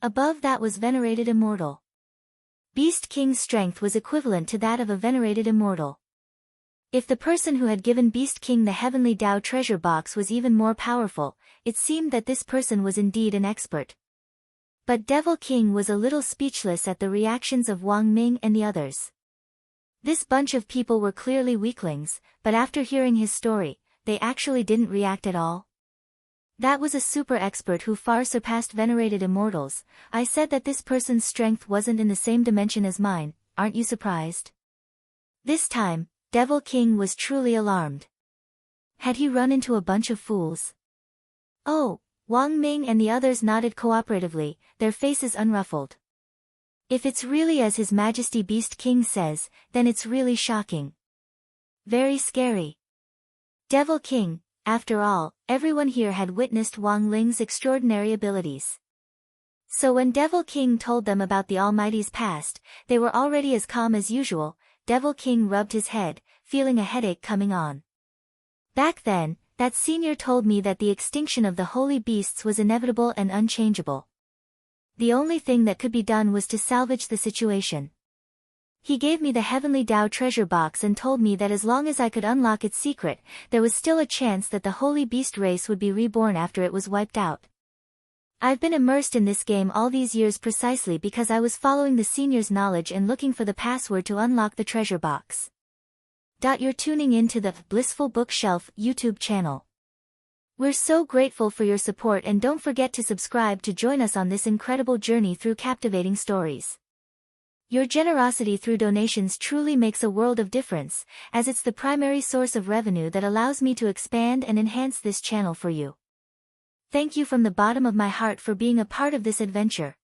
Above that was Venerated Immortal. Beast King's strength was equivalent to that of a Venerated Immortal. If the person who had given Beast King the Heavenly Tao treasure box was even more powerful, it seemed that this person was indeed an expert. But Devil King was a little speechless at the reactions of Wang Ming and the others. This bunch of people were clearly weaklings, but after hearing his story, they actually didn't react at all. That was a super expert who far surpassed venerated immortals. I said that this person's strength wasn't in the same dimension as mine, aren't you surprised? This time, Devil King was truly alarmed. Had he run into a bunch of fools? Oh, Wang Ming and the others nodded cooperatively, their faces unruffled. If it's really as His Majesty Beast King says, then it's really shocking. Very scary. Devil King, after all, everyone here had witnessed Wang Ling's extraordinary abilities. So when Devil King told them about the Almighty's past, they were already as calm as usual. Devil King rubbed his head, feeling a headache coming on. Back then, that senior told me that the extinction of the holy beasts was inevitable and unchangeable. The only thing that could be done was to salvage the situation. He gave me the Heavenly Tao treasure box and told me that as long as I could unlock its secret, there was still a chance that the holy beast race would be reborn after it was wiped out. I've been immersed in this game all these years precisely because I was following the senior's knowledge and looking for the password to unlock the treasure box. You're tuning in to the Blissful Bookshelf YouTube channel. We're so grateful for your support, and don't forget to subscribe to join us on this incredible journey through captivating stories. Your generosity through donations truly makes a world of difference, as it's the primary source of revenue that allows me to expand and enhance this channel for you. Thank you from the bottom of my heart for being a part of this adventure.